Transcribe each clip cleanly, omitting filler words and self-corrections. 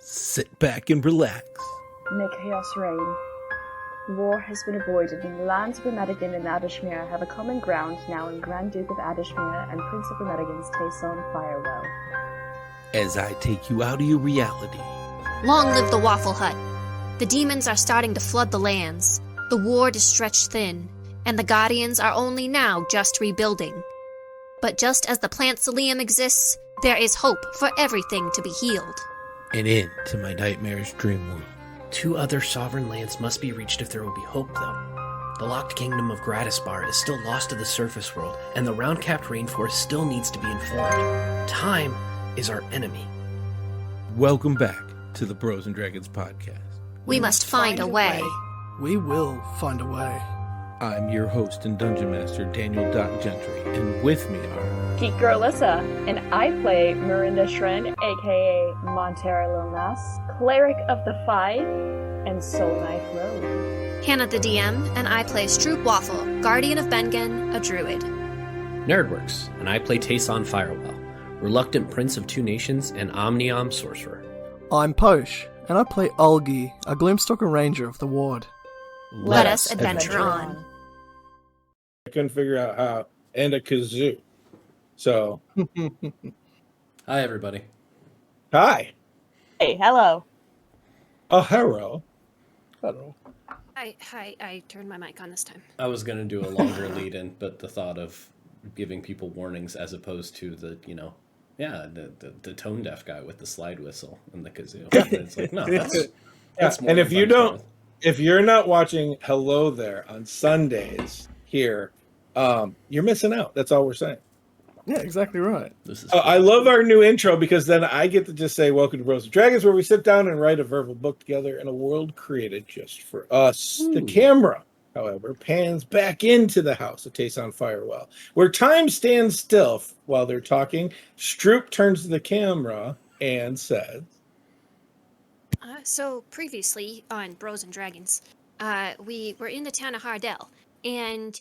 Sit back and relax. May chaos reign. War has been avoided, and the lands of Remedigan and Adishmere have a common ground now in Grand Duke of Adishmere and Prince of Remedigan's Tayson Firewell. As I take you out of your reality. Long live the Waffle Hut. The demons are starting to flood the lands. The ward is stretched thin, and the Guardians are only now just rebuilding. But just as the plant Psyllium exists, there is hope for everything to be healed. An end to my nightmarish dream world. 2 other sovereign lands must be reached if there will be hope, though. The locked kingdom of Gratisbar is still lost to the surface world, and the round-capped rainforest still needs to be informed. Time is our enemy. Welcome back to the Bros and Dragons podcast. We must find a way. We will find a way. I'm your host and dungeon master, Daniel Gentry, and with me are... Geek Girl Alyssa, and I play Mirinda Shren, aka Montera Lilnas, Cleric of the Five, and Soul Knife Rogue. Hannah the DM, and I play Stroop Waffle, Guardian of Bengen, a druid. Nerdworks, and I play Tayson Firewell, Reluctant Prince of 2 Nations and Omniom Sorcerer. I'm Posh, and I play Olgi, a Gloomstalker Ranger of the Ward. Let us adventure on. I couldn't figure out how, and a kazoo. So, Hi, everybody. hi. Hey, hello. Oh, hello. Hello. I turned my mic on this time. I was going to do a longer lead-in, but the thought of giving people warnings as opposed to the tone-deaf guy with the slide whistle and the kazoo. It's like, no, that's more And than if you fun don't, with. if you're not watching Hello There on Sundays here, you're missing out. That's all we're saying. Yeah, exactly right. This is I love our new intro because then I get to just say, welcome to Bros and Dragons, where we sit down and write a verbal book together in a world created just for us. The camera, however, pans back into the house of Tayson Firewell, where time stands still while they're talking. Stroop turns to the camera and says, So previously on Bros and Dragons, we were in the town of Hardell, and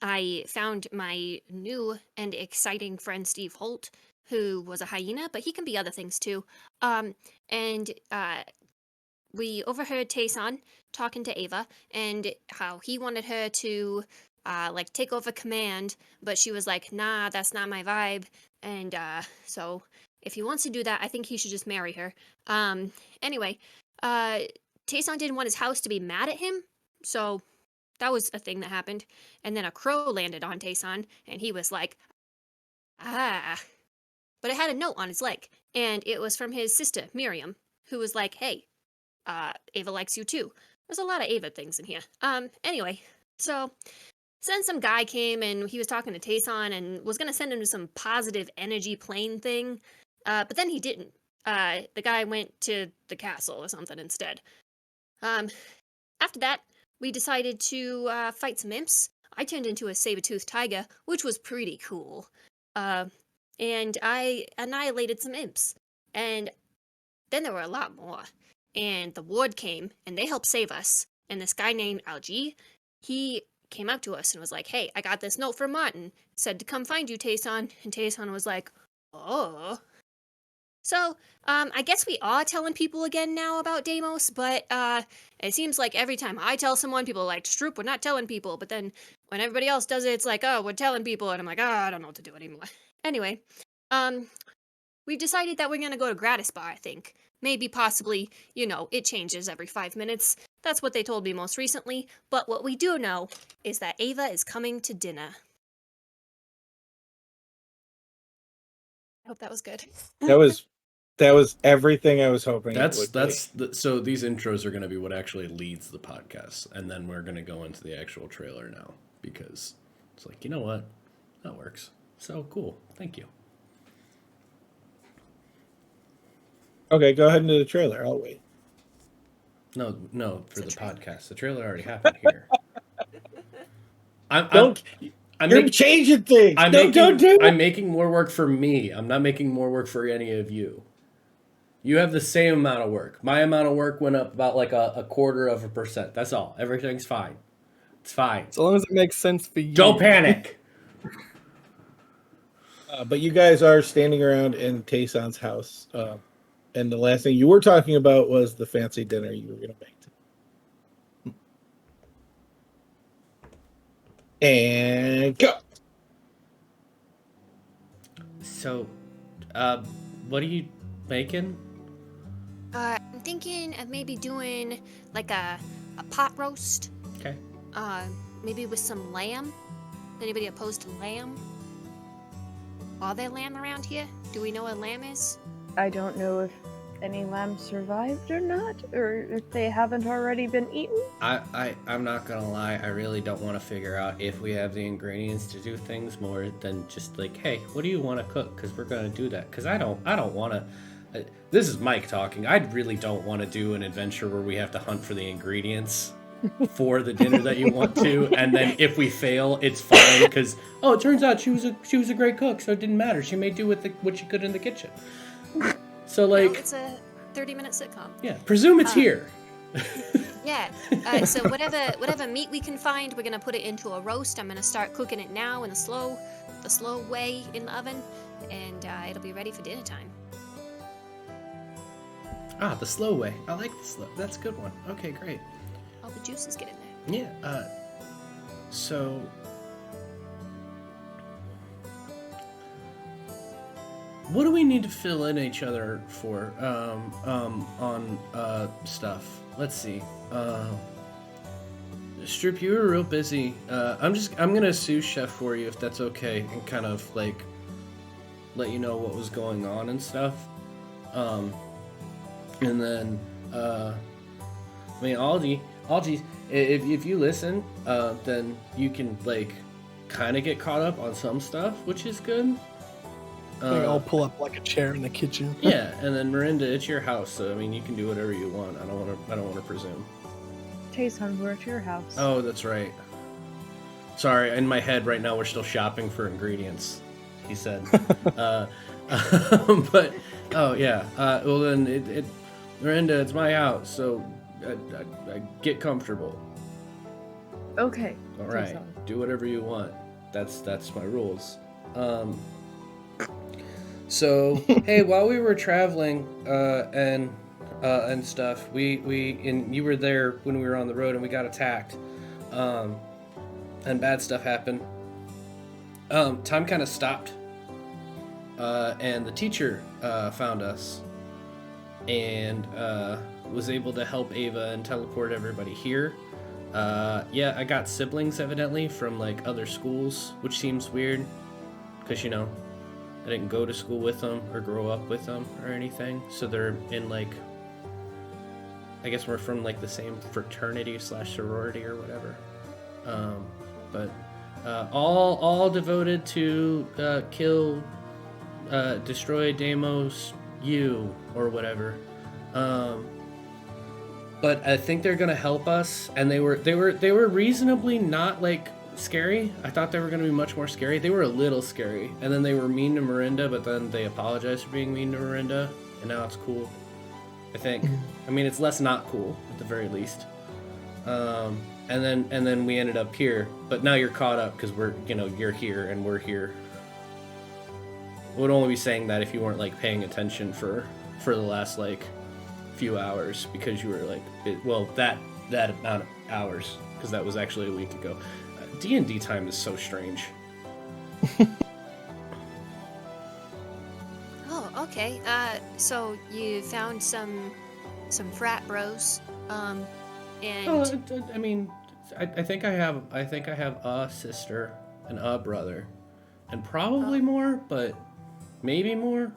I found my new and exciting friend Steve Holt, who was a hyena, but he can be other things too. And we overheard Tayson talking to Ava and how he wanted her to take over command, but she was like, nah, that's not my vibe. And so if he wants to do that, I think he should just marry her. Anyway, Tayson didn't want his house to be mad at him, so that was a thing that happened. And then a crow landed on Tayson, and he was like, ah. But it had a note on his leg, and it was from his sister, Miriam, who was like, hey, Ava likes you too. There's a lot of Ava things in here. Anyway, so then some guy came, and he was talking to Tayson, and was going to send him to some positive energy plane thing, but then he didn't. The guy went to the castle or something instead. After that, we decided to fight some imps. I turned into a saber-toothed tiger, which was pretty cool. And I annihilated some imps. And then there were a lot more. And the ward came, and they helped save us. And this guy named Algie, he came up to us and was like, hey, I got this note from Martin. Said to come find you, Tayson. And Tayson was like, oh. So, I guess we are telling people again now about Deimos, but it seems like every time I tell someone, people are like, Stroop, we're not telling people. But then when everybody else does it, it's like, oh, we're telling people. And I'm like, oh, I don't know what to do anymore. Anyway, we've decided that we're going to go to Gratisbar, I think. Maybe, possibly, it changes every 5 minutes. That's what they told me most recently. But what we do know is that Ava is coming to dinner. I hope that was good. That was everything I was hoping. So these intros are going to be what actually leads the podcast, and then we're going to go into the actual trailer now because it's like, you know what, that works. So cool, thank you. Okay, go ahead into the trailer. I'll wait. No, for the podcast. The trailer already happened here. You're changing things. I'm making more work for me. I'm not making more work for any of you. You have the same amount of work. My amount of work went up about like a 0.25%. That's all. Everything's fine. It's fine. As long as it makes sense for you. Don't panic. But you guys are standing around in Tayson's house, And the last thing you were talking about was the fancy dinner you were going to make. And go. So, what are you making? I'm thinking of maybe doing like a pot roast. Okay. Maybe with some lamb. Anybody opposed to lamb? Are there lamb around here? Do we know what lamb is? I don't know if any lambs survived or not, or if they haven't already been eaten. I'm not gonna lie, I really don't want to figure out if we have the ingredients to do things more than just like, hey, what do you want to cook? Because we're gonna do that. Because I don't want to. This is Mike talking. I really don't want to do an adventure where we have to hunt for the ingredients for the dinner that you want to, and then if we fail, it's fine because it turns out she was a great cook, so it didn't matter. She made do with what she could in the kitchen. So like, it's a 30-minute sitcom. Yeah, presume it's here. Yeah. So whatever meat we can find, we're gonna put it into a roast. I'm gonna start cooking it now in the slow way in the oven, and it'll be ready for dinner time. The slow way. I like the slow. That's a good one. Okay, great. All the juices get in there. Yeah. So. What do we need to fill in each other for on stuff? Let's see. Stroop, you were real busy. I'm gonna sous chef for you if that's okay, and kind of like let you know what was going on and stuff. And then I mean Algie, if you listen, then you can like kind of get caught up on some stuff, which is good. I'll pull up like a chair in the kitchen. Yeah, and then Miranda, it's your house, so I mean you can do whatever you want. I don't want to presume. Tayson, we're at your house. Oh, that's right. Sorry, in my head right now we're still shopping for ingredients. He said. But oh yeah. Well then Miranda, it's my house, so I get comfortable. Okay. All right. Tayson. Do whatever you want. That's my rules. So hey, while we were traveling and stuff, and you were there when we were on the road and we got attacked, and bad stuff happened. Time kind of stopped, and the teacher found us and was able to help Ava and teleport everybody here. Yeah, I got siblings evidently from like other schools, which seems weird because I didn't go to school with them or grow up with them or anything. So they're in like, I guess we're from like the same fraternity / sorority or whatever. But all devoted to kill, destroy Deimos, you or whatever. But I think they're gonna help us, and they were reasonably not like scary. I thought they were going to be much more scary. They were a little scary, and then they were mean to Miranda, but then they apologized for being mean to Miranda, and now it's cool, I think. I mean, it's less not cool at the very least. And then we ended up here, but now you're caught up because you're here and we're here. I would only be saying that if you weren't like paying attention for the last like few hours, because you were like that amount of hours, because that was actually a week ago. D&D time is so strange. Oh, okay. So you found some frat bros, and I mean, I think I have a sister and a brother, and probably more, but maybe more.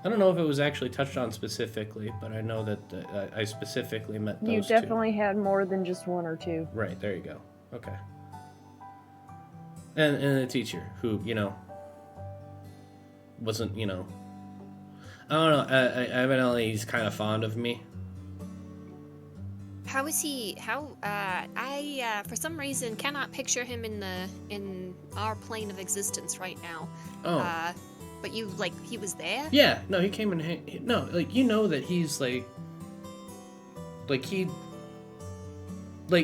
I don't know if it was actually touched on specifically, but I know that I specifically met those You two. definitely had more than just one or two. Right, there you go. Okay. And a teacher who, wasn't, I don't know, evidently he's kind of fond of me. how is he? I for some reason cannot picture him in our plane of existence right now. Oh. But he was there? Yeah, no, he came and that he's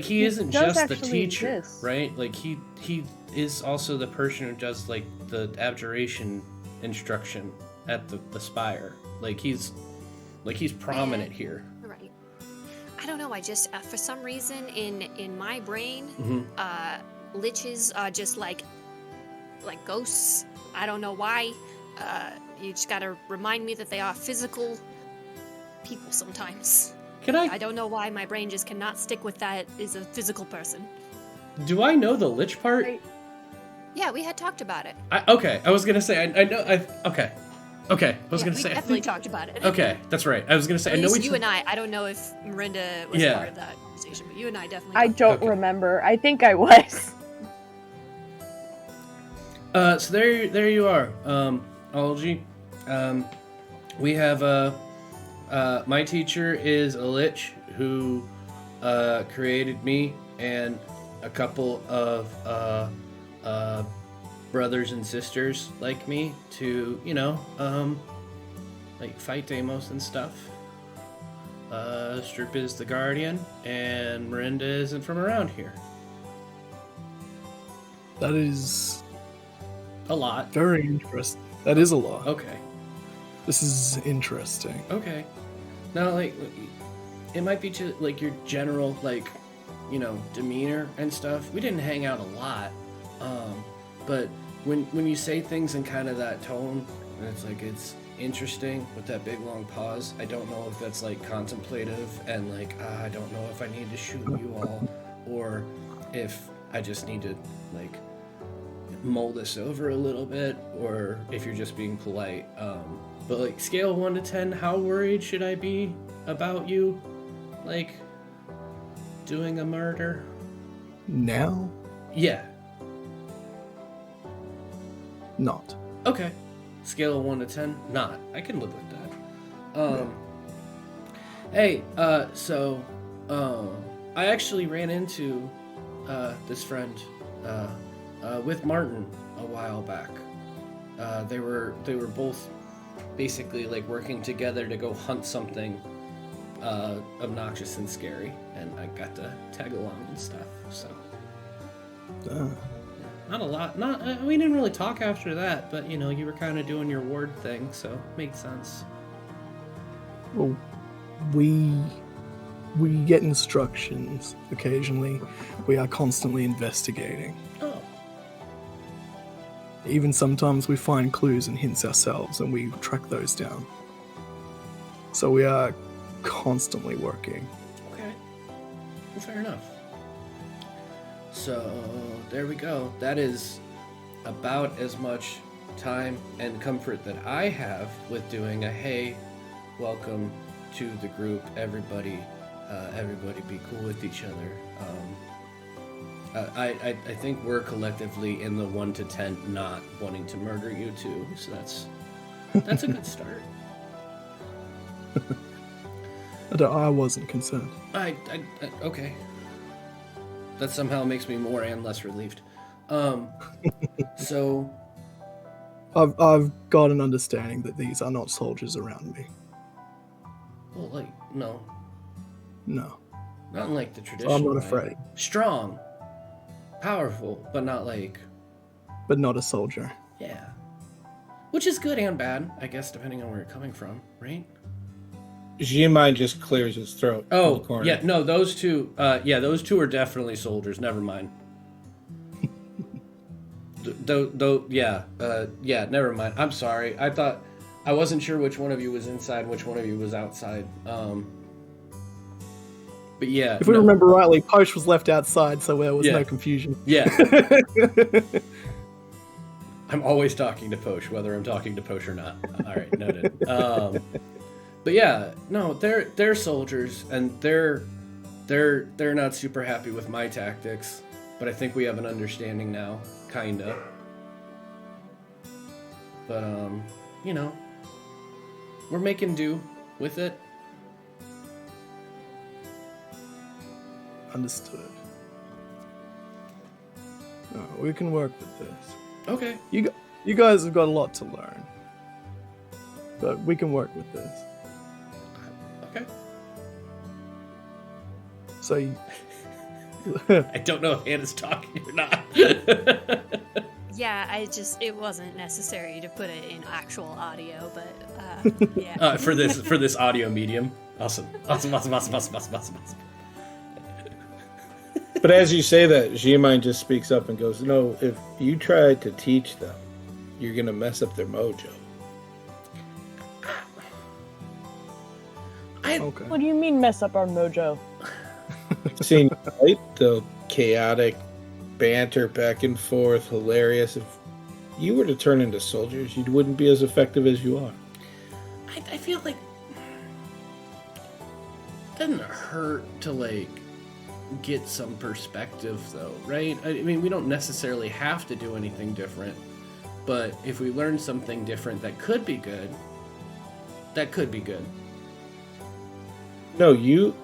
he isn't does just the actually teacher, exist. right? Like he is also the person who does like the abjuration instruction at the spire. Like he's Like he's prominent here. Right. I don't know. I just for some reason in my brain, liches are just like ghosts. I don't know why. You just gotta remind me that they are physical people sometimes. I don't know why my brain just cannot stick with that is a physical person. Do I know the lich part? Yeah, we had talked about it. Okay, I was gonna say I know. Okay. I was gonna we say definitely talked about it. Okay, that's right. I was gonna say At I know least you and I don't know if Miranda was part of that conversation, but you and I definitely. I don't remember. I think I was. So there you are, Ology. We have my teacher is a lich who created me and a couple of brothers and sisters like me to, like fight Deimos and stuff. Stroop is the guardian, and Miranda isn't from around here. That is a lot. Very interesting. That is a lot. Okay. This is interesting. Okay. Now, like, it might be just like your general, like, demeanor and stuff. We didn't hang out a lot, but when you say things in kind of that tone, and it's like it's interesting with that big long pause. I don't know if that's like contemplative and like I don't know if I need to shoot you all, or if I just need to like mull this over a little bit, or if you're just being polite. But like scale 1 to 10, how worried should I be about you, like doing a murder? Now? Yeah. Not. Okay. Scale of 1 to 10, not. I can live with that. Hey, so I actually ran into this friend with Martin a while back. They were both basically like working together to go hunt something obnoxious and scary, and I got to tag along and stuff. So not a lot. We didn't really talk after that, but you were kind of doing your ward thing, so made sense. Well, we get instructions occasionally. We are constantly investigating. Oh. Even sometimes we find clues and hints ourselves, and we track those down. So we are constantly working. Okay. Well, fair enough. So, there we go. That is about as much time and comfort that I have with doing a hey, welcome to the group, everybody be cool with each other. I think we're collectively in the 1 to 10 not wanting to murder you too, so that's a good start. I wasn't concerned. Okay. That somehow makes me more and less relieved. So I've got an understanding that these are not soldiers around me. well, like no, No. not in like the traditional. I'm not way. afraid. Strong, powerful, but not like. But not a soldier. Yeah. Which is good and bad, I guess, depending on where you're coming from, right? Jimine just clears his throat. Oh, in the corner. yeah, no, those two are definitely soldiers. Never mind. Never mind. I'm sorry. I wasn't sure which one of you was inside, which one of you was outside. But yeah. If we remember rightly, Posh was left outside, so there was no confusion. Yeah. I'm always talking to Posh, whether I'm talking to Posh or not. All right, noted. But yeah, no, they're soldiers, and they're not super happy with my tactics, but I think we have an understanding now, kinda. But we're making do with it. Understood. No, we can work with this. Okay. You guys have got a lot to learn, but we can work with this. Okay. So I don't know if Hannah's talking or not. Yeah, it wasn't necessary to put it in actual audio, but yeah. For this audio medium. Awesome. But as you say that, Jimine just speaks up and goes, "No, if you try to teach them, you're gonna mess up their mojo." Okay. What do you mean mess up our mojo? Seen, right? The chaotic banter back and forth, hilarious. If you were to turn into soldiers, you wouldn't be as effective as you are. I feel like it doesn't hurt to like get some perspective though, right? I mean, we don't necessarily have to do anything different, but if we learn something different that could be good, that could be good. No, you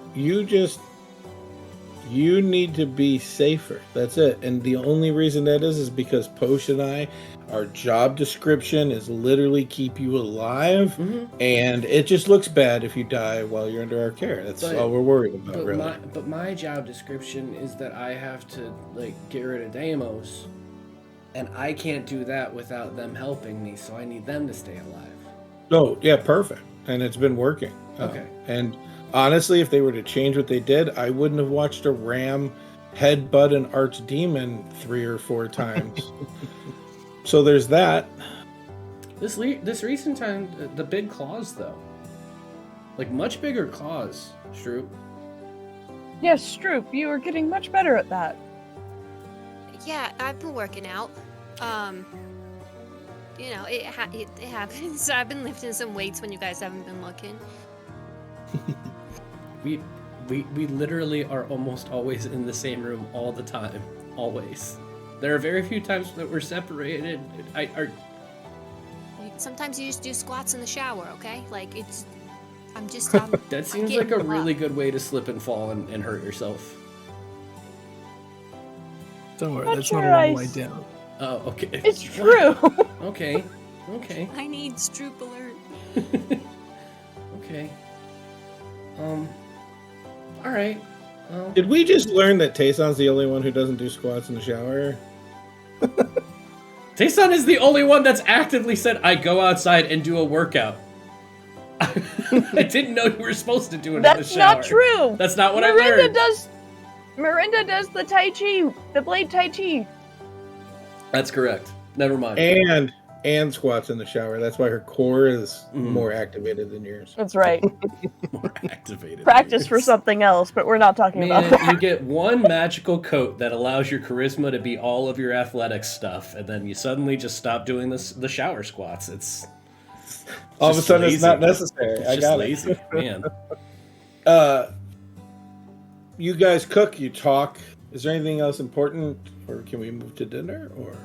need to be safer. That's it. And the only reason that is because Posh and I, our job description is literally keep you alive, and it just looks bad if you die while you're under our care. That's all we're worried about, really. But my job description is that I have to like get rid of Deimos, and I can't do that without them helping me. So I need them to stay alive. Oh, yeah, perfect. And it's been working. Okay. And honestly, if they were to change what they did, I wouldn't have watched a ram headbutt an archdemon 3 or 4 times. So there's that. This recent time, the big claws though, like much bigger claws, Stroop. Yes, Stroop, you are getting much better at that. Yeah, I've been working out. You know, it happens. I've been lifting some weights when you guys haven't been looking. We literally are almost always in the same room all the time. Always. There are very few times that we're separated. Sometimes you just do squats in the shower, okay? Like, I'm That seems like a really good way to slip and fall and hurt yourself. Don't worry, Not that's sure not a long I way s- down. Oh, okay. It's true. Okay. I need Stroop alert. Okay. All right. Did we just learn that Tayson's the only one who doesn't do squats in the shower? Tayson is the only one that's actively said, I go outside and do a workout. I didn't know you were supposed to do it in the That's shower. not true. That's not what I learned. Miranda does the Tai Chi, the blade Tai Chi. That's correct. Never mind. And squats in the shower. That's why her core is more activated than yours. That's right. More activated. Practice for something else, but we're not talking about Man, that. you get one magical coat that allows your charisma to be all of your athletics stuff, and then you suddenly just stop doing the shower squats. It's All of a sudden, lazy. it's not necessary. It's I just got lazy, it. man. You guys cook, you talk. Is there anything else important, or can we move to dinner? Or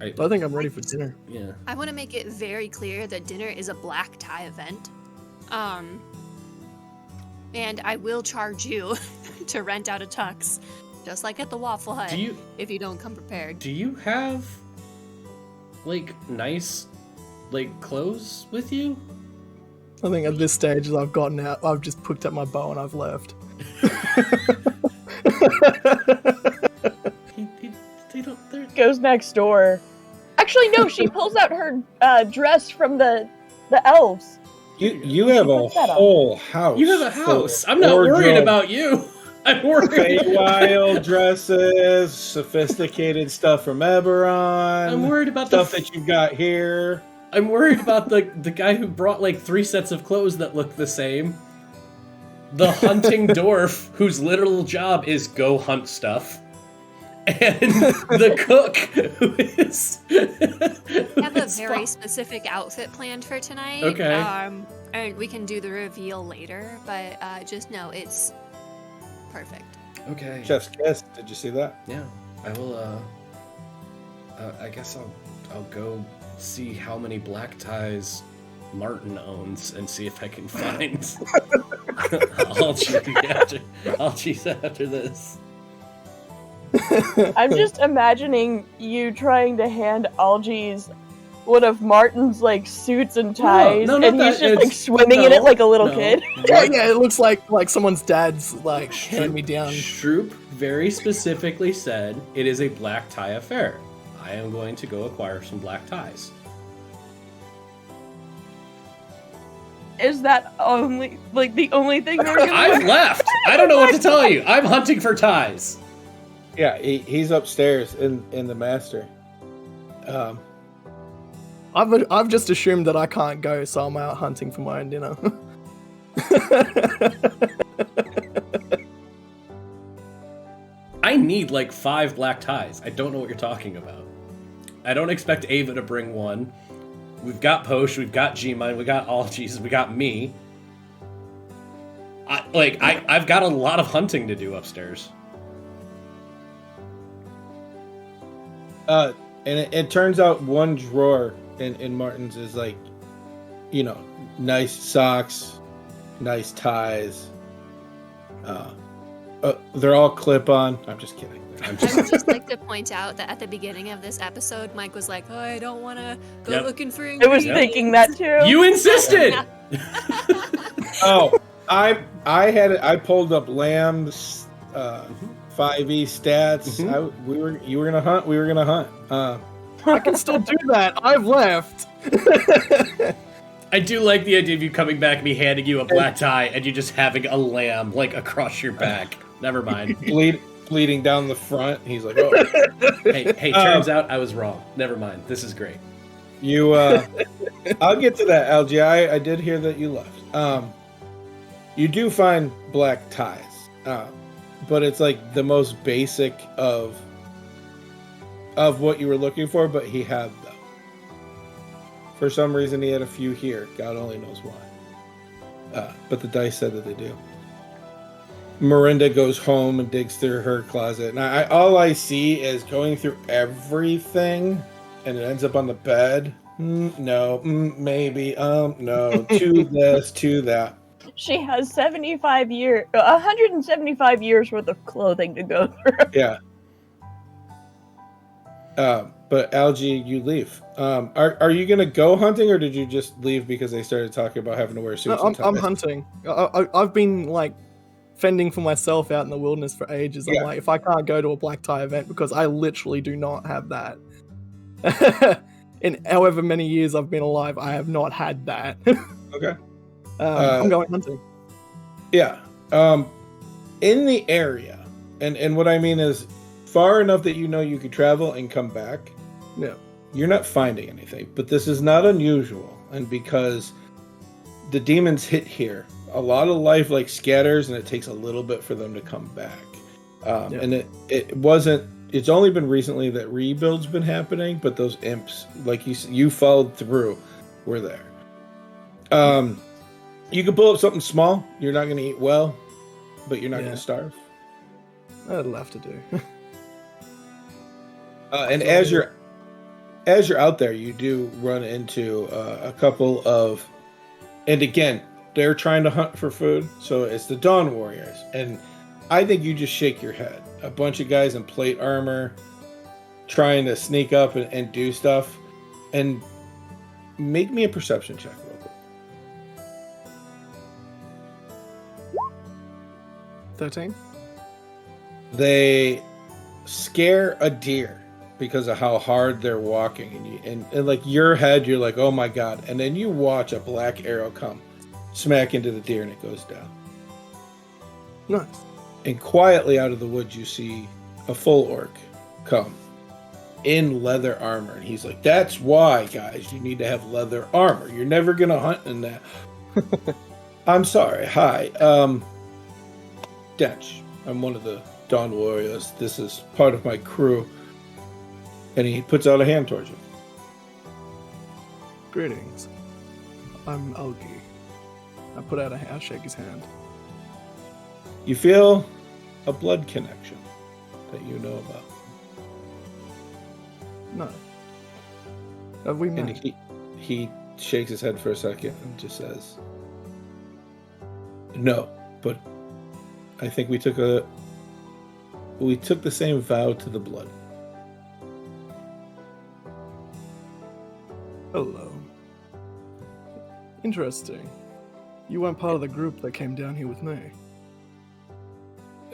I think I'm ready for dinner. Yeah. I want to make it very clear that dinner is a black tie event. And I will charge you to rent out a tux, just like at the Waffle Hut, if you don't come prepared. Do you have like nice clothes with you? I think at this stage, as I've gotten out, I've just picked up my bow and I've left. They're... Goes next door. Actually, no, she pulls out her dress from the elves. you have a Put that on. whole house. You have a house. I'm not worried about you. I'm worried. Wild dresses, sophisticated stuff from Eberron. I'm worried about stuff that you've got here. I'm worried about the guy who brought like 3 sets of clothes that look the same. The hunting dwarf whose literal job is go hunt stuff. And the cook who is... I have a very specific outfit planned for tonight. Okay. And we can do the reveal later, but just know it's perfect. Okay. Chef's kiss. Did you see that? Yeah. I will, I guess I'll go see how many black ties Martin owns and see if I can find... I'll cheese after this. I'm just imagining you trying to hand Algies one of Martin's like suits and ties, no, and not he's that. just like swimming in it like a little kid. Yeah, it looks like someone's dad's like hand me down. Shroop, very specifically said it is a black tie affair. I am going to go acquire some black ties. Is that only the only thing we're gonna I've do? left. I don't know what to tell you. I'm hunting for ties. Yeah, he's upstairs in the master. I've just assumed that I can't go, so I'm out hunting for my own dinner. I need like 5 black ties. I don't know what you're talking about. I don't expect Ava to bring one. We've got Posh, we've got G-Mine, we got all Jesus, we got me. I've got a lot of hunting to do upstairs. And it turns out one drawer in Martin's is like, nice socks, nice ties. They're all clip-on. I'm just kidding. I would just like to point out that at the beginning of this episode, Mike was like, "Oh, I don't want to go looking for I ingredients." was thinking that too. You insisted. Oh, I pulled up Lamb's 5e stats. Mhm. You were gonna hunt. We were gonna hunt. I can still do that. I've left. I do like the idea of you coming back and me handing you a black tie and you just having a lamb like across your back. Never mind. bleeding down the front. He's like, oh. Hey, turns out I was wrong. Never mind. This is great. You, I'll get to that, LG. I did hear that you left. You do find black ties, but it's like the most basic of what you were looking for, but he had them. For some reason, he had a few here. God only knows why. But the dice said that they do. Miranda goes home and digs through her closet. And all I see is going through everything, and it ends up on the bed. No, maybe, no, to this, to that. She has 175 years worth of clothing to go through. Yeah. But Algie, you leave. Are you gonna go hunting, or did you just leave because they started talking about having to wear suits? I'm hunting. I've been like fending for myself out in the wilderness for ages. I'm like, if I can't go to a black tie event because I literally do not have that. In however many years I've been alive, I have not had that. Okay. I'm going hunting. Yeah. In the area, and what I mean is far enough that you could travel and come back. Yeah. You're not finding anything, but this is not unusual, and because the demons hit here, a lot of life like scatters, and it takes a little bit for them to come back. And it wasn't. It's only been recently that rebuild's been happening, but those imps, like you followed through, were there. You can pull up something small. You're not going to eat well, but you're not going to starve. That'll have to do. And as you're out there, you do run into a couple of, and again, they're trying to hunt for food. So it's the Dawn Warriors, and I think you just shake your head. A bunch of guys in plate armor trying to sneak up and do stuff, and make me a perception check real quick. 13. They scare a deer because of how hard they're walking, and like your head, you're like, oh my god, and then you watch a black arrow come smack into the deer and it goes down. Nice. And quietly out of the woods you see a full orc come in leather armor, and he's like, that's why, guys, you need to have leather armor. You're never gonna hunt in that. I'm sorry. Hi, Dench. I'm one of the Dawn Warriors. This is part of my crew. And he puts out a hand towards you. Greetings. I'm Algi. I put out a hand. I shake his hand. You feel a blood connection that you know about. No. Have we And met? he shakes his head for a second and just says, no, but I think we took the same vow to the blood. Hello. Interesting. You weren't part of the group that came down here with me.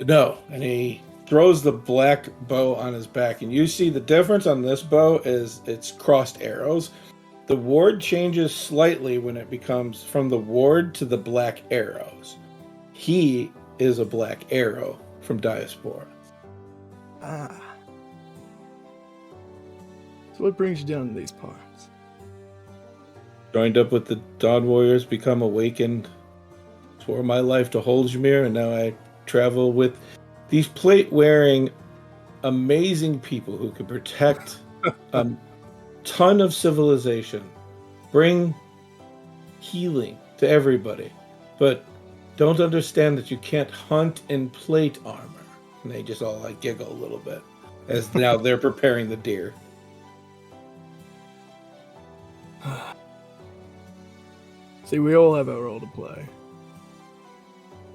No, and he throws the black bow on his back, and you see the difference on this bow is it's crossed arrows. The ward changes slightly when it becomes from the ward to the black arrows. He is a black arrow from Diaspora. Ah. So what brings you down to these parts? Joined up with the Dawn Warriors, become awakened, swore my life to Holjamir, and now I travel with these plate-wearing, amazing people who can protect a ton of civilization, bring healing to everybody, but don't understand that you can't hunt in plate armor. And they just all like giggle a little bit as now they're preparing the deer. See, we all have our role to play.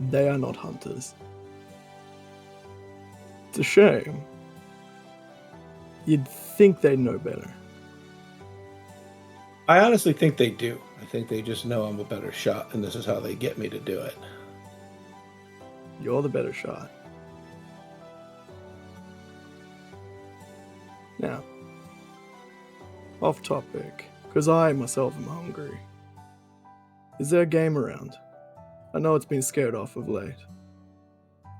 They are not hunters. It's a shame. You'd think they'd know better. I honestly think they do. I think they just know I'm a better shot, and this is how they get me to do it. You're the better shot. Now, off topic, because I myself am hungry. Is there a game around? I know it's been scared off of late.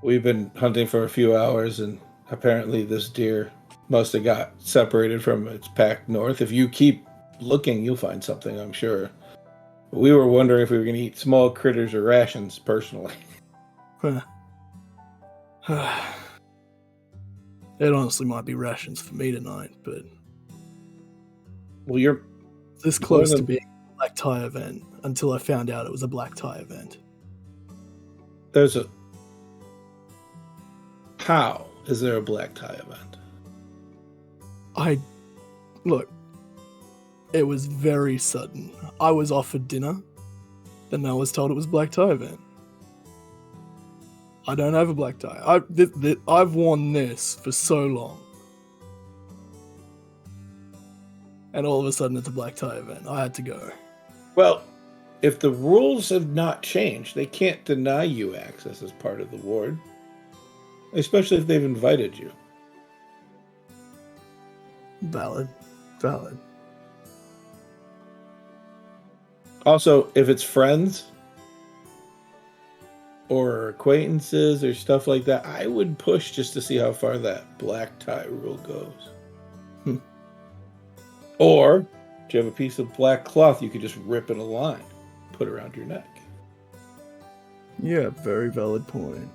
We've been hunting for a few hours, and apparently this deer must have got separated from its pack north. If you keep looking, you'll find something, I'm sure. We were wondering if we were going to eat small critters or rations, personally. It honestly might be rations for me tonight, but Well, you're this close to being a black tie event until I found out it was a black tie event. there's a... How is there a black tie event? Look, it was very sudden. I was offered dinner, then I was told it was black tie event. I don't have a black tie. I've worn this for so long. And all of a sudden it's a black tie event. I had to go. Well, if the rules have not changed, they can't deny you access as part of the ward. Especially if they've invited you. Valid. Also, if it's friends or acquaintances or stuff like that, I would push just to see how far that black tie rule goes. Or, if you have a piece of black cloth, you could just rip it a line, put it around your neck. Yeah, very valid point.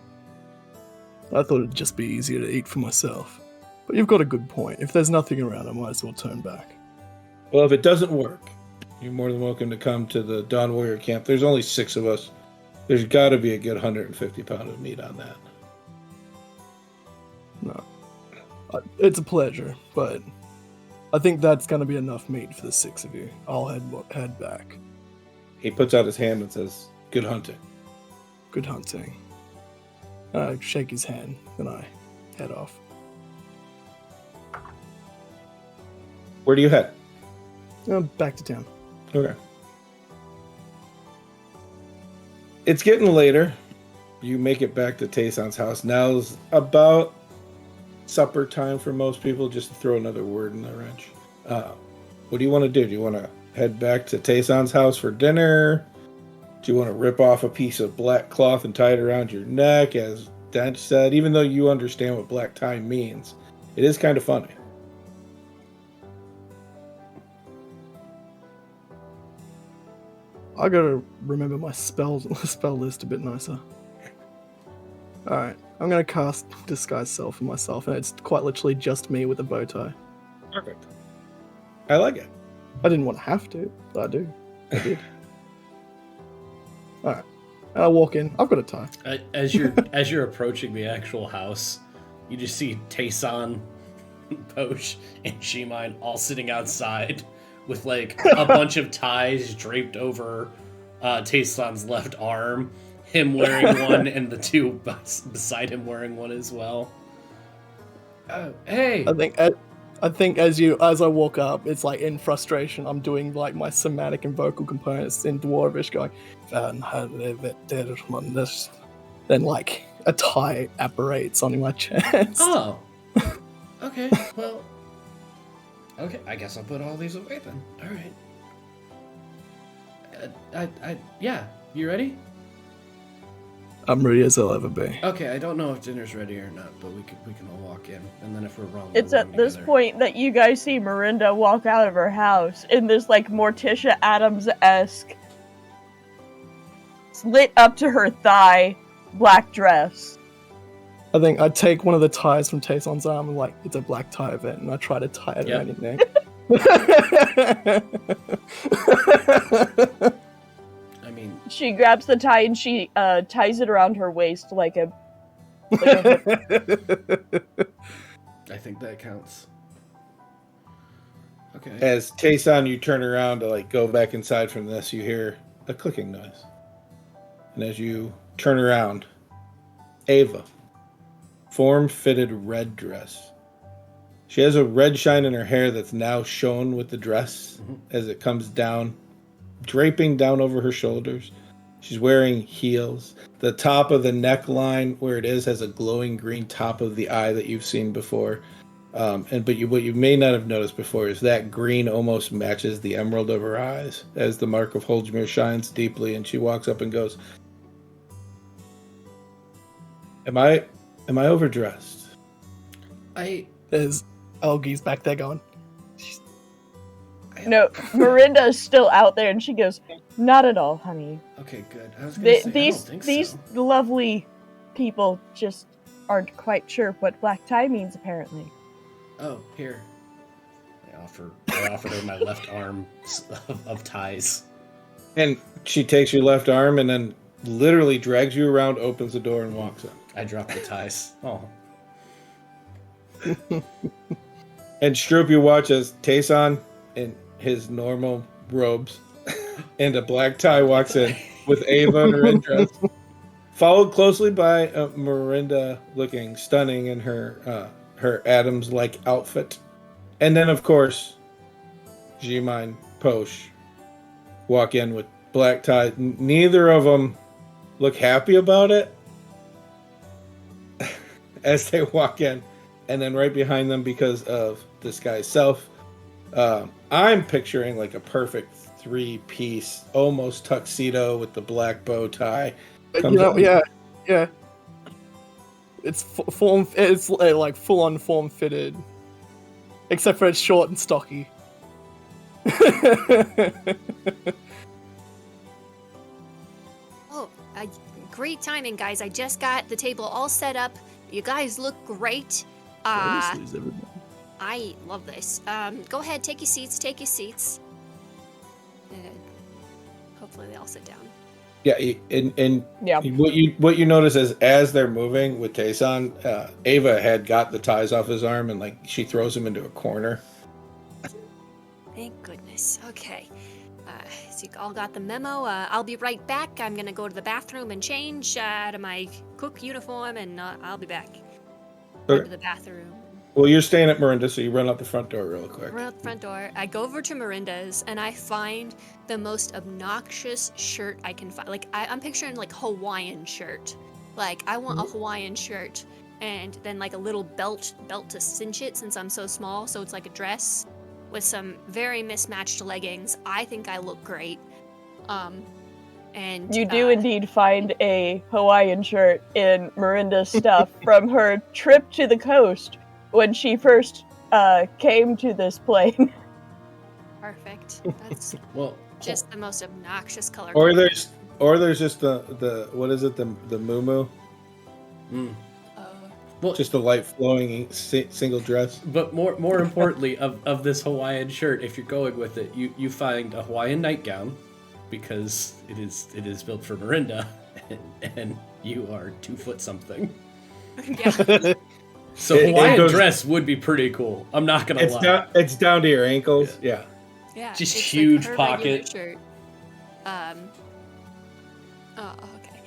I thought it'd just be easier to eat for myself. But you've got a good point. If there's nothing around, I might as well turn back. Well, if it doesn't work, you're more than welcome to come to the Dawn Warrior camp. There's only 6 of us. There's got to be a good 150 pound of meat on that. No. It's a pleasure, but I think that's going to be enough meat for the 6 of you. I'll head back. He puts out his hand and says, "Good hunting." Good hunting. I shake his hand, then I head off. Where do you head? Back to town. Okay. It's getting later. You make it back to Tayson's house. Now's about supper time for most people, just to throw another word in the wrench. What do you want to do? Do you want to head back to Tayson's house for dinner? Do you want to rip off a piece of black cloth and tie it around your neck, as Dench said? Even though you understand what black tie means, it is kind of funny. I gotta remember my spell list a bit nicer. Alright, I'm gonna cast Disguise Self on myself, and it's quite literally just me with a bow tie. Perfect. I like it. I didn't want to have to, but I do. I did. Alright. And I walk in. I've got a tie. As you're approaching the actual house, you just see Tayson, Posh, and Shimine all sitting outside with like a bunch of ties draped over Tayson's left arm, him wearing one, and the 2 beside him wearing one as well. Hey! I think as I walk up, it's like in frustration, I'm doing like my somatic and vocal components in Dwarvish, going, then like a tie apparates on my chest. Oh. Okay. Well. Okay. I guess I'll put all these away then. All right. Yeah. You ready? I'm ready as I'll ever be. Okay. I don't know if dinner's ready or not, but we can all walk in, and then if we're wrong, It's we'll at run this together. point that you guys see Miranda walk out of her house in this like Morticia Adams-esque, slit up to her thigh, black dress. I think I take one of the ties from Tayson's arm and like, it's a black tie event, and I try to tie it around your neck. I mean, She grabs the tie and she ties it around her waist like a hook. I think that counts. Okay. As Tayson, you turn around to like go back inside from this, you hear a clicking noise. And as you turn around, Ava, form-fitted red dress. She has a red shine in her hair that's now shown with the dress as it comes down, draping down over her shoulders. She's wearing heels. The top of the neckline, where it is, has a glowing green top of the eye that you've seen before. What you may not have noticed before is that green almost matches the emerald of her eyes as the mark of Holdmere shines deeply, and she walks up and goes, Am I overdressed? There's Algie's back there going. No, Miranda's still out there and she goes, not at all, honey. Okay, good. I was gonna say, I don't think These so. lovely people just aren't quite sure what black tie means, apparently. Oh, here. I offered her my left arm of ties. And she takes your left arm and then literally drags you around, opens the door, and walks in. I dropped the ties. Oh. And Stroop, you watch as Tayson in his normal robes and a black tie walks in with Ava in her red dress, followed closely by Miranda looking stunning in her Adams-like outfit. And then, of course, G-Mine, Posh walk in with black tie. Neither of them look happy about it as they walk in. And then right behind them, because of this guy's self, I'm picturing like a perfect three-piece, almost tuxedo with the black bow tie. Yeah. It's It's like full-on form-fitted, except for it's short and stocky. Oh, great timing, guys. I just got the table all set up. You guys look great. I just lose everything. I love this. Go ahead, take your seats. Hopefully they all sit down. Yeah, and Yeah. what you notice is as they're moving with Tayson, Ava had got the ties off his arm and like she throws him into a corner. Thank goodness. Okay. So you all got the memo. I'll be right back. I'm gonna go to the bathroom and change out of my cook uniform, and I'll be back. Go to the bathroom. Well, you're staying at Miranda, so you run out the front door real quick. Run out the front door. I go over to Miranda's, and I find the most obnoxious shirt I can find. Like, I'm picturing, like, Hawaiian shirt. Like, I want a Hawaiian shirt, and then, like, a little belt to cinch it, since I'm so small, so it's like a dress, with some very mismatched leggings. I think I look great. And You do indeed find a Hawaiian shirt in Miranda's stuff from her trip to the coast when she first came to this plane. Perfect. That's Well, just the most obnoxious color. Or there's just the what is it, the muumuu, well, just a light flowing single dress. but more importantly, of this Hawaiian shirt, if you're going with it, you find a Hawaiian nightgown, because it is built for Miranda, and you are 2 foot something. Yeah. So It Hawaiian goes- dress would be pretty cool. I'm not gonna lie. It's down to your ankles. Yeah. Yeah, Just it's huge like her regular pocket. shirt. Oh, okay.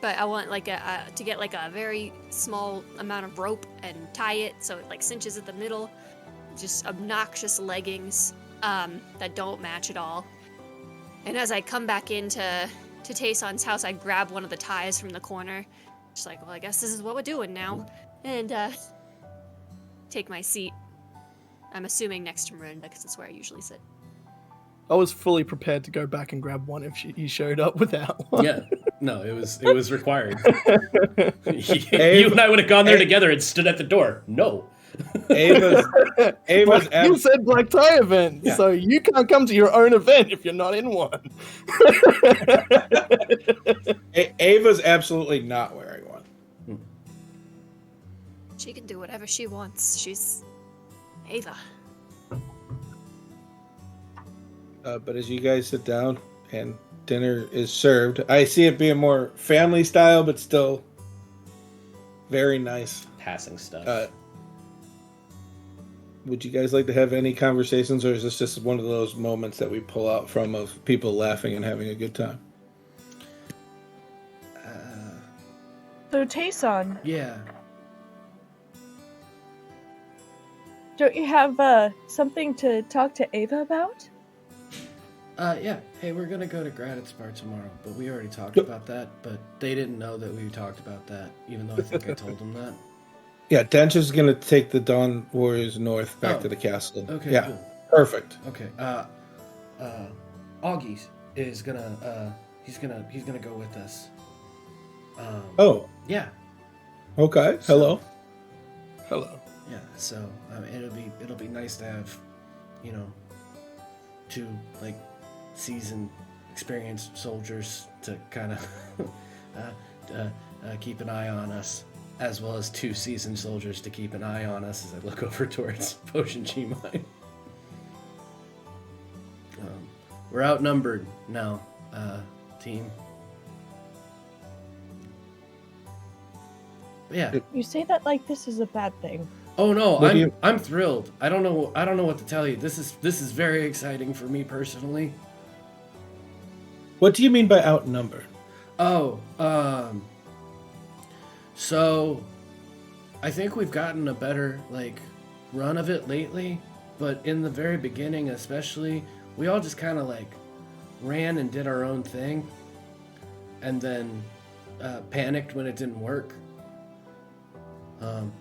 But I want like to get like a very small amount of rope and tie it so it like cinches at the middle. Just obnoxious leggings that don't match at all. And as I come back into to Tayson's house, I grab one of the ties from the corner. Just like, well, I guess this is what we're doing now. And take my seat. I'm assuming next to Miranda, because that's where I usually sit. I was fully prepared to go back and grab one if he showed up without one. Yeah. No, it was required. You and I would have gone there together and stood at the door. No. Ava's You said black tie event, Yeah. so you can't come to your own event if you're not in one. Ava's absolutely not wearing one. She can do whatever she wants. She's Ava. But as you guys sit down and dinner is served, I see it being more family style, but still very nice. Passing stuff. Would you guys like to have any conversations, or is this just one of those moments that we pull out from of people laughing and having a good time? So, Tayson, Yeah. don't you have something to talk to Ava about? Yeah. Hey, we're gonna go to Gratit's bar tomorrow, but we already talked about that. But they didn't know that we talked about that, even though I think I told them that. Yeah, Dench is going to take the Dawn Warriors north back Oh, to the castle. Okay. Yeah, Cool. perfect. Okay. Augie is gonna he's gonna go with us. Oh, Yeah. okay. Hello. Hello. Yeah. So it'll be nice to have, you know, two like seasoned, experienced soldiers to kind of keep an eye on us, as well as two seasoned soldiers to keep an eye on us as I look over towards Potion G Mine. We're outnumbered now, team. Yeah. You say that like this is a bad thing. Oh no, What do I'm thrilled. I don't know what to tell you. This is very exciting for me personally. What do you mean by outnumbered? Oh, so I think we've gotten a better run of it lately, but in the very beginning especially, we all just kind of ran and did our own thing, and then panicked when it didn't work.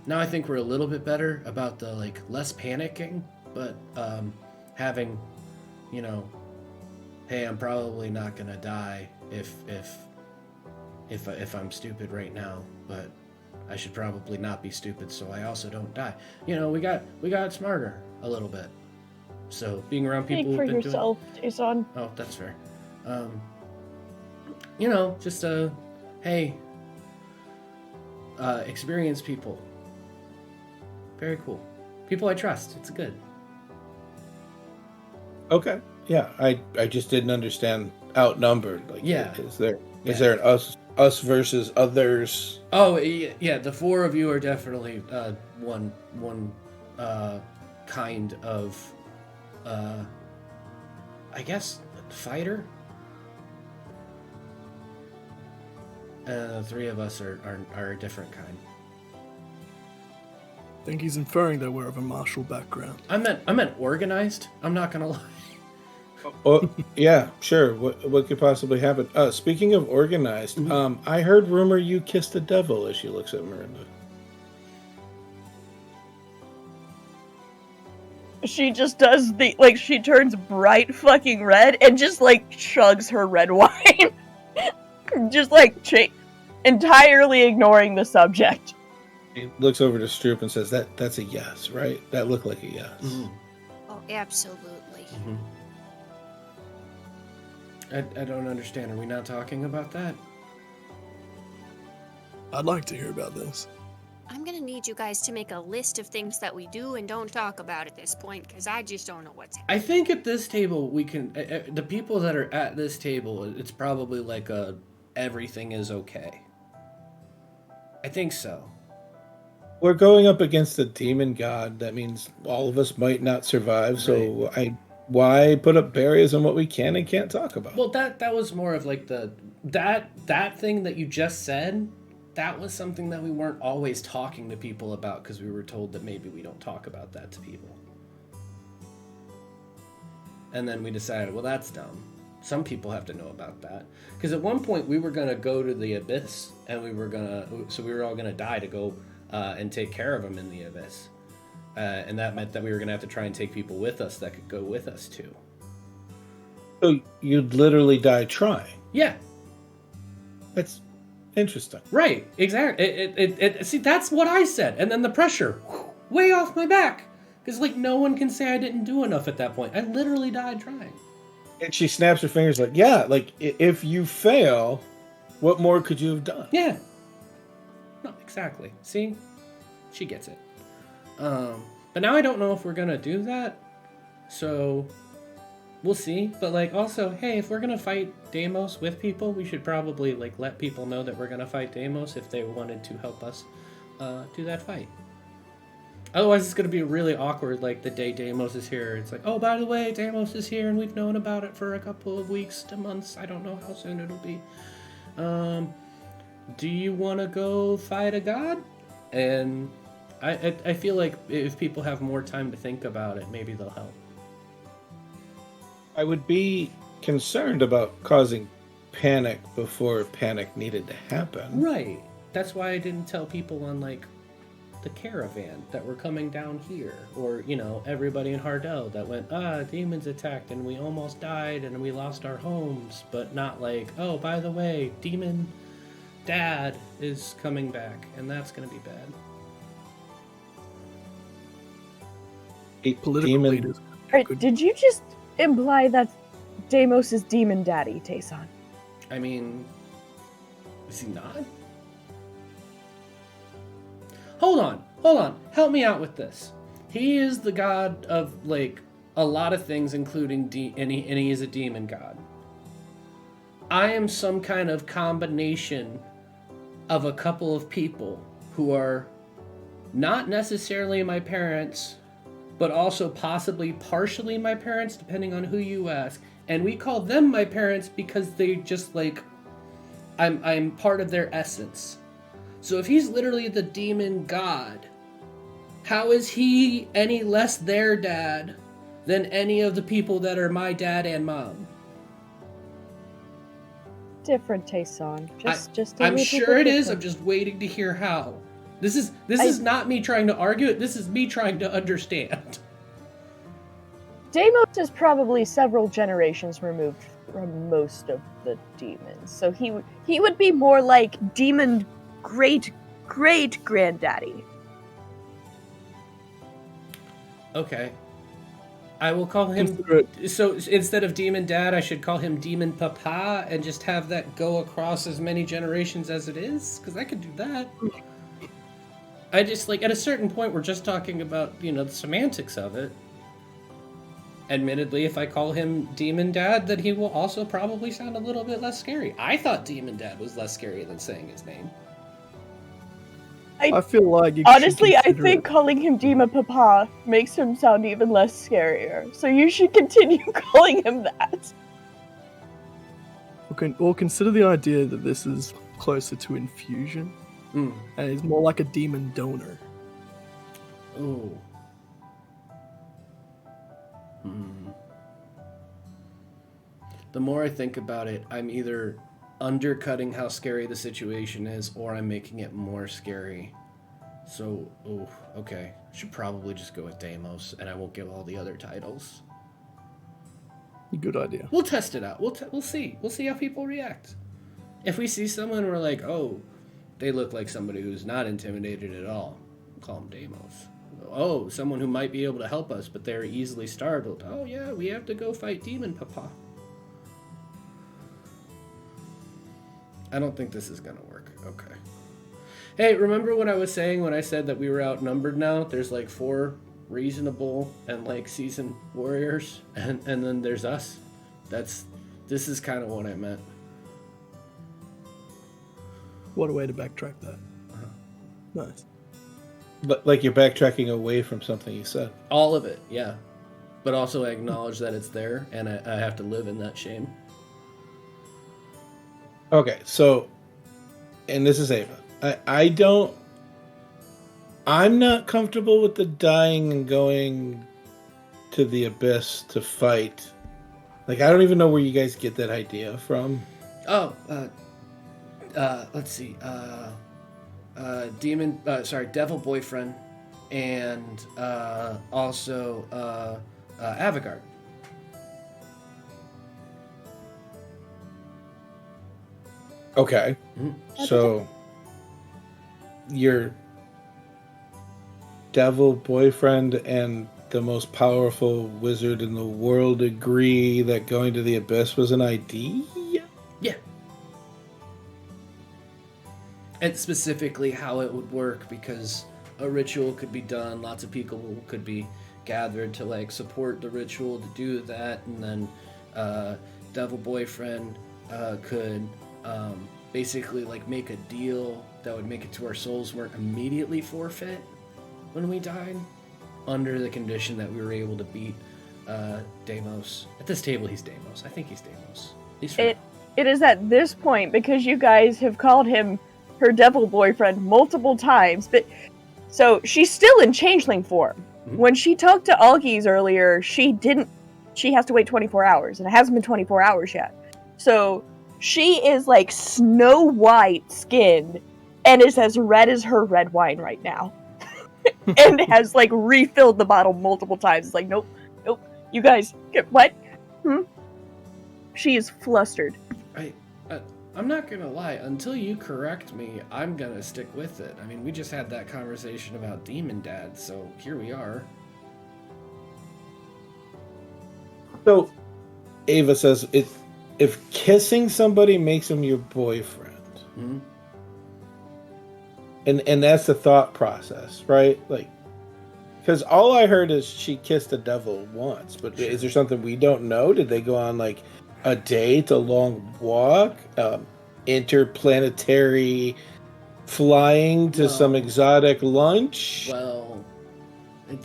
Now I think we're a little bit better about the less panicking, but having, hey, I'm probably not gonna die if I'm stupid right now, but I should probably not be stupid so I also don't die. We got smarter a little bit. So being around people Speak for who've been yourself, Tayson. Oh, that's fair. Just hey, experienced people. Very cool. People I trust. It's good. Okay. Yeah, I just didn't understand outnumbered. Yeah. Is there an us versus others? Oh yeah, the four of you are definitely one kind of I guess fighter. The three of us are a different kind. I think he's inferring that we're of a martial background. I meant organized. I'm not gonna lie. Oh, yeah, sure. What could possibly happen? Speaking of organized, I heard rumor you kissed the devil as she looks at Miranda. She just does she turns bright fucking red and just chugs her red wine. Just entirely ignoring the subject. He looks over to Stroop and says, "That's a yes, right? That looked like a yes." Mm-hmm. Oh, absolutely. Mm-hmm. I don't understand. Are we not talking about that? I'd like to hear about this. I'm gonna need you guys to make a list of things that we do and don't talk about at this point, because I just don't know what's happening. I think at this table we can. The people that are at this table, it's probably everything is okay. I think so. We're going up against a demon god. That means all of us might not survive. Right. So why put up barriers on what we can and can't talk about? Well, that was more of that thing that you just said. That was something that we weren't always talking to people about because we were told that maybe we don't talk about that to people. And then we decided, well, that's dumb. Some people have to know about that. Because at one point we were going to go to the abyss, and we were all going to die to go and take care of them in the abyss. And that meant that we were going to have to try and take people with us that could go with us too. So you'd literally die trying. Yeah. That's interesting. Right, exactly. See, that's what I said. And then the pressure, way off my back. Because, like, no one can say I didn't do enough at that point. I literally died trying. And she snaps her fingers like, yeah, like, if you fail, what more could you have done? Yeah. No, exactly. See? She gets it. But now I don't know if we're going to do that. So, we'll see. But, like, also, hey, if we're going to fight Deimos with people, we should probably, like, let people know that we're going to fight Deimos if they wanted to help us do that fight. Otherwise, it's going to be really awkward, like, the day Deimos is here. It's like, oh, by the way, Deimos is here, and we've known about it for a couple of weeks to months. I don't know how soon it'll be. Do you want to go fight a god? And I feel like if people have more time to think about it, maybe they'll help. I would be concerned about causing panic before panic needed to happen. Right. That's why I didn't tell people on, like, the caravan that were coming down here, or, you know, everybody in Hardell that went, demons attacked and we almost died and we lost our homes, but not like, oh, by the way, demon dad is coming back and that's gonna be bad. Political Demon. leaders. Alright, did you just imply that Deimos is demon daddy, Tayson? I mean, is he not? Hold on, help me out with this. He is the god of, like, a lot of things, including and he is a demon god. I am some kind of combination of a couple of people who are not necessarily my parents, but also possibly partially my parents, depending on who you ask. And we call them my parents because they just, like, I'm part of their essence. So if he's literally the demon god, how is he any less their dad than any of the people that are my dad and mom? Different, Tayson. Just. I'm sure it is. I'm just waiting to hear how. This is not me trying to argue it. This is me trying to understand. Deimos is probably several generations removed from most of the demons, so he would be more like demon great granddaddy. Okay. I will call him... So instead of Demon Dad, I should call him Demon Papa and just have that go across as many generations as it is? Because I could do that. I just, like, at a certain point, we're just talking about, you know, the semantics of it. Admittedly, if I call him Demon Dad, then he will also probably sound a little bit less scary. I thought Demon Dad was less scary than saying his name. I feel like you Honestly, I should consider think calling him Demon Papa makes him sound even less scarier. So you should continue calling him that. Or consider the idea that this is closer to infusion, and it's more like a demon donor. Ooh. The more I think about it, I'm either undercutting how scary the situation is, or I'm making it more scary. So, okay. I should probably just go with Deimos, and I won't give all the other titles. Good idea. We'll test it out. We'll see. We'll see how people react. If we see someone we're like, oh, they look like somebody who's not intimidated at all, call them Deimos. Oh, someone who might be able to help us, but they're easily startled. Oh yeah, we have to go fight Demon Papa. I don't think this is gonna work. Okay. Hey, remember what I was saying when I said that we were outnumbered now? There's like 4 reasonable and like seasoned warriors, and then there's us. This is kind of what I meant. What a way to backtrack that. Nice. But like you're backtracking away from something you said. All of it, yeah. But also I acknowledge that it's there, and I have to live in that shame. Okay, so, and this is Ava. I'm not comfortable with the dying and going to the abyss to fight Like, I don't even know where you guys get that idea from. Oh, let's see. Devil boyfriend, and also Avagard. Okay. Mhm. So, your devil boyfriend and the most powerful wizard in the world agree that going to the abyss was an idea? Yeah. And specifically how it would work, because a ritual could be done, lots of people could be gathered to like support the ritual to do that, and then devil boyfriend could basically like make a deal that would make it to our souls weren't immediately forfeit when we died, under the condition that we were able to beat Deimos. At this table, he's Deimos. I think he's Deimos. It is at this point, because you guys have called him her devil boyfriend multiple times, but so she's still in changeling form. Mhm. When she talked to Algies earlier, she has to wait 24 hours, and it hasn't been 24 hours yet. So she is like snow white skinned and is as red as her red wine right now. And has like refilled the bottle multiple times. It's like, nope, you guys, what? She is flustered. I'm not gonna lie, until you correct me, I'm gonna stick with it. I mean, we just had that conversation about Demon Dad, so here we are. So, Ava says, if kissing somebody makes him your boyfriend, Mm-hmm. and that's the thought process, right? Like, because all I heard is she kissed a devil once, but Sure. Is there something we don't know? Did they go on like a date, a long walk, interplanetary flying to some No. exotic lunch? Well,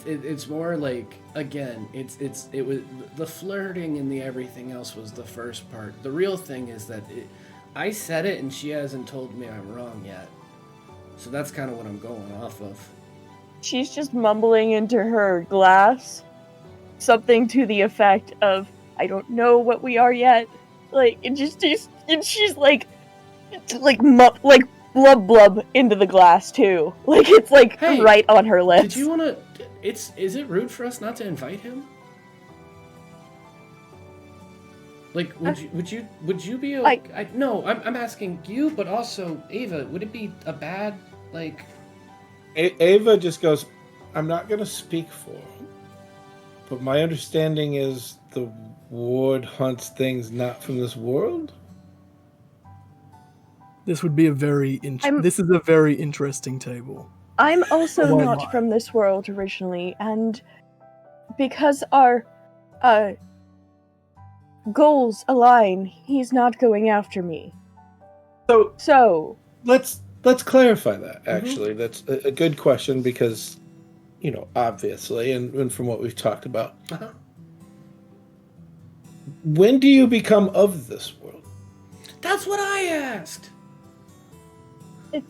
it's more like, again, it was the flirting and the everything else was the first part. The real thing is that I said it and she hasn't told me I'm wrong yet. So that's kind of what I'm going off of. She's just mumbling into her glass something to the effect of, I don't know what we are yet. Like, and she's like blub blub into the glass too. Like, it's like Hey, right on her lips. Did you want to? Is it rude for us not to invite him? Like, would you be okay? No, I'm asking you, but also Ava. Would it be a bad like? Ava just goes, I'm not going to speak for him, but my understanding is the ward hunts things not from this world. This would be this is a very interesting table. I'm also Oh my not God. from this world originally, and because our goals align, he's not going after me. So Let's clarify that, actually. That's a good question because, obviously, and from what we've talked about, Uh-huh. when do you become of this world? That's what I asked.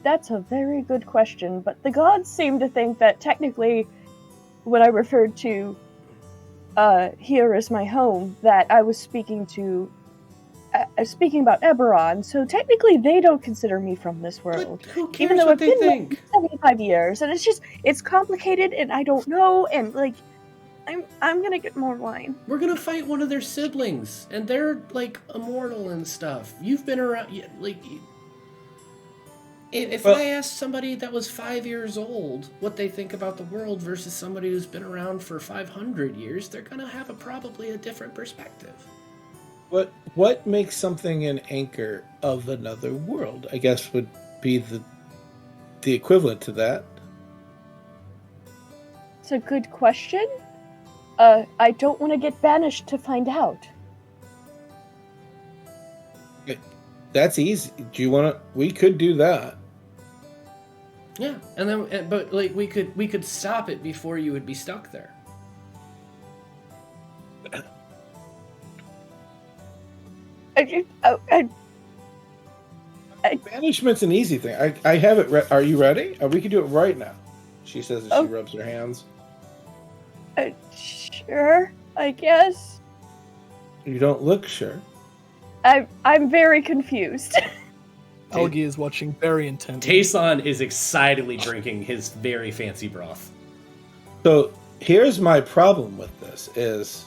that's a very good question, but the gods seem to think that technically, when I referred to here as my home, that I was speaking about Eberron, so technically they don't consider me from this world. But who cares Even though what I've they been think? like 75 years, and it's complicated, and I don't know, and like, I'm gonna get more wine. We're gonna fight one of their siblings, and they're like immortal and stuff. You've been around, like. If I asked somebody that was 5 years old what they think about the world versus somebody who's been around for 500 years, they're gonna have probably a different perspective. What makes something an anchor of another world? I guess would be the equivalent to that. It's a good question. I don't want to get banished to find out. That's easy. Do you want to? We could do that. Yeah, and then, but like we could stop it before you would be stuck there. Banishment's an easy thing. I have it. Are you ready? We can do it right now. She says as Oh. she rubs her hands. Sure, I guess. You don't look sure. I'm very confused. Algie is watching very intently. Tayson is excitedly drinking his very fancy broth. So here's my problem with this is,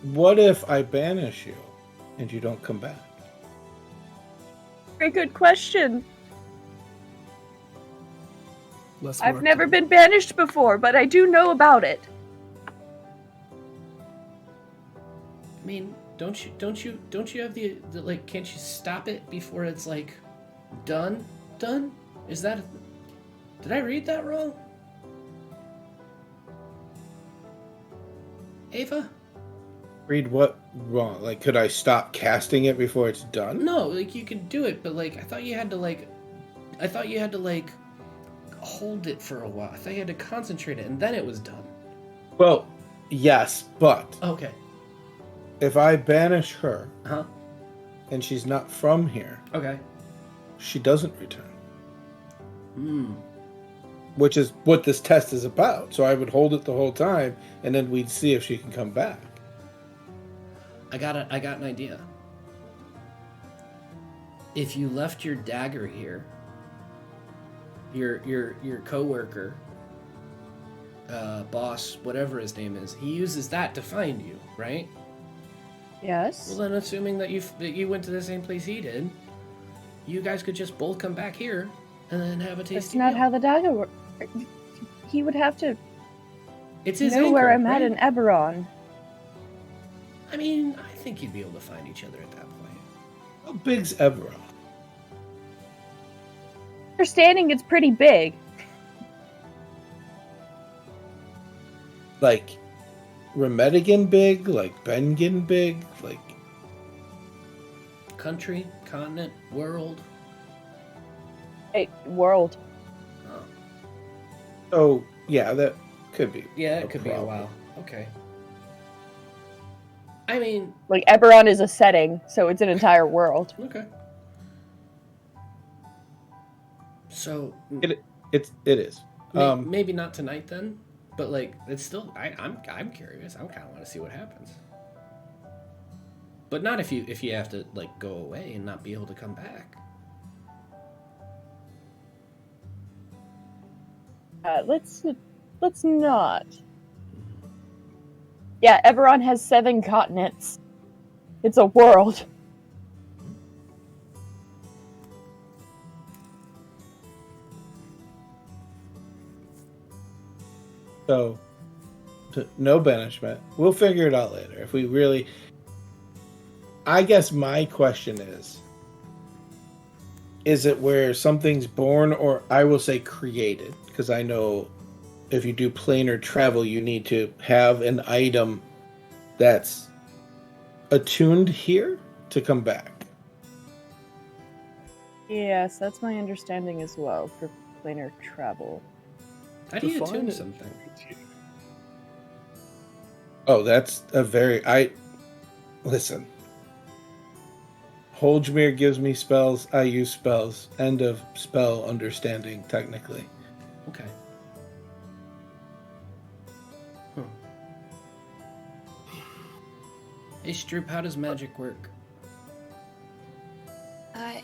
what if I banish you and you don't come back? Very good question. Less I've work. never been banished before, but I do know about it. I mean, don't you have the like? Can't you stop it before it's like done? Done? Is that? Did I read that wrong? Ava? Read what wrong? Like, could I stop casting it before it's done? No, like you can do it, but like I thought you had to hold it for a while. I thought you had to concentrate it, and then it was done. Well, yes, but Okay. if I banish her Huh? and she's not from here, Okay. she doesn't return. Hmm. Which is what this test is about. So I would hold it the whole time, and then we'd see if she can come back. I got an idea. If you left your dagger here, your coworker, boss, whatever his name is, he uses that to find you, right? Yes. Well, then, assuming that you went to the same place he did, you guys could just both come back here and then have a tasty That's not meal. how the dagger works. He would have to It's his know where anchor, I'm at right? in Eberron. I mean, I think you'd be able to find each other at that point. How big's Eberron? Understanding it's pretty big. Like, Remedigan big? Like, Bengen big? Like, Country, continent, world. Hey, world. Oh. oh, yeah, that could be. Yeah, it could be a problem. while. Okay. I mean, Like, Eberron is a setting, so it's an entire world. okay. So It is. maybe not tonight then, but like it's still. I'm curious. I kind of want to see what happens. But not if you have to like go away and not be able to come back. Let's not. Yeah, Eberron has 7 continents. It's a world. So, no banishment. We'll figure it out later. If we really. I guess my question is it where something's born, or I will say created? Because I know if you do planar travel, you need to have an item that's attuned here to come back. Yes, that's my understanding as well for planar travel. How do you Define attune it. something? Oh, that's a very. Listen. Holdmere gives me spells, I use spells. End of spell understanding, technically. Okay. Huh. Hey, Stroop, how does magic work?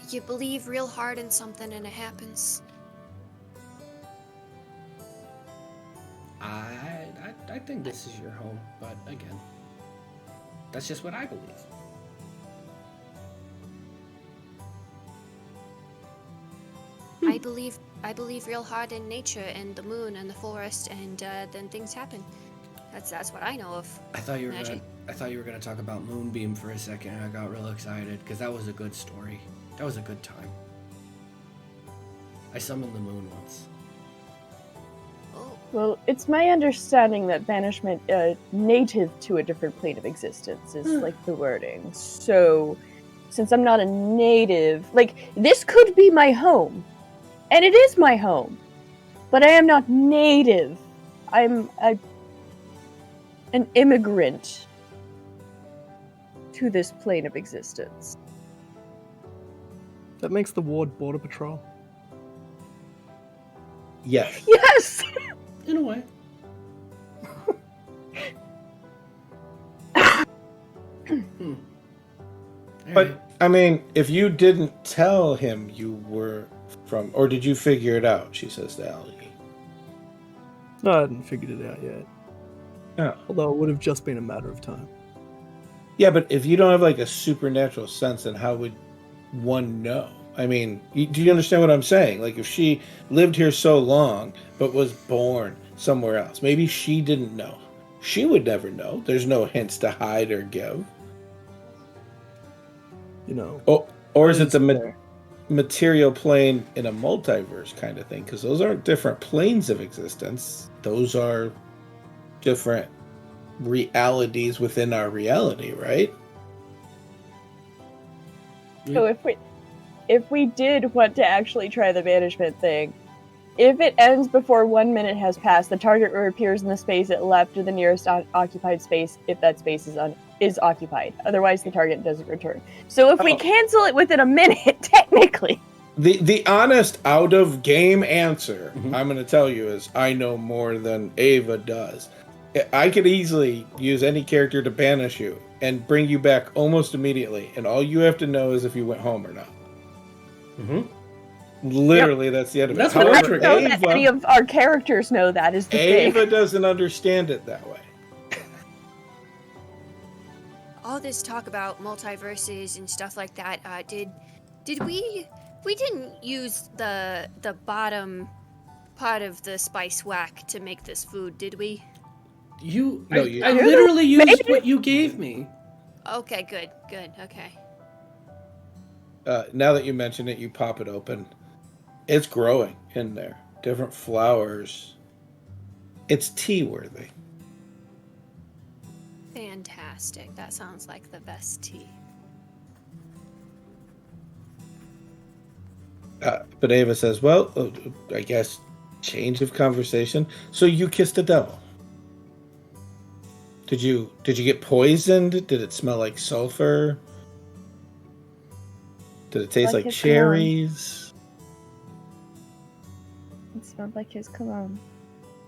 You believe real hard in something and it happens. I think this is your home, but again, that's just what I believe. I believe real hard in nature and the moon and the forest, and then things happen. That's what I know of. I thought you were Magic. gonna talk about Moonbeam for a second, and I got real excited because that was a good story. That was a good time. I summoned the moon once. Oh, Well, it's my understanding that banishment, native to a different plane of existence, is like the wording. So, since I'm not a native, like, this could be my home. And it is my home. But I am not native. I'm an immigrant to this plane of existence. That makes the ward Border Patrol. Yes. Yes! In a way. But I mean, if you didn't tell him you were from, or did you figure it out? She says to Allie. No, I hadn't figured it out yet. Yeah. Although it would have just been a matter of time. Yeah, but if you don't have like a supernatural sense, then how would one know? I mean, do you understand what I'm saying? Like, if she lived here so long, but was born somewhere else, maybe she didn't know. She would never know. There's no hints to hide or give. You know. Or is it the there. material plane in a multiverse kind of thing? Because those aren't different planes of existence. Those are different realities within our reality, right? So if we did want to actually try the banishment thing, if it ends before 1 minute has passed, the target reappears in the space it left or the nearest occupied space if that space is occupied. Otherwise, the target doesn't return. So if we cancel it within a minute, technically. The honest out of game answer I'm going to tell you is I know more than Ava does. I could easily use any character to banish you and bring you back almost immediately, and all you have to know is if you went home or not. Literally, that's the end of it. That's I what don't know that any of our characters know that is the Ava thing. doesn't understand it that way. All this talk about multiverses and stuff like that, did we didn't use the bottom part of the spice whack to make this food, did we? I literally used what you gave me. Okay, good, okay. Now that you mention it, you pop it open. It's growing in there. Different flowers. It's tea worthy. Fantastic. That sounds like the best tea. But Ava says, well, I guess change of conversation. So you kissed the devil. Did you get poisoned? Did it smell like sulfur? Did it taste like his cherries? It smelled like his cologne.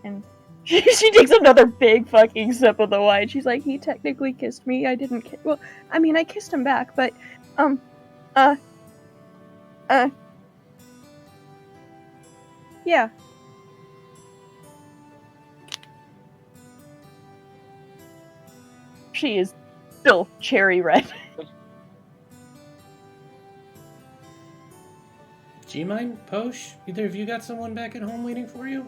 And she takes another big fucking sip of the wine. She's like, he technically kissed me. I didn't well, I mean, I kissed him back, but, yeah. She is still cherry red. Do you mind, Posh? Either of you got someone back at home waiting for you?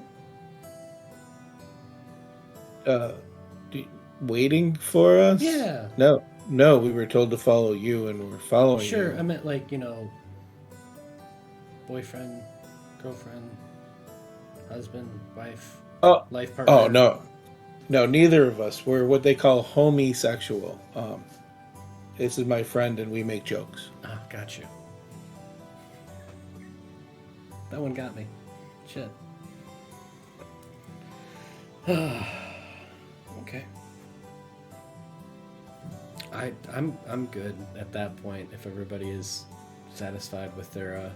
Waiting for us? Yeah. No, we were told to follow you, and we're following you. Sure, I meant like, boyfriend, girlfriend, husband, wife, life partner. Oh, no. No, neither of us. We're what they call homosexual. This is my friend, and we make jokes. Ah, got you. That one got me. Shit. Okay. I'm good at that point if everybody is satisfied with their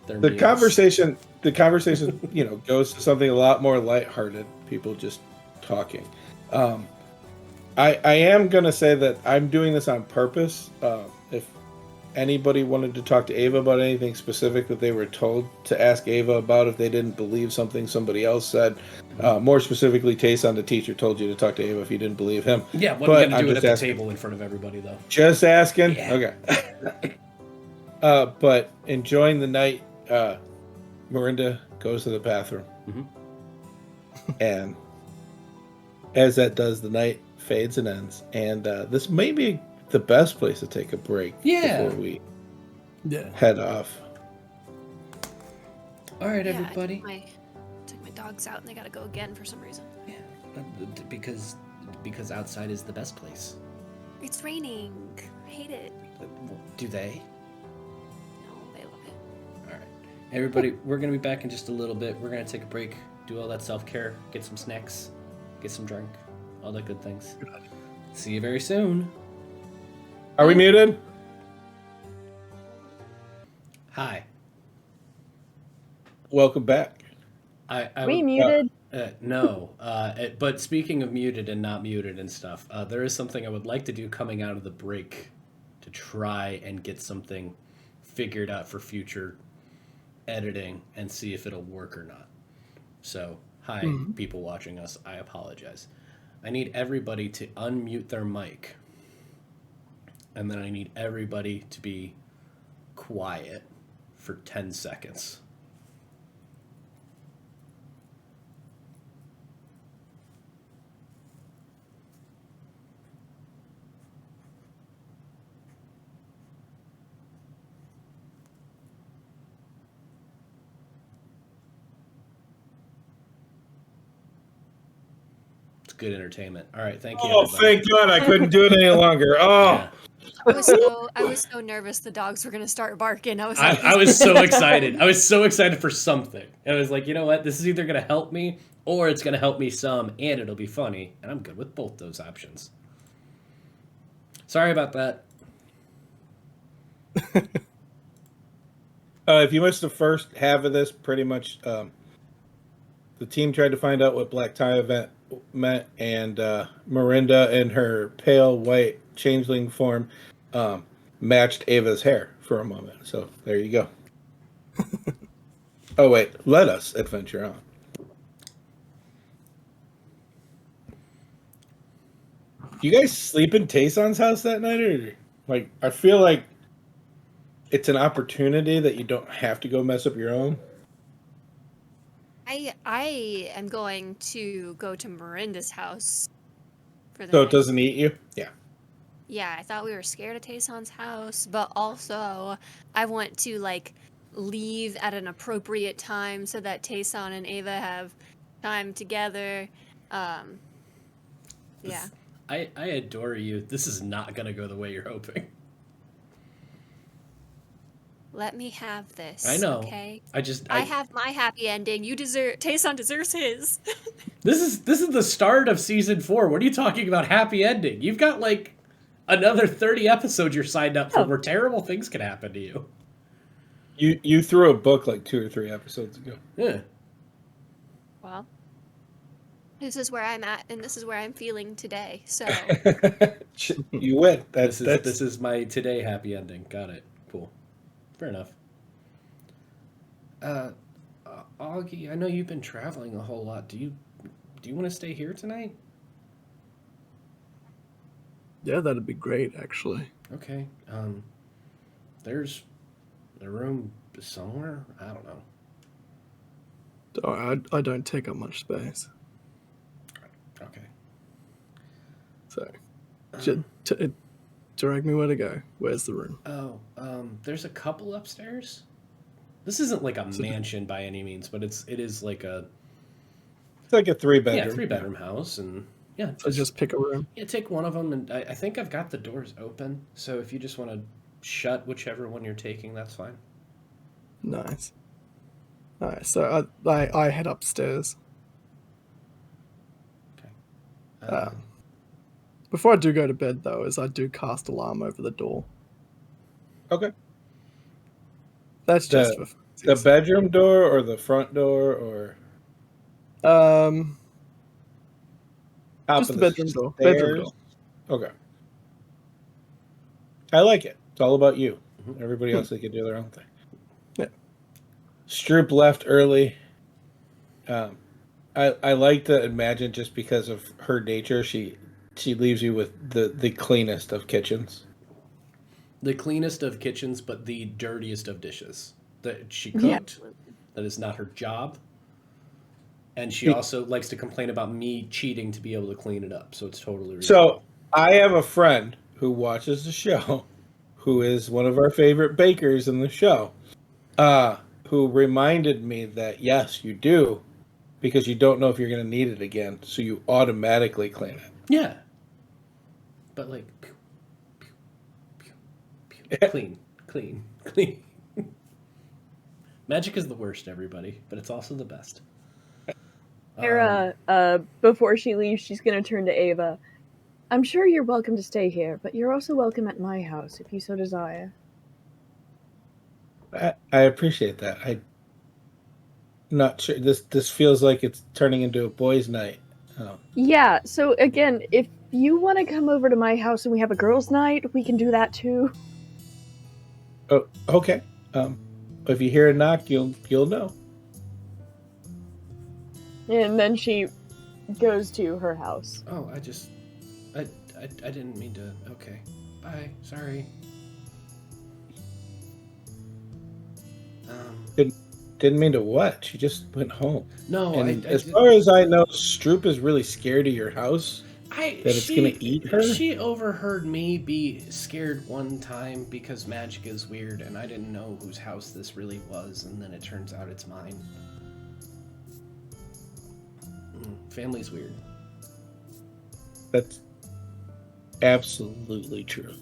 The meals. conversation, goes to something a lot more lighthearted. People just talking. I am gonna say that I'm doing this on purpose. If anybody wanted to talk to Ava about anything specific that they were told to ask Ava about, if they didn't believe something somebody else said, more specifically, Tayson, the teacher, told you to talk to Ava if you didn't believe him. Yeah, what are you gonna do it at the table in front of everybody, though? Just asking. Yeah. Okay. But enjoying the night, Miranda goes to the bathroom, and as that does, the night fades and ends. And this may be the best place to take a break before we head off. All right, Yeah, everybody. I took my dogs out and they gotta go again for some reason. Yeah, because outside is the best place. It's raining. I hate it. Do they? No, they love it. All right, everybody. We're gonna be back in just a little bit. We're gonna take a break, do all that self-care, get some snacks, get some drink, all that good things. See you very soon. Are we muted? Hi. Welcome back. We muted. No. But speaking of muted and not muted and stuff, there is something I would like to do coming out of the break to try and get something figured out for future editing and see if it'll work or not. So, hi, people watching us. I apologize. I need everybody to unmute their mic. And then I need everybody to be quiet for 10 seconds. It's good entertainment. All right, thank you. Oh, everybody. thank God I couldn't do it any longer. Oh. Yeah. I was so nervous the dogs were gonna start barking. I was like, I was so excited. I was so excited for something. I was like, you know what? This is either going to help me or it's going to help me some and it'll be funny. And I'm good with both those options. Sorry about that. If you missed the first half of this, pretty much the team tried to find out what black tie event meant, and Miranda in her pale white changeling form matched Ava's hair for a moment. So there you go. Oh wait, let us adventure on. You guys sleep in Tayson's house that night, or like I feel like it's an opportunity that you don't have to go mess up your own. I am going to go to Miranda's house for the So it night. doesn't eat you? Yeah. Yeah, I thought we were scared of Tayson's house, but also I want to like leave at an appropriate time so that Tayson and Ava have time together. Yeah. I adore you. This is not going to go the way you're hoping. Let me have this. I know. Okay. I have my happy ending. Tayson deserves his. This is the start of season 4. What are you talking about happy ending? You've got like another 30 episodes you're signed up for where terrible things can happen to you. You threw a book like 2 or 3 episodes ago. Yeah. Well, this is where I'm at, and this is where I'm feeling today. So You win. This is my today happy ending. Got it. Cool. Fair enough. Augie, I know you've been traveling a whole lot. Do you want to stay here tonight? Yeah, that'd be great, actually. Okay. There's a room somewhere. I don't know. I don't take up much space. Okay. So, direct me where to go. Where's the room? There's a couple upstairs. This isn't like a mansion by any means, but it is like a... It's like a 3-bedroom. Yeah, 3-bedroom house, and yeah. So just pick a room. Yeah, take one of them, and I think I've got the doors open, so if you just want to shut whichever one you're taking, that's fine. Nice. Alright, so I head upstairs. Okay. Before I do go to bed, though, is I do cast alarm over the door. Okay. That's just for the bedroom door or the front door or just the bedroom door. Bedroom door. Okay. I like it. It's all about you. Everybody else, they can do their own thing. Yeah. Stroop left early. I like to imagine just because of her nature, she leaves you with the cleanest of kitchens. The cleanest of kitchens, but the dirtiest of dishes. That she cooked. Yeah. That is not her job. And she also likes to complain about me cheating to be able to clean it up. So it's totally reasonable. So I have a friend who watches the show, who is one of our favorite bakers in the show, who reminded me that, yes, you do, because you don't know if you're going to need it again. So you automatically clean it. Yeah. But like, clean. Magic is the worst, everybody, but it's also the best. Hera, before she leaves, she's gonna turn to Ava. I'm sure you're welcome to stay here, but you're also welcome at my house if you so desire. I appreciate that. not sure. This feels like it's turning into a boys' night. Oh. Yeah, so again, if you want to come over to my house and we have a girls' night, we can do that too. Oh, okay. If you hear a knock, you'll know. And then she goes to her house. Oh, I didn't mean to. Okay. Bye. Sorry. Didn't mean to what? She just went home. No, And as far as I know, Stroop is really scared of your house. That it's gonna eat her? She overheard me be scared one time because magic is weird, and I didn't know whose house this really was, and then it turns out it's mine. Family's weird. That's absolutely true.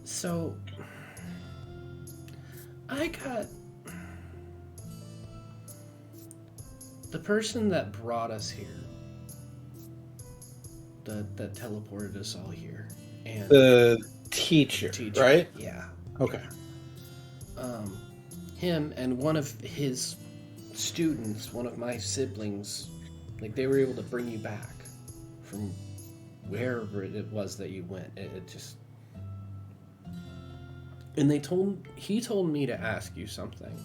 So I got the person that brought us here, that teleported us all here, and The teacher, right? Yeah. Okay. Him and one of his students, one of my siblings, like they were able to bring you back from wherever it was that you went. It just, and he told me to ask you something,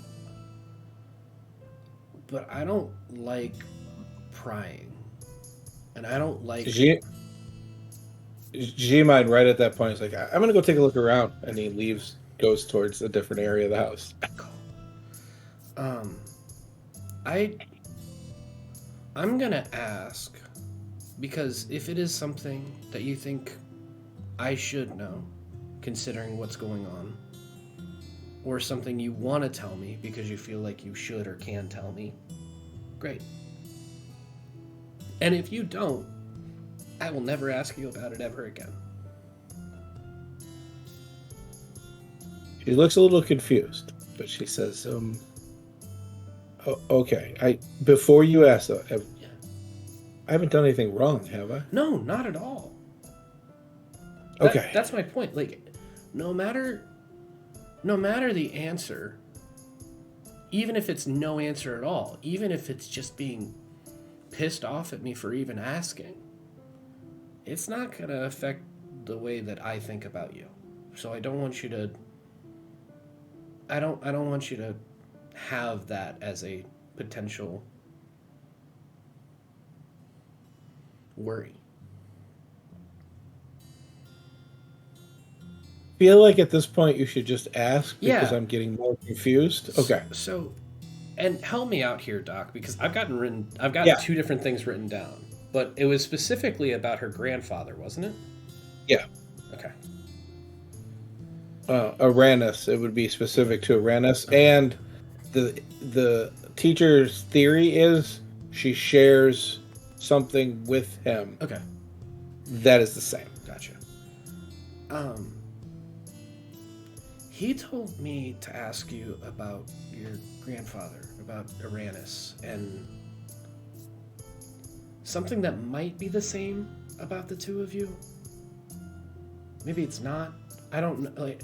but I don't like prying, and I don't like. G-Mind right at that point is like, I'm gonna go take a look around, and he leaves, goes towards a different area of the house. I'm gonna ask, because if it is something that you think I should know, considering what's going on, or something you want to tell me because you feel like you should or can tell me, great. And if you don't, I will never ask you about it ever again. She looks a little confused, but she says, okay. Before you ask, I haven't done anything wrong, have I? No, not at all. Okay. That's my point. Like, no matter the answer, even if it's no answer at all, even if it's just being pissed off at me for even asking, it's not gonna affect the way that I think about you. So I don't want you to have that as a potential worry. Feel like at this point you should just ask because Yeah. I'm getting more confused. Okay. So, and help me out here, Doc, because I've got Yeah. two different things written down, but it was specifically about her grandfather, wasn't it? Yeah. Okay. Aranus. It would be specific to Aranus, and the teacher's theory is she shares something with him. Okay. That is the same. Gotcha. He told me to ask you about your grandfather, about Aranus, and something that might be the same about the two of you. Maybe it's not. I don't know. Like,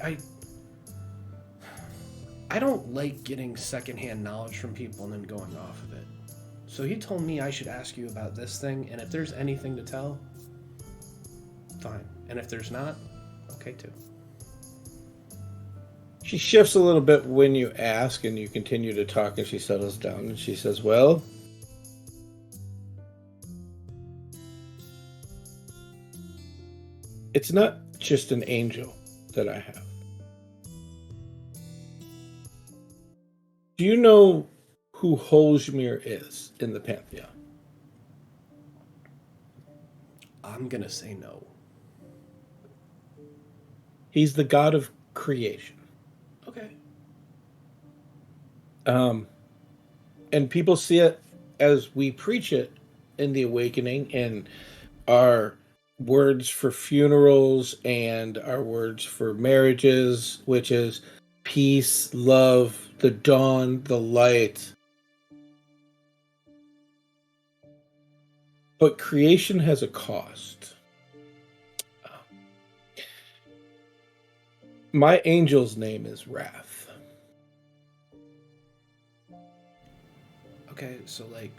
I don't like getting secondhand knowledge from people and then going off of it. So he told me I should ask you about this thing, and if there's anything to tell, fine. And if there's not, okay too. She shifts a little bit when you ask, and you continue to talk, and she settles down, and she says, well, it's not just an angel that I have. Do you know who Holzmir is in the Pantheon? I'm gonna say no. He's the god of creation. Okay. And people see it as we preach it in the awakening, and our words for funerals and our words for marriages, which is peace, love, the dawn, the light. But creation has a cost. My angel's name is Wrath. Okay, so like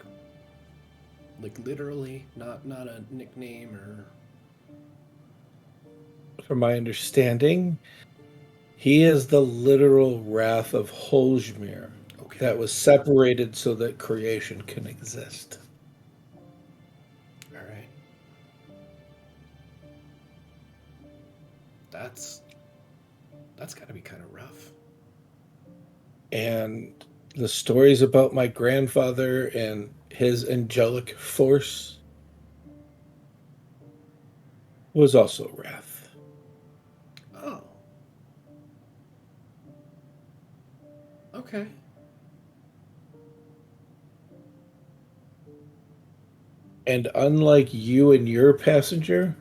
literally, not a nickname or. From my understanding, he is the literal wrath of Holzmir Okay. that was separated so that creation can exist. All right. That's got to be kind of rough. And the stories about my grandfather and his angelic force was also wrath. Oh. Okay. And unlike you and your passenger,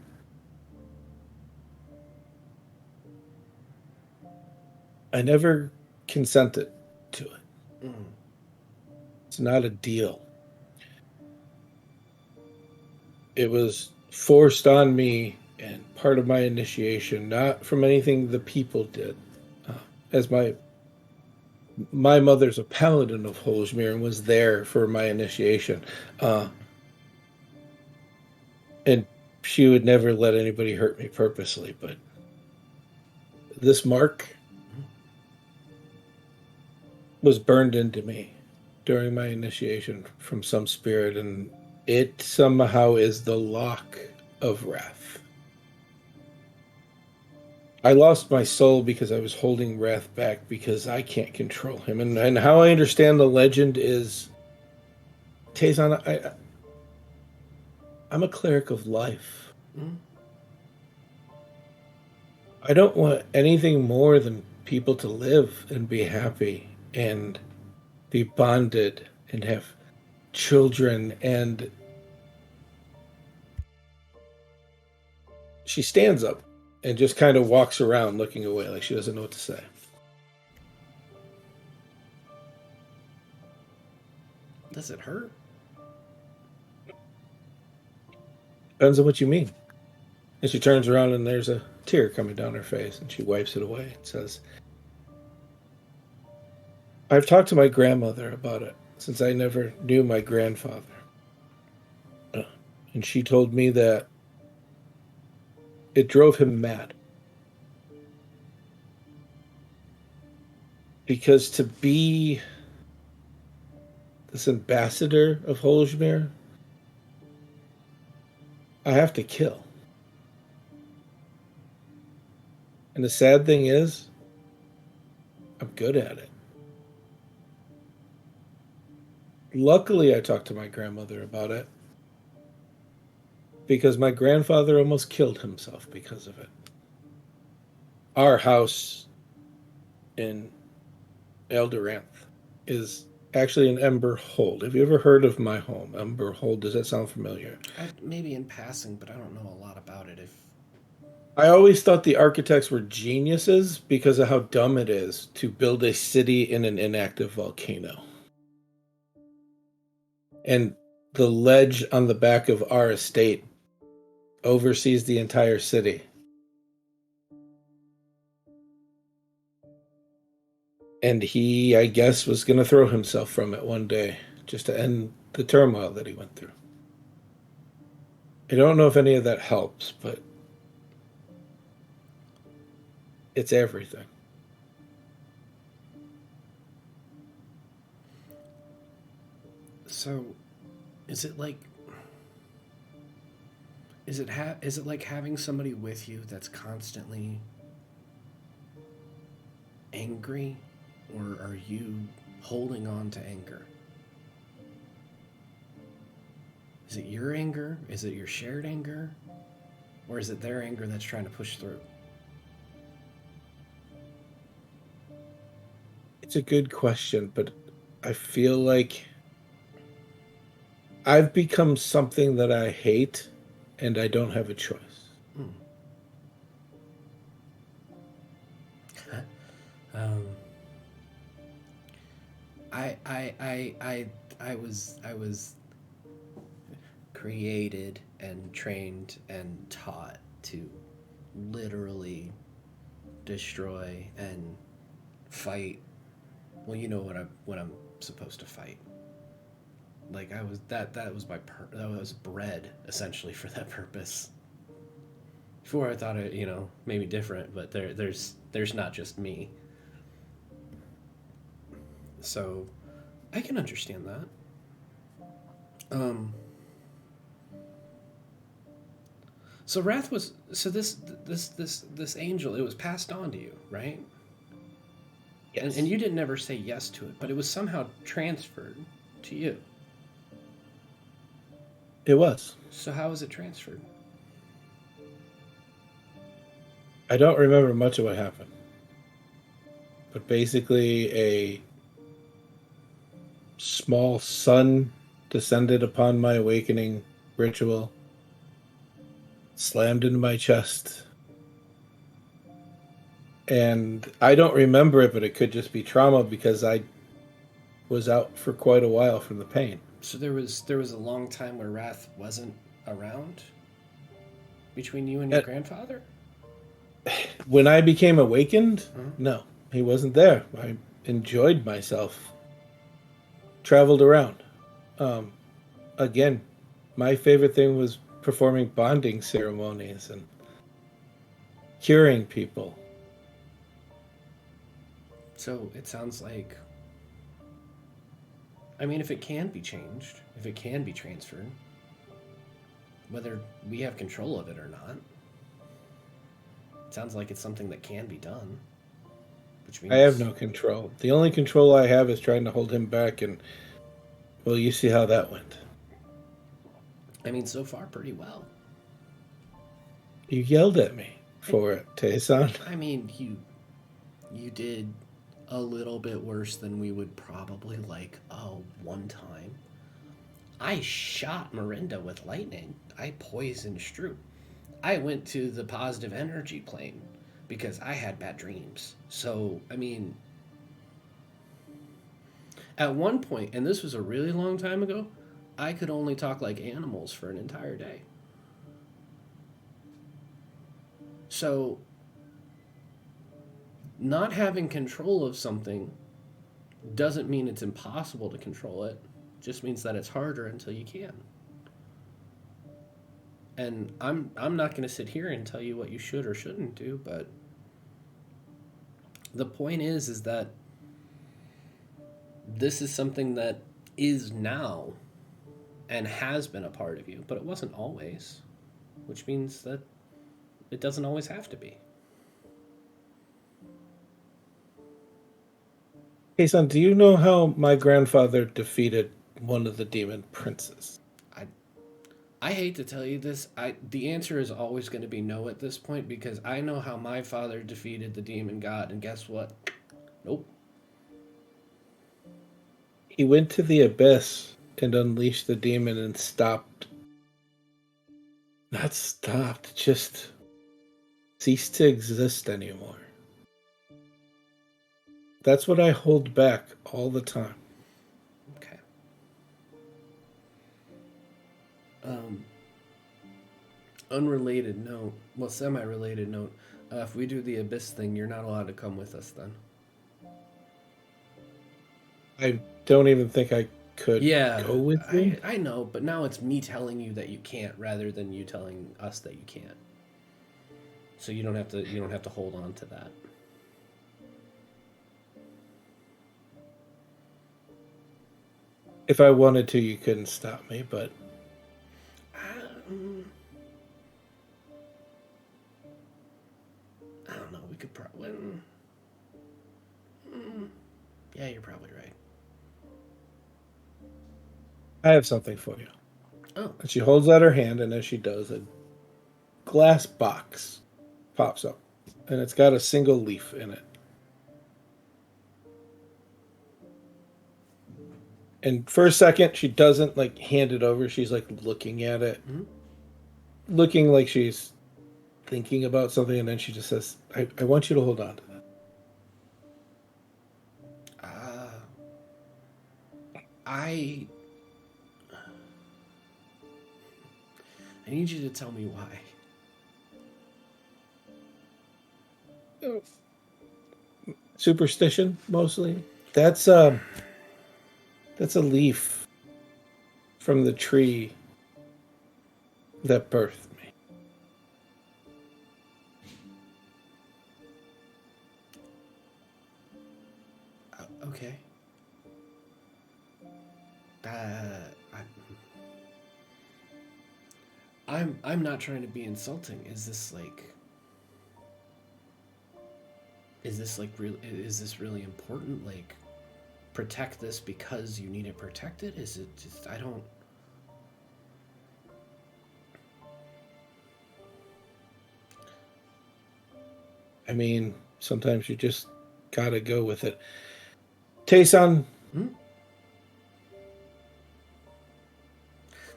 I never consented to it. Mm. It's not a deal. It was forced on me and part of my initiation, not from anything the people did. As my mother's a paladin of Holzmir and was there for my initiation. And she would never let anybody hurt me purposely, but this mark was burned into me during my initiation from some spirit, and it somehow is the lock of wrath. I lost my soul because I was holding wrath back because I can't control him. And how I understand the legend is, Tazon, I'm a cleric of life. Mm. I don't want anything more than people to live and be happy and be bonded and have children. And she stands up and just kind of walks around looking away like she doesn't know what to say. Does it hurt? Depends on what you mean. And she turns around and there's a tear coming down her face and she wipes it away and says, I've talked to my grandmother about it since I never knew my grandfather. And she told me that it drove him mad. Because to be this ambassador of Holzmir, I have to kill. And the sad thing is, I'm good at it. Luckily, I talked to my grandmother about it because my grandfather almost killed himself because of it. Our house in Eldoranth is actually an Ember Hold. Have you ever heard of my home, Ember Hold? Does that sound familiar? Maybe in passing, but I don't know a lot about it. I always thought the architects were geniuses because of how dumb it is to build a city in an inactive volcano. And the ledge on the back of our estate oversees the entire city. And he, I guess, was going to throw himself from it one day just to end the turmoil that he went through. I don't know if any of that helps, but it's everything. So, is it like is it like having somebody with you that's constantly angry, or are you holding on to anger? Is it your anger? Is it your shared anger? Or is it their anger that's trying to push through? It's a good question, but I feel like I've become something that I hate and I don't have a choice. Hmm. um, I was created and trained and taught to literally destroy and fight. Well, you know what I'm supposed to fight. Like I was that was that was bred essentially for that purpose. Before I thought it, maybe different, but there's not just me. So I can understand that. So Wrath was this angel. It was passed on to you, right? Yes. And you didn't ever say yes to it, but it was somehow transferred to you. It was. So how was it transferred? I don't remember much of what happened. But basically a small sun descended upon my awakening ritual, slammed into my chest. And I don't remember it, but it could just be trauma because I was out for quite a while from the pain. So there was a long time where Wrath wasn't around between you and your grandfather? When I became awakened, no, he wasn't there. I enjoyed myself. Traveled around. Again, my favorite thing was performing bonding ceremonies and curing people. So it sounds like, I mean, if it can be changed, if it can be transferred, whether we have control of it or not, it sounds like it's something that can be done. Which means I have no control. The only control I have is trying to hold him back, and, well, you see how that went. I mean, so far, pretty well. You yelled at me for it, Tayson. I mean, you did a little bit worse than we would probably like one time. I shot Miranda with lightning. I poisoned Stroop. I went to the positive energy plane because I had bad dreams. So, I mean, at one point, and this was a really long time ago, I could only talk like animals for an entire day. So, not having control of something doesn't mean it's impossible to control it. It just means that it's harder until you can. And I'm not going to sit here and tell you what you should or shouldn't do, but the point is that this is something that is now and has been a part of you, but it wasn't always, which means that it doesn't always have to be. Hey, son, do you know how my grandfather defeated one of the demon princes? I hate to tell you this. The answer is always going to be no at this point because I know how my father defeated the demon god, and guess what? Nope. He went to the abyss and unleashed the demon and stopped. Not stopped, just ceased to exist anymore. That's what I hold back all the time. Okay. Unrelated note, well, semi-related note, if we do the abyss thing, you're not allowed to come with us then. I don't even think I could go with you. I know, but now it's me telling you that you can't rather than you telling us that you can't. So you don't have to hold on to that. If I wanted to, you couldn't stop me, but I don't know. We could probably. Yeah, you're probably right. I have something for you. Oh. And she holds out her hand, and as she does, a glass box pops up, and it's got a single leaf in it. And for a second, she doesn't hand it over. She's looking at it, looking like she's thinking about something, and then she just says, I want you to hold on to that. I need you to tell me why. Superstition, mostly. That's a leaf from the tree that birthed me. Okay. I'm not trying to be insulting. Is this really important? Like, protect this because you need it protected? Is it just, I don't... I mean, sometimes you just gotta go with it. Tayson.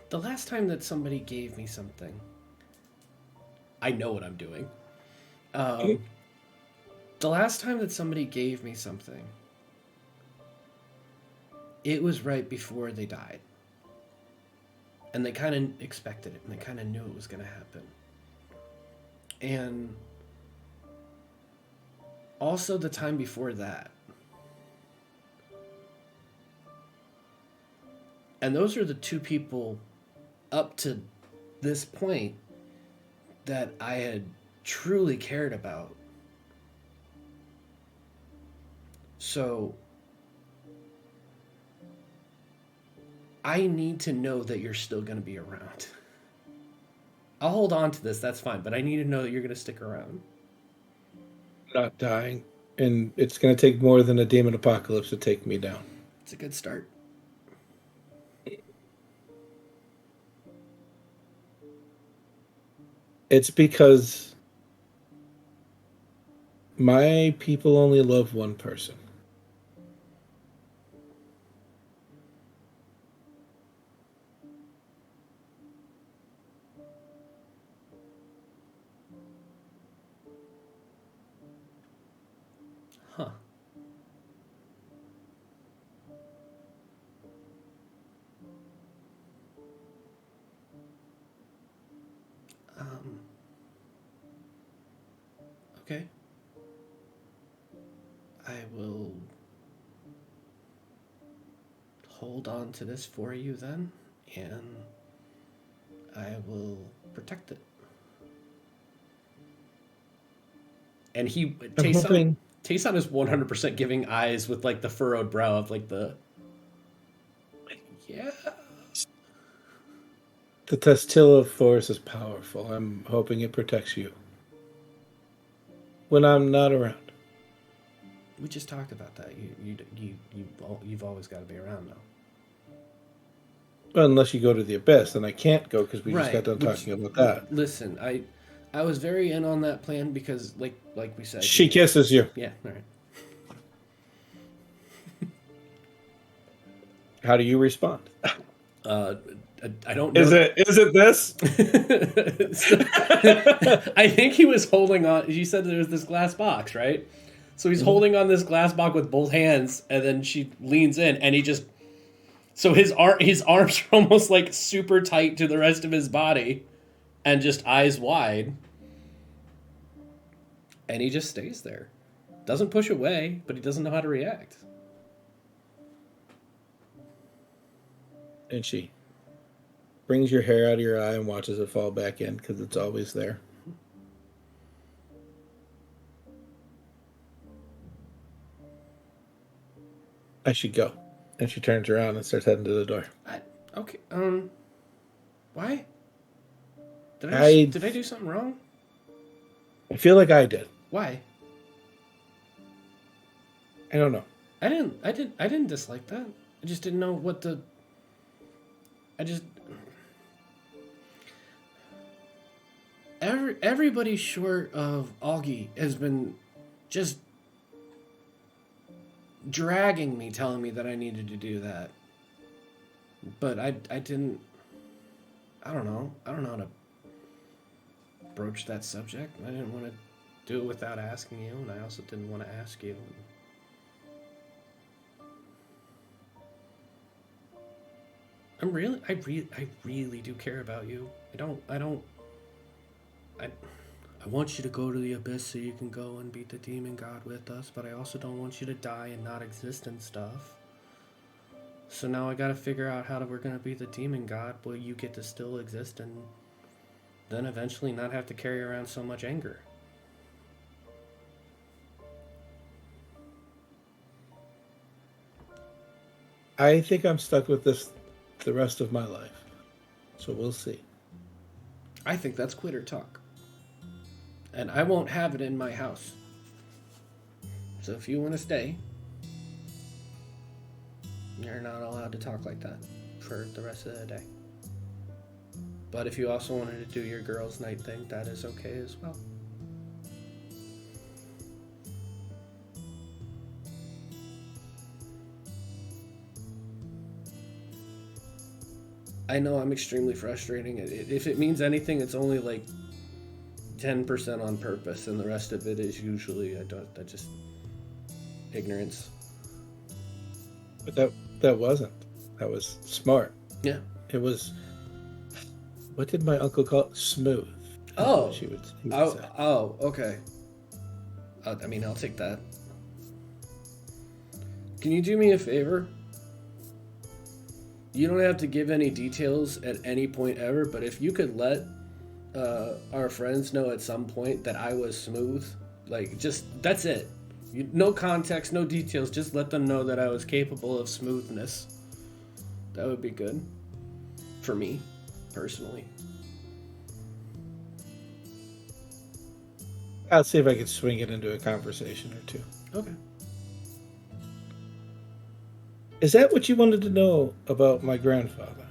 The last time that somebody gave me something, I know what I'm doing. The last time that somebody gave me something, it was right before they died. And they kind of expected it, and they kind of knew it was going to happen. And also the time before that. And those are the two people up to this point that I had truly cared about. So I need to know that you're still going to be around. I'll hold on to this, that's fine, but I need to know that you're going to stick around. Not dying. And it's going to take more than a demon apocalypse to take me down. It's a good start. It's because my people only love one person. Huh. Okay. I will hold on to this for you then, and I will protect it. And Tayson is 100% giving eyes with like the furrowed brow of like yeah. The Testilla force is powerful. I'm hoping it protects you when I'm not around. We just talked about that. You've always got to be around now. Well, unless you go to the abyss, and I can't go because we just got done talking about that. Listen, I was very in on that plan because, like we said, she kisses you. Yeah, all right. How do you respond? I don't know. Is it this? I think he was holding on. You said there was this glass box, right? So he's holding on this glass box with both hands, and then she leans in, and he just... So his arms are almost like super tight to the rest of his body, and just eyes wide. And he just stays there. Doesn't push away, but he doesn't know how to react. And she brings your hair out of your eye and watches it fall back in because it's always there. I should go. And she turns around and starts heading to the door. Okay. Why? Did I do something wrong? I feel like I did. Why? I don't know. I didn't dislike that. I just didn't know what the... Everybody short of Augie has been just dragging me, telling me that I needed to do that. But I don't know how to broach that subject. I didn't want to do it without asking you, and I also didn't want to ask you. I really do care about you. I want you to go to the abyss so you can go and beat the demon god with us, but I also don't want you to die and not exist and stuff. So now I gotta figure out how we're gonna be the demon god where you get to still exist and then eventually not have to carry around so much anger. I think I'm stuck with this the rest of my life. So we'll see. I think that's quitter talk. And I won't have it in my house. So if you want to stay, you're not allowed to talk like that for the rest of the day. But if you also wanted to do your girls' night thing, that is okay as well. I know I'm extremely frustrating. If it means anything, it's only like 10% on purpose, and the rest of it is usually just ignorance. But that wasn't. That was smart. Yeah. It was. What did my uncle call it? Smooth. Oh. He would say. Okay. I mean, I'll take that. Can you do me a favor? You don't have to give any details at any point ever, but if you could let our friends know at some point that I was smooth, like, just, that's it. No context, no details, just let them know that I was capable of smoothness. That would be good. For me, personally. I'll see if I can swing it into a conversation or two. Okay. Is that what you wanted to know about my grandfather?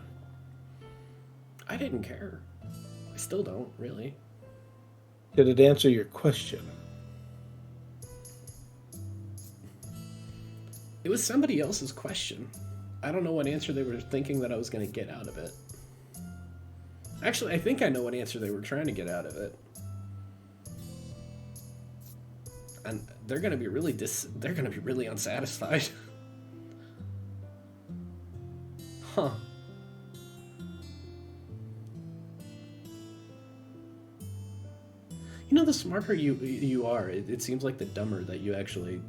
I didn't care. I still don't, really. Did it answer your question? It was somebody else's question. I don't know what answer they were thinking that I was going to get out of it. Actually, I think I know what answer they were trying to get out of it. And they're going to be really unsatisfied. Huh. You know, the smarter you are, it seems like the dumber that you actually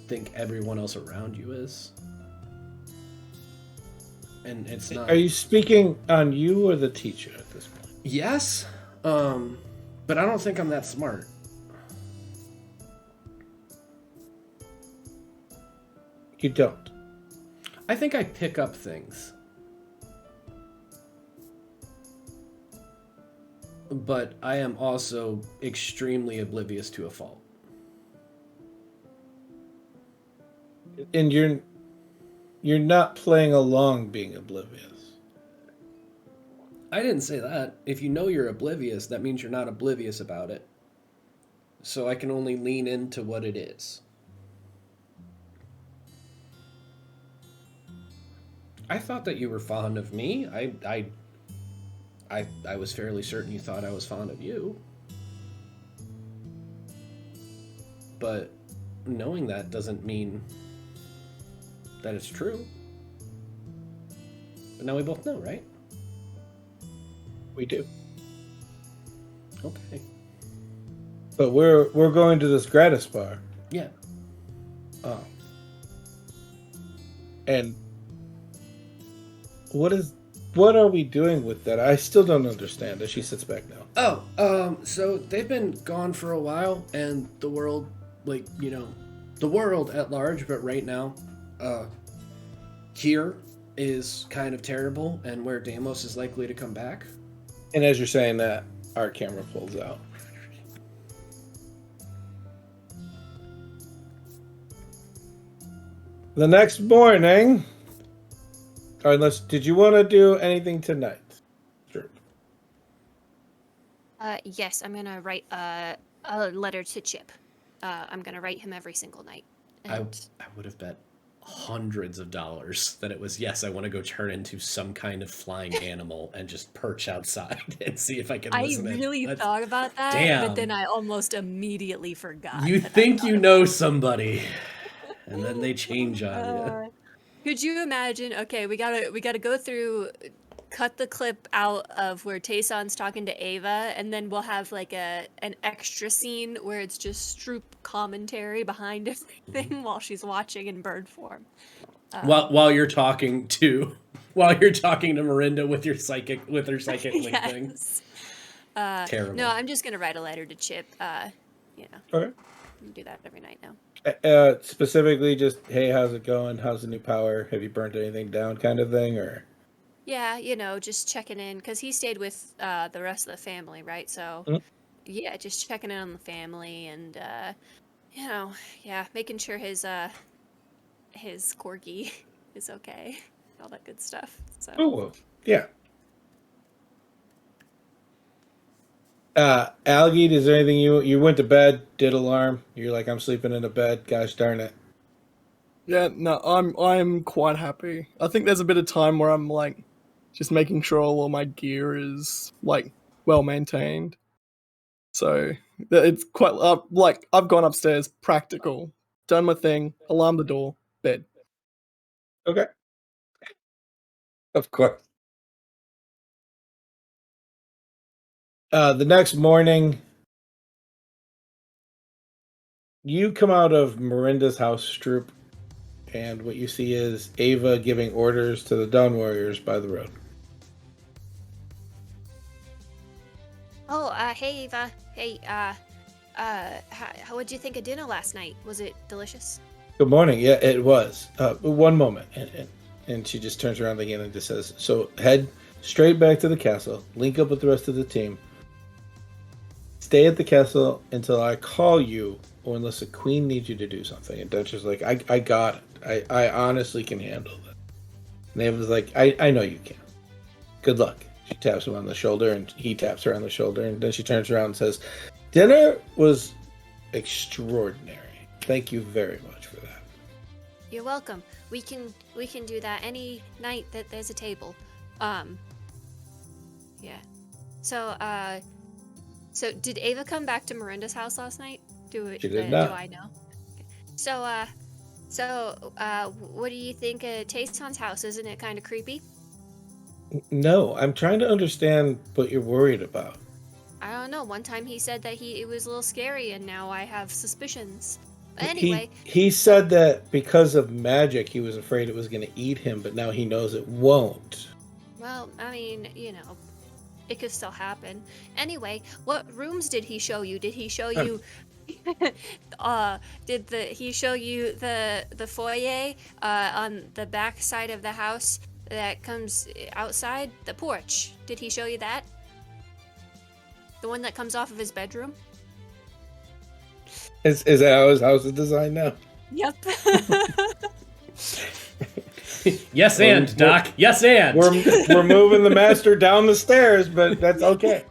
think everyone else around you is. And it's not. Are you speaking on you or the teacher at this point? Yes, but I don't think I'm that smart. You don't. I think I pick up things. But I am also extremely oblivious to a fault. And you're not playing along being oblivious. I didn't say that. If you know you're oblivious, that means you're not oblivious about it. So I can only lean into what it is. I thought that you were fond of me. I was fairly certain you thought I was fond of you. But knowing that doesn't mean that it's true. But now we both know, right? We do. Okay. But we're going to this gratis bar. Yeah. And what are we doing with that? I still don't understand as she sits back now. So they've been gone for a while, and the world, the world at large, but right now, here is kind of terrible, and where Deimos is likely to come back. And as you're saying that, our camera pulls out. The next morning, or unless, did you want to do anything tonight? Sure. Yes, I'm gonna write a letter to Chip. I'm gonna write him every single night. I would have bet hundreds of dollars that it was, yes, I want to go turn into some kind of flying animal and just perch outside and see if I can listen. I really thought about that, damn. but then I almost immediately forgot. You think you know somebody, and then they change on you. Could you imagine? Okay, we gotta go through, cut the clip out of where Tayson's talking to Ava, and then we'll have like an extra scene where it's just Stroop commentary behind everything while she's watching in bird form. While you're talking to Miranda with her psychic link thing. Yes. Terrible. No, I'm just gonna write a letter to Chip. Okay. Do that every night now. Specifically, just hey, how's it going? How's the new power? Have you burnt anything down, kind of thing, or? Yeah, just checking in because he stayed with the rest of the family, right? So, yeah, just checking in on the family and making sure his corgi is okay, all that good stuff. So. Oh, yeah. Algie, is there anything you went to bed, did alarm? You're like, I'm sleeping in a bed. Gosh darn it. Yeah, no, I'm quite happy. I think there's a bit of time where I'm like just making sure all my gear is like well maintained. So it's quite like I've gone upstairs, practical, done my thing, alarm the door, bed. Okay. Of course. The next morning, you come out of Miranda's house, Stroop, and what you see is Ava giving orders to the Dawn Warriors by the road. Oh, hey Ava. Hey, what'd you think of dinner last night? Was it delicious? Good morning. Yeah, it was. One moment, and she just turns around again and just says, "So head straight back to the castle. Link up with the rest of the team. Stay at the castle until I call you, or unless the queen needs you to do something." And Dutch is like, "I got it. I honestly can handle it." And Ava's like, "I know you can. Good luck." She taps him on the shoulder, and he taps her on the shoulder, and then she turns around and says, "Dinner was extraordinary. Thank you very much for that." You're welcome. We can do that any night that there's a table. Yeah. So did Ava come back to Miranda's house last night? She did not. Do I know? Okay. So what do you think of Tayson's house? Isn't it kind of creepy? No, I'm trying to understand what you're worried about. I don't know. One time he said that it was a little scary, and now I have suspicions. Anyway, he said that because of magic, he was afraid it was going to eat him, but now he knows it won't. Well, I mean, it could still happen. Anyway, what rooms did he show you? Did he show you? He show you the foyer on the back side of the house that comes outside the porch? Did he show you that? The one that comes off of his bedroom? Is that how his house is designed now? Yep. Yes, and Doc. Yes, and we're moving the master down the stairs, but that's okay.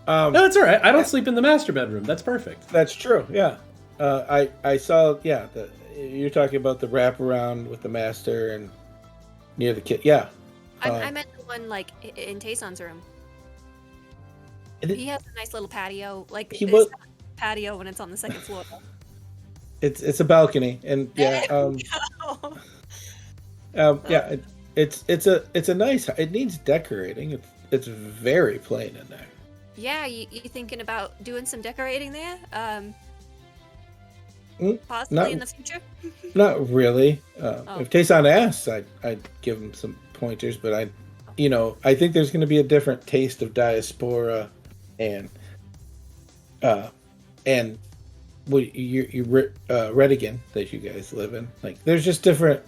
No, that's all right. I don't sleep in the master bedroom. That's perfect. That's true. Yeah, I saw. Yeah, you're talking about the wraparound with the master and near the kid. Yeah, I meant the one like in Tayson's room. He has a nice little patio. Like it's not a patio when it's on the second floor. It's a balcony, and yeah. Yeah, it's a nice. It needs decorating. It's very plain in there. Yeah, you thinking about doing some decorating there? Possibly in the future? Not really. If Tayson asks, I'd give him some pointers, but I think there's going to be a different taste of diaspora, and Redigan that you guys live in. Like, there's just different.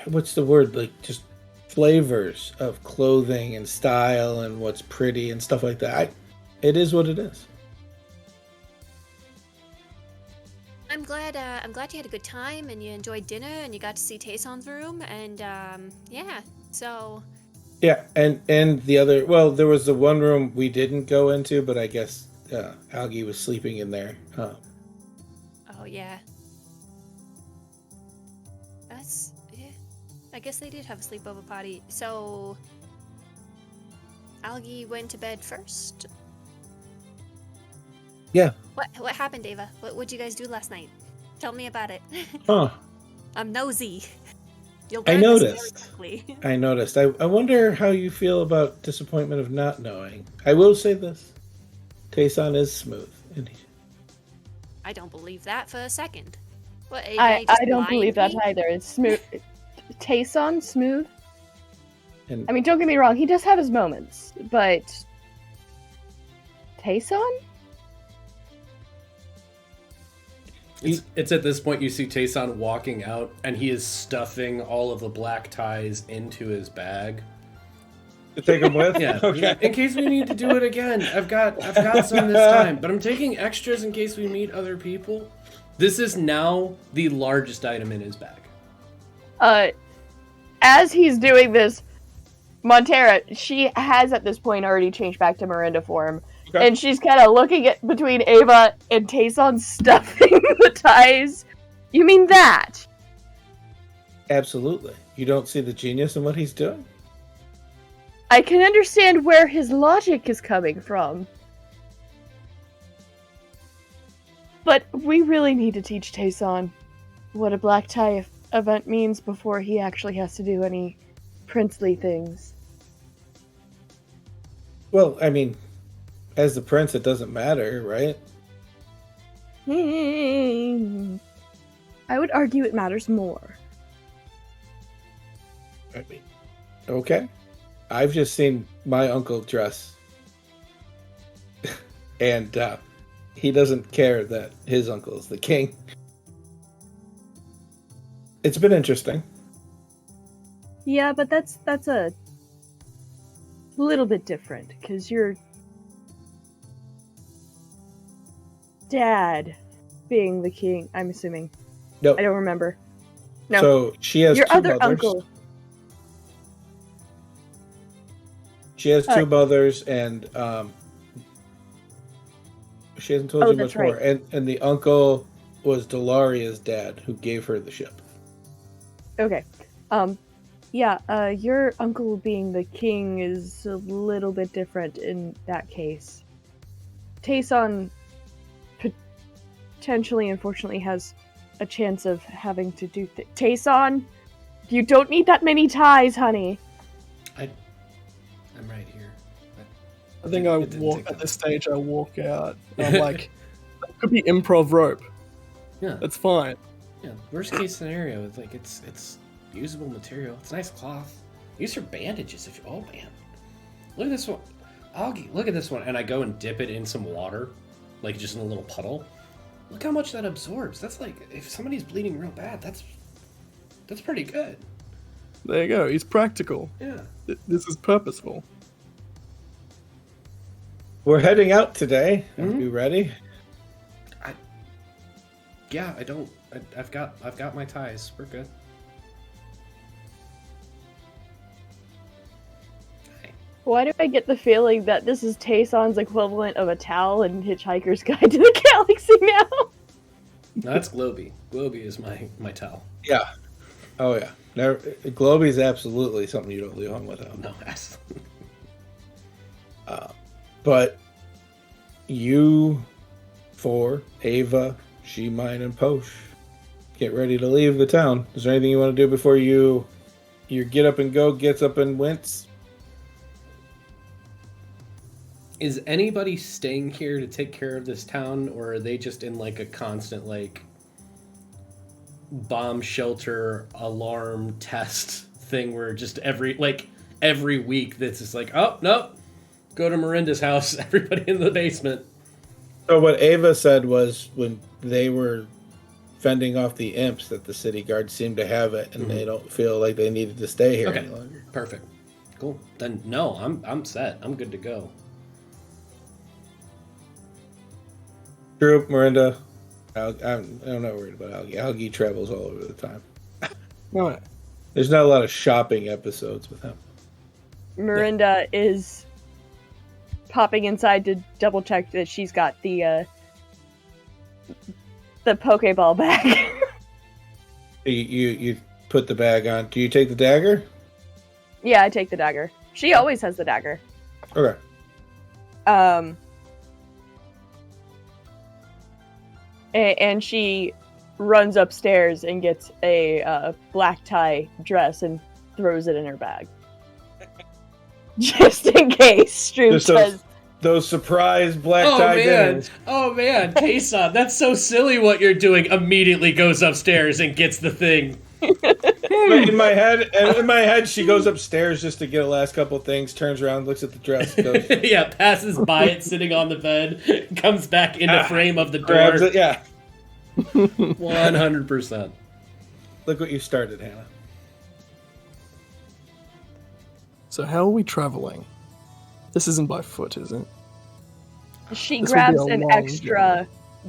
What's the word? Like, just flavors of clothing and style and what's pretty and stuff like that. It is what it is. I'm glad you had a good time and you enjoyed dinner and you got to see Tayson's room and yeah. So yeah, and the other, well, there was the one room we didn't go into, but I guess Algie was sleeping in there. Oh yeah. I guess they did have a sleepover party. So Algie went to bed first. Yeah. What happened, Ava? What'd you guys do last night? Tell me about it. Huh. I'm nosy. I noticed. I noticed. I wonder how you feel about disappointment of not knowing. I will say this: Tayson is smooth. I don't believe that for a second. What, I just don't blind believe that me? either. It's smooth. Tayson, smooth. And I mean, don't get me wrong. He does have his moments, but Tayson? It's at this point you see Tayson walking out, and he is stuffing all of the black ties into his bag. to take him with? Yeah, Okay. in case we need to do it again. I've got some this time, but I'm taking extras in case we meet other people. This is now the largest item in his bag. As he's doing this, Montera, she has at this point already changed back to Miranda form. Okay. And she's kind of looking at between Ava and Tayson stuffing the ties. You mean that? Absolutely. You don't see the genius in what he's doing? I can understand where his logic is coming from. But we really need to teach Tayson what a black tie event means before he actually has to do any princely things. Well, I mean, as the prince, it doesn't matter, right? I would argue it matters more. I mean, okay. I've just seen my uncle dress. And he doesn't care that his uncle is the king. It's been interesting. Yeah, but that's a little bit different, because your dad being the king, I'm assuming. No. I don't remember. No. So she has Your two other mothers. uncle. She has two mothers, and she hasn't told you that's much more. right. And the uncle was Delaria's dad, who gave her the ship. Okay. Your uncle being the king is a little bit different in that case. Tayson potentially, unfortunately, has a chance of having to do Tayson, you don't need that many ties, honey. I'm right here. I think It didn't walk take at that this stage. I walk out. And I'm like, that could be improv rope. Yeah, That's fine. yeah. Worst case scenario, it's like it's usable material. It's nice cloth. Use your bandages if you. Oh man, look at this one. Augie, look at this one. And I go and dip it in some water, like just in a little puddle. Look how much that absorbs. That's like if somebody's bleeding real bad, that's pretty good. There you go. He's practical. Yeah. This is purposeful. We're heading out today. Are Mhm. you ready? Yeah, I've got my ties. We're good. Why do I get the feeling that this is Tayson's equivalent of a towel in Hitchhiker's Guide to the Galaxy now? No, that's Globy. Globy is my towel. Yeah. Oh yeah. Never, Globy is absolutely something you don't leave home without. No, that's But you, four, Ava, She, Mine, and Posh, get ready to leave the town. Is there anything you want to do before your get up and go gets up and wince? Is anybody staying here to take care of this town, or are they just in like a constant like bomb shelter alarm test thing where just every week that's just like, oh no, go to Miranda's house, everybody in the basement. So what Ava said was when they were fending off the imps that the city guards seem to have it, and they don't feel like they needed to stay here Okay, any longer. perfect, cool. Then no, I'm set. I'm good to go. Drew, Miranda, I'm not worried about Algie. Algie travels all over the time. All right. There's not a lot of shopping episodes with him. Miranda is popping inside to double check that she's got the Pokeball bag. You put the bag on. Do you take the dagger? Yeah, I take the dagger. She always has the dagger. Okay. And she runs upstairs and gets a black tie dress and throws it in her bag. Just in case Stroop Just so- says, those surprise black Oh tie man, dinners. oh man, Tayson, that's so silly what you're doing. Immediately goes upstairs and gets the thing. But in my head, she goes upstairs just to get the last couple of things, turns around, looks at the dress, goes, Yeah, passes by it sitting on the bed, comes back into frame of the grabs door. it. Yeah. 100%. Look what you started, Hannah. So how are we traveling? This isn't by foot, is it? She This would be grabs a an long extra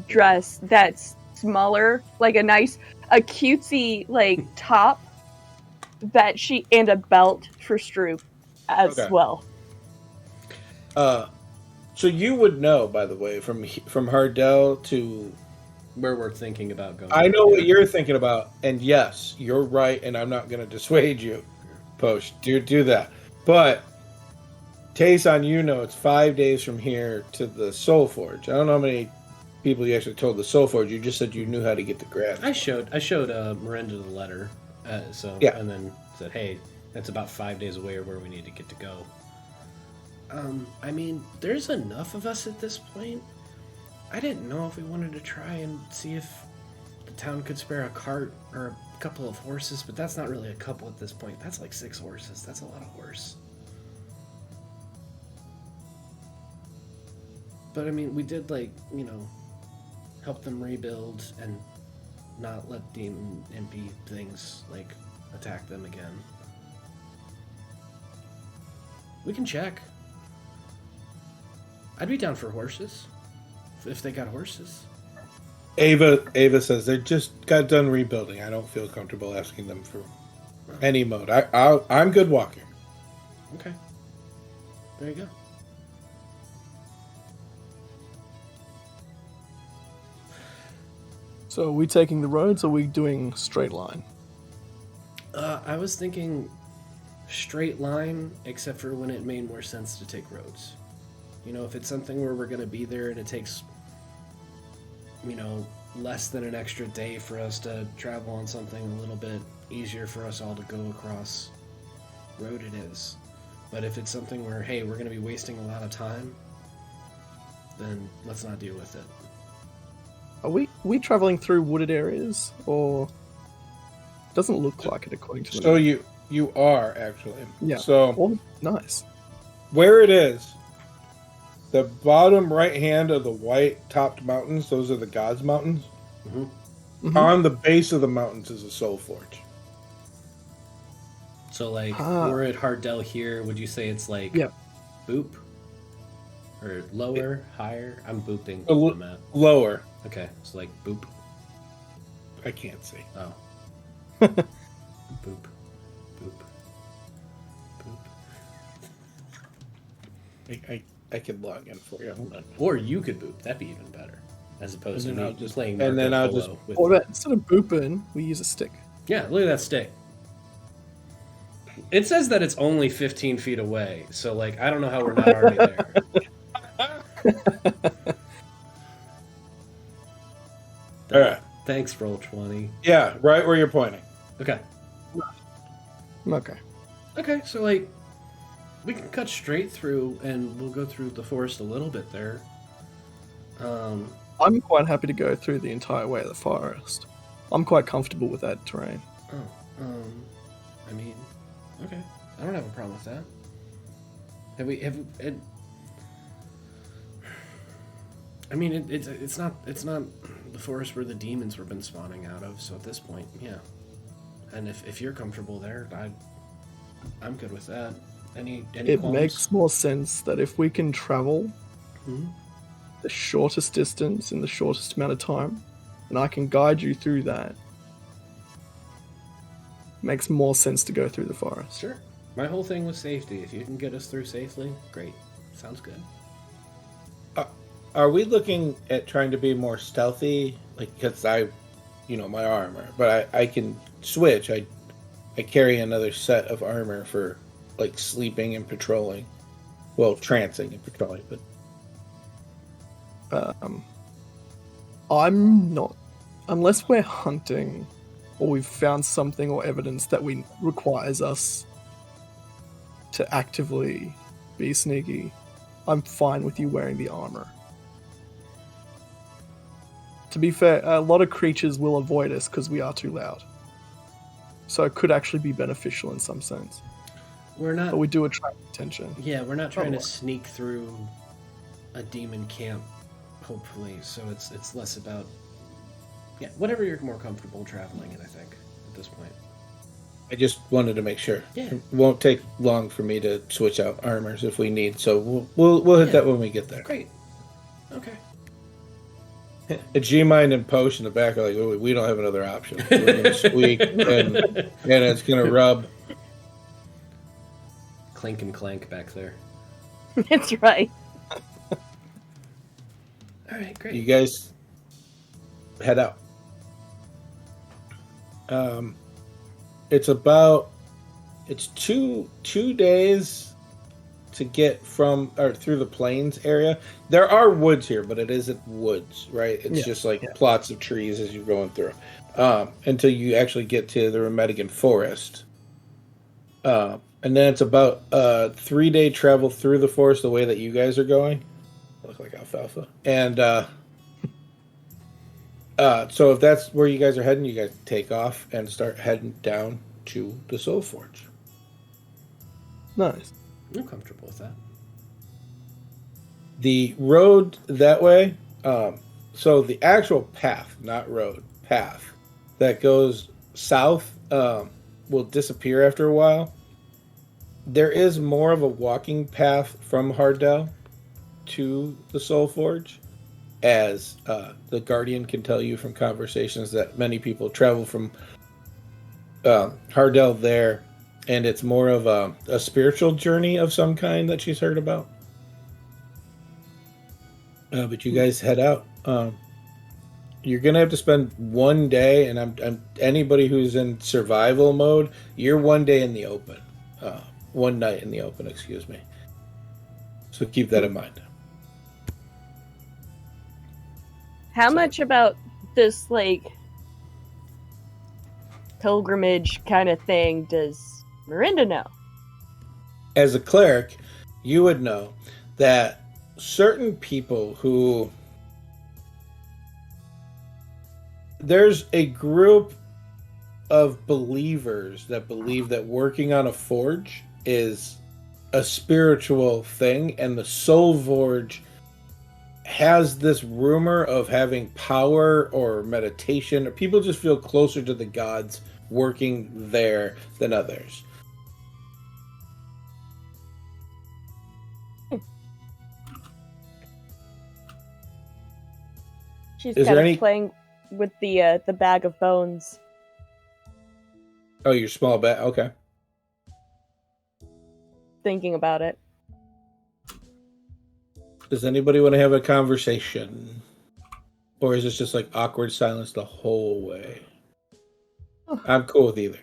dress that's smaller, like a cutesy like top that and a belt for Stroop as Okay. well. So you would know, by the way, from Hardell to Where we're thinking about going. I know what you're thinking about, and yes, you're right, and I'm not going to dissuade you. Post, do that. But Tayson, you know, it's 5 days from here to the Soul Forge. I don't know how many people you actually told the Soul Forge. You just said you knew how to get the grab. I showed Miranda the letter, Yeah. and then said, "Hey, that's about 5 days away, or where we need to get to go." I mean, there's enough of us at this point. I didn't know if we wanted to try and see if the town could spare a cart or a couple of horses, but that's not really a couple at this point. That's like 6 horses. That's a lot of horse. But I mean, we did help them rebuild and not let demon MP things attack them again. We can check. I'd be down for horses if they got horses. Ava says they just got done rebuilding. I don't feel comfortable asking them for any mode. I'm good walking. Okay. There you go. So are we taking the roads or are we doing straight line? I was thinking straight line, except for when it made more sense to take roads. You know, if it's something where we're going to be there and it takes, less than an extra day for us to travel on something a little bit easier for us all to go across, road it is. But if it's something where, hey, we're going to be wasting a lot of time, then let's not deal with it. Are we traveling through wooded areas or doesn't look like it according to the So map. you are actually. Yeah. So Oh, nice. where it is, the bottom right hand of the white topped mountains, those are the God's mountains. Mhm. On the base of the mountains is a Soul Forge. So, Ah. we're at Hardell here. Would you say it's Yeah. boop? Or lower, higher? I'm booping A the map. Lower. Okay, so boop. I can't see. Oh. Boop. Boop. Boop. I can log in for you. Hold on. Or you could boop. That'd be even better. As opposed to And then me I'll just- playing and then Marco I'll Polo just- with... Or about instead of booping, we use a stick. Yeah, look at that stick. It says that it's only 15 feet away, so I don't know how we're not already there. All right. Thanks, Roll20. Yeah, right where you're pointing. Okay. Okay. Okay, so we can cut straight through and we'll go through the forest a little bit there. I'm quite happy to go through the entire way of the forest. I'm quite comfortable with that terrain. I mean, okay. I don't have a problem with that. It's not the forest where the demons were been spawning out of, so at this point, yeah. And if you're comfortable there, I'm good with that. Any It qualms? makes more sense that if we can travel Mhm. the shortest distance in the shortest amount of time, and I can guide you through that, makes more sense to go through the forest. Sure. My whole thing was safety. If you can get us through safely, great. Sounds good. Are we looking at trying to be more stealthy? Because my armor, but I can switch. I carry another set of armor for sleeping and patrolling. Well, trancing and patrolling, but I'm not, unless we're hunting or we've found something or evidence that requires us to actively be sneaky. I'm fine with you wearing the armor. To be fair, a lot of creatures will avoid us because we are too loud. So it could actually be beneficial in some sense. We're not. But we do attract attention. Yeah, we're not trying to Otherwise. sneak through a demon camp, hopefully. So it's less about whatever you're more comfortable traveling in. I think at this point. I just wanted to make sure. Yeah. It won't take long for me to switch out armors if we need. So we'll hit that when we get there. Great. Okay. A G-Mind and Posh in the back are like, "Oh, we don't have another option. We're going to squeak and it's going to rub." Clink and clank back there. That's right. All right, great. You guys head out. It's two days to get from or through the plains area. There are woods here, but it isn't woods, right? It's just like plots of trees as you're going through, until you actually get to the Remedigan forest. And then it's about a 3-day travel through the forest the way that you guys are going. Look like alfalfa. And so if that's where you guys are heading, you guys take off and start heading down to the Soul Forge. Nice. I'm comfortable with that. The road that way, so the actual path, not road, path that goes south will disappear after a while. There is more of a walking path from Hardell to the Soul Forge, as the Guardian can tell you from conversations that many people travel from Hardell there, and it's more of a spiritual journey of some kind that she's heard about. But you guys head out. You're gonna have to spend one day, and I'm anybody who's in survival mode, you're one day in the open, one night in the open. Excuse me. So keep that in mind. How much about this, like, pilgrimage kind of thing does Miranda know? As a cleric, you would know that certain people who... There's a group of believers that believe that working on a forge is a spiritual thing, and the Soul Forge has this rumor of having power or meditation, or people just feel closer to the gods working there than others. She's Is kind there of any- playing with the bag of bones. Oh, your small bat. Okay. Thinking about it. Does anybody want to have a conversation? Or is this just like awkward silence the whole way? I'm cool with either.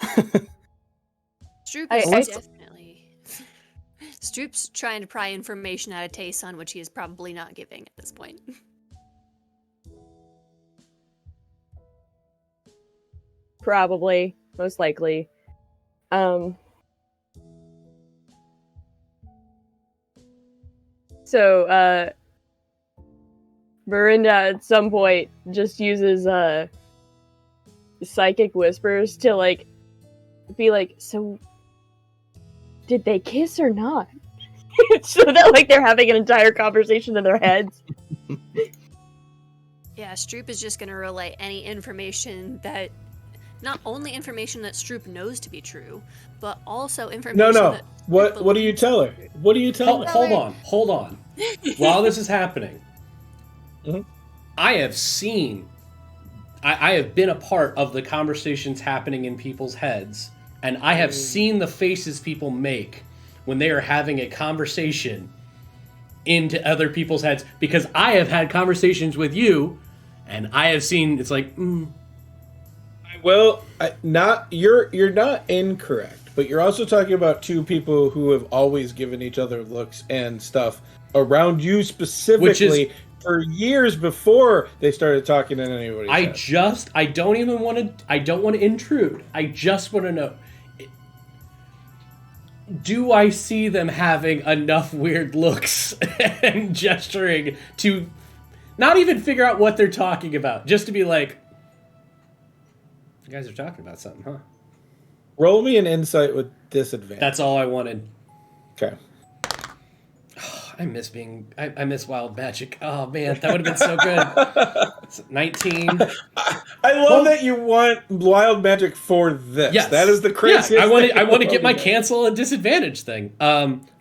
Stroop I- is I- definitely... Stroop's trying to pry information out of Tayson, which he is probably not giving at this point. Probably. Most likely. So, Miranda at some point just uses psychic whispers to, like, be like, so did they kiss or not? So that, like, they're having an entire conversation in their heads. Yeah, Stroop is just going to relay any information that... Not only information that Stroop knows to be true, but also information No. that... What do you tell her? What do you tell her? Hold on. While this is happening, Mhm. I have seen, I have been a part of the conversations happening in people's heads, and I have seen the faces people make when they are having a conversation into other people's heads, because I have had conversations with you, and I have seen, it's like, Well, you're not incorrect, but you're also talking about two people who have always given each other looks and stuff around you specifically for years before they started talking in anybody's head. I don't want to intrude. I just want to know. do I see them having enough weird looks and gesturing to not even figure out what they're talking about, just to be like, you guys are talking about something, huh? Roll me an insight with disadvantage. That's all I wanted. Okay. I miss wild magic. Oh man, that would have been so good. 19. I love that you want wild magic for this. Yes. That is the craziest. Yeah, I want to thing get my about it. cancel and disadvantage thing.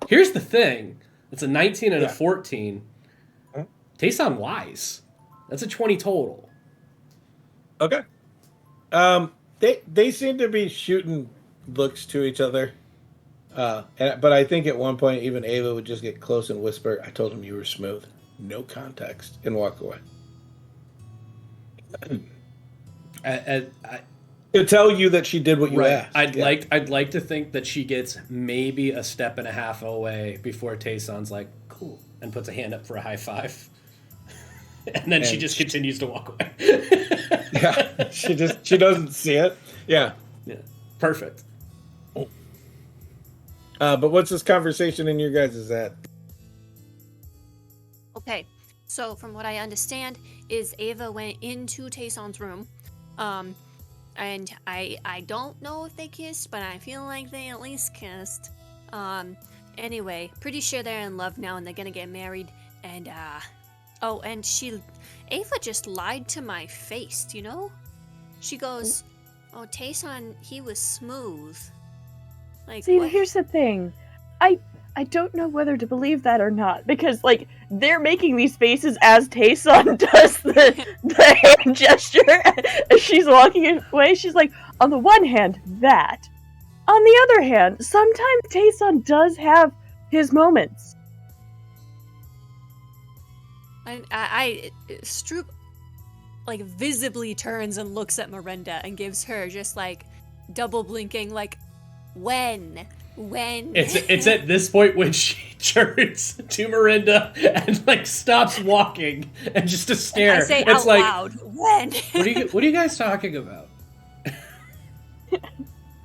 Here's the thing. It's a 19 and a 14. Tayson wise. That's a 20 total. Okay. They seem to be shooting looks to each other. But I think at one point even Ava would just get close and whisper, "I told him you were smooth." No context, and walk away. To tell you that she did what you asked. I'd like to think that she gets maybe a step and a half away before Tayson's like, cool, and puts a hand up for a high five. And then she just continues to walk away. Yeah. She doesn't see it. Yeah. Yeah. Perfect. But what's this conversation in your guys' at? Okay, so from what I understand is Ava went into Tayson's room, and I don't know if they kissed, but I feel like they at least kissed. Anyway, pretty sure they're in love now and they're gonna get married, and Ava just lied to my face, you know? She goes, "Oh, Tayson, he was smooth." Like, See, what? here's the thing. I don't know whether to believe that or not, because, like, they're making these faces as Tayson does the hand gesture as she's walking away. She's like, on the one hand, that. On the other hand, sometimes Tayson does have his moments. Stroop, like, visibly turns and looks at Miranda and gives her just, like, double blinking, like, when? It's at this point when she turns to Miranda and like stops walking and just to stare. I say it's out like, loud, when? What are you guys talking about?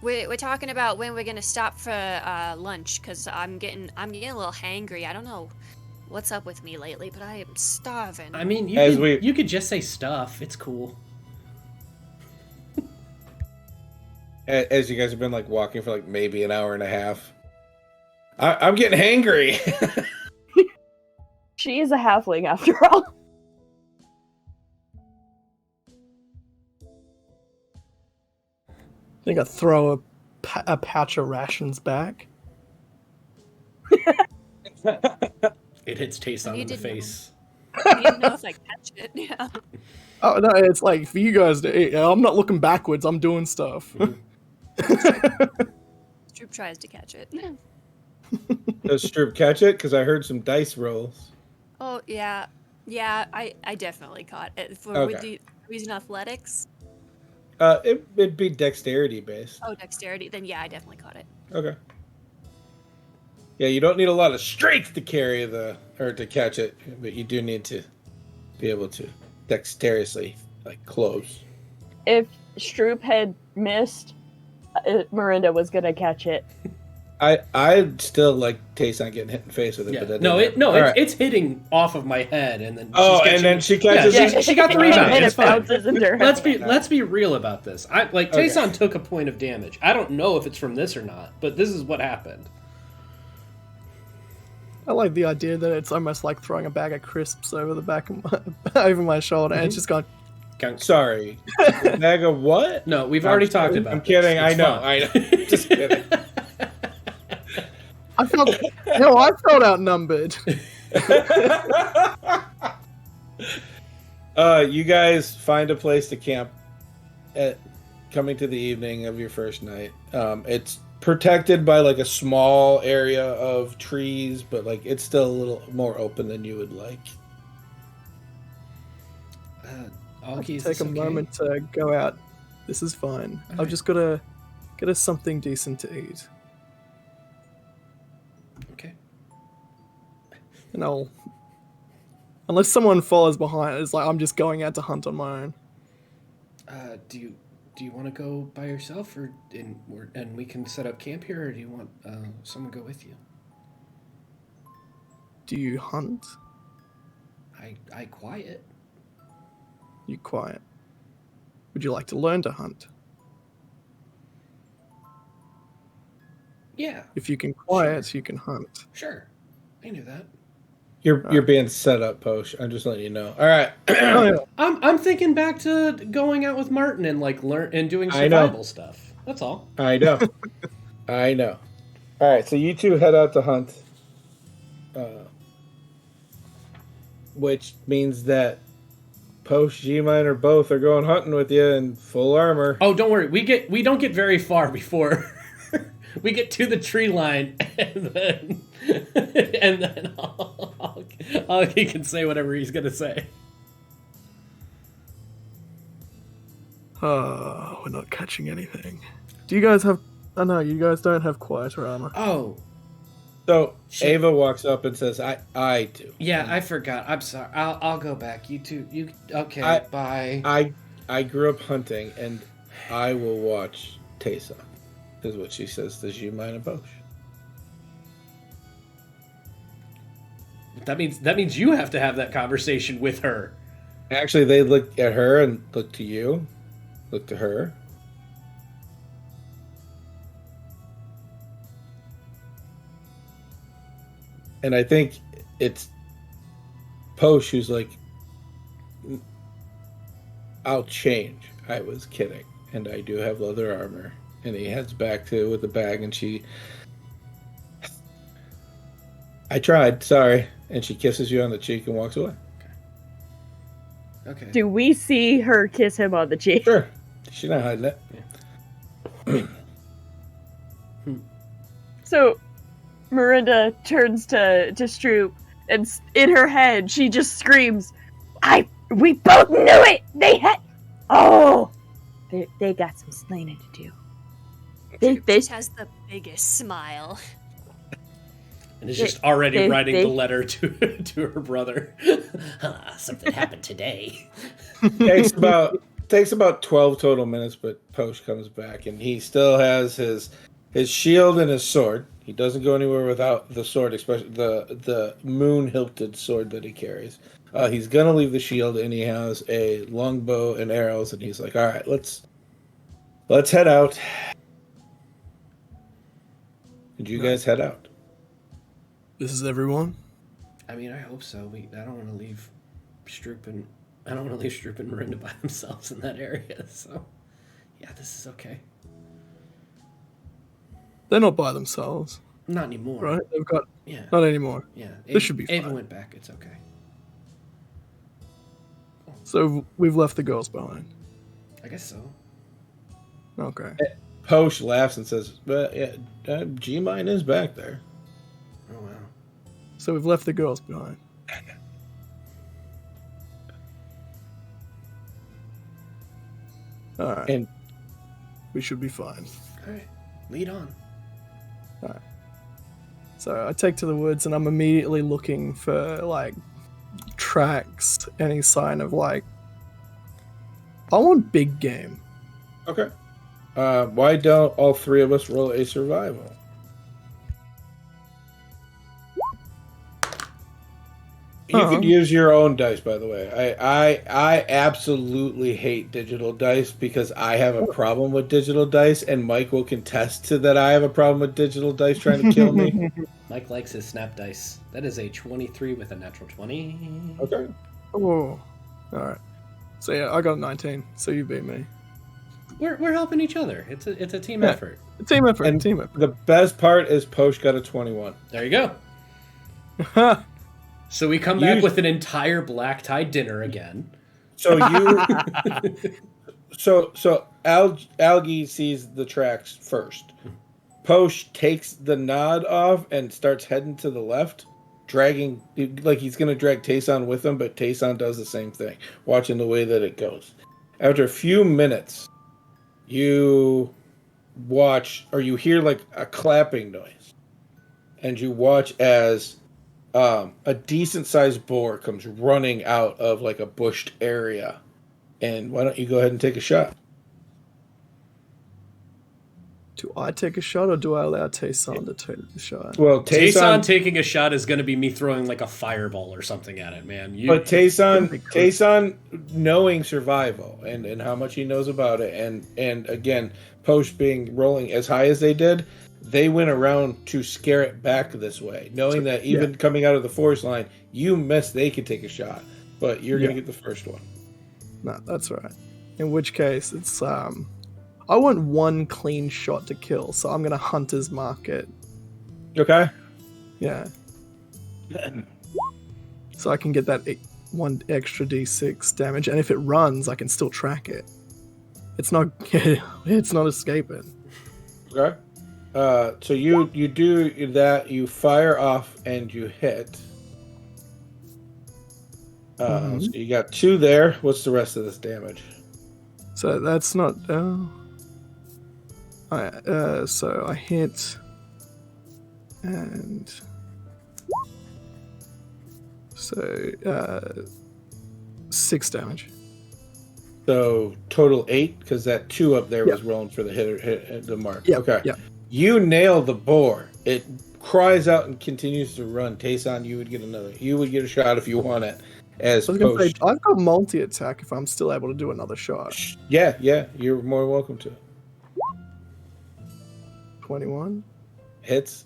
We're talking about when we're gonna stop for lunch, because I'm getting a little hangry. I don't know what's up with me lately, but I am starving. I mean, you could just say stuff. It's cool. As you guys have been like walking for like maybe an hour and a half, I'm getting hangry. She is a halfling after all. I think I throw a pouch of rations back. It hits Tayson You in the didn't know. face. I don't know if I catch it. Yeah. Oh no, it's like for you guys to eat. I'm not looking backwards. I'm doing stuff. Stroop tries to catch it. Does Stroop catch it? Because I heard some dice rolls. Oh yeah, I definitely caught it. Would you using athletics? It'd be dexterity based. Oh, dexterity. Then yeah, I definitely caught it. Okay. Yeah, you don't need a lot of strength to carry to catch it, but you do need to be able to dexterously like close. If Stroop had missed, Miranda was gonna catch it. I'd still like Tayson getting hit in the face with it, Yeah. but It's hitting off of my head, and then then she catches it. she got the rebound. And It's it fine. bounces into her Let's hand. be real about this. Tayson took a point of damage. I don't know if it's from this or not, but this is what happened. I like the idea that it's almost like throwing a bag of crisps over the back of over my shoulder, and it's just going. Sorry, a bag of what? No, we've already talked about. I'm kidding. This. It's I know. Just kidding. I felt outnumbered. You guys find a place to camp coming to the evening of your first night. It's protected by like a small area of trees, but like it's still a little more open than you would like. I'll take a moment to go out. This is fine. I've just got to get us something decent to eat. Okay. And unless someone follows behind, it's like I'm just going out to hunt on my own. Do do you want to go by yourself, and we can set up camp here, or do you want someone to go with you? Do you hunt? I quiet. You quiet. Would you like to learn to hunt? Yeah. If you can quiet, Sure. you can hunt. Sure. I knew that. You're being set up, Posh. I'm just letting you know. All right. Oh, yeah. I'm thinking back to going out with Martin and like learn and doing I know. survival stuff. That's all. I know. I know. All right, so you two head out to hunt, which means that Posh, G-Mine, both are going hunting with you in full armor. Oh, don't worry. We don't get very far before we get to the tree line, and then he can say whatever he's gonna say. We're not catching anything. Do you guys have... Oh, no, you guys don't have quieter armor. Oh, So Shit. Ava walks up and says, I do. yeah, I forgot. I'm sorry. I'll go back. You two. Okay. Bye. I grew up hunting, and I will watch Tayson, is what she says to G-Mine and Posh. That means you have to have that conversation with her. Actually, they look at her and look to you, look to her. And I think it's Posh who's like, I'll change. I was kidding. And I do have leather armor. And he heads back to with the bag, and she... I tried, sorry. And she kisses you on the cheek and walks away. Okay. Do we see her kiss him on the cheek? Sure. She's not hiding it. So, Miranda turns to Stroop, and in her head, she just screams, we both knew it! They got some explaining to do. They She has the biggest smile. And is just already they- writing they- the letter to her brother. Something happened today. Takes about 12 total minutes, but Posh comes back, and he still has his shield and his sword. He doesn't go anywhere without the sword, especially the moon-hilted sword that he carries. He's gonna leave the shield, and he has a longbow and arrows, and he's like, all right, let's head out. Did you guys head out? This is everyone? I mean, I hope so. I don't want to leave Stroop and Miranda by themselves in that area. So, yeah, this is okay. They're not by themselves, Not anymore. right? They've got... Yeah. Not anymore. Yeah. This should be Ava fine. went back. It's okay. So we've left the girls behind. I guess so. Okay. Posh laughs and says, well, yeah, G-Mine is back there. Oh wow. So we've left the girls behind. Alright. And We should be fine. All right. Lead on. So I take to the woods, and I'm immediately looking for, like, tracks, any sign of, like... I want big game. okay. Why don't all three of us roll a survival? You could use your own dice, by the way. I absolutely hate digital dice because I have a problem with digital dice, and Mike will contest to that I have a problem with digital dice trying to kill me. Mike likes his snap dice. That is a 23 with a natural 20. Okay. Oh. Alright. So yeah, I got a 19, so you beat me. We're helping each other. It's a team Yeah. effort. Team effort, And team effort. the best part is Posh got a 21. There you go. So we come back You- with an entire black tie dinner again. So you, so Algie sees the tracks first. Posh takes the nod off and starts heading to the left, dragging like he's gonna drag Tayson with him, but Tayson does the same thing, watching the way that it goes. After a few minutes, you watch or you hear like a clapping noise, and you watch as a decent sized boar comes running out of like a bushed area. And why don't you go ahead and take a shot? Do I take a shot or do I allow Tayson to take the shot? Well, Tayson taking a shot is going to be me throwing like a fireball or something at it, man. But Tayson knowing survival and how much he knows about it, and again, Post rolling as high as they did, they went around to scare it back this way, knowing that even coming out of the forest line, you missed, they could take a shot, but you're going to get the first one. No, that's right. In which case, it's I want one clean shot to kill, so I'm going to Hunter's Mark it. Okay. Yeah. So I can get that one extra d6 damage, and if it runs, I can still track it. It's not escaping. Okay. So you do that, you fire off and you hit. So you got 2 there. What's the rest of this damage? So that's not... so I hit... And... So, 6 damage. So total 8, because that 2 up there was rolling for the hit the mark. Yeah. Okay. Yeah. You nail the boar. It cries out and continues to run. Tayson, you would get another. You would get a shot if you want it. As I was gonna say, I've got multi-attack if I'm still able to do another shot. Yeah, you're more welcome to. 21. Hits.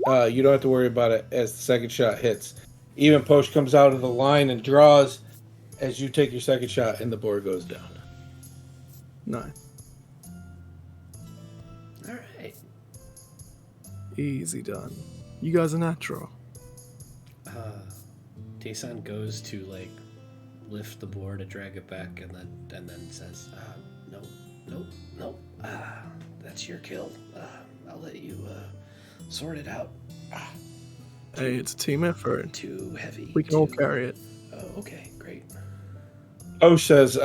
You don't have to worry about it as the second shot hits. Even Post comes out of the line and draws as you take your second shot, and the boar goes down. Nice. All right. Easy done. You guys are natural. Tayson goes to like lift the boar to drag it back, and then says, "No, that's your kill. I'll let you sort it out." Hey, it's a team effort. Too heavy. We can all carry it. Oh, okay, great. Post says,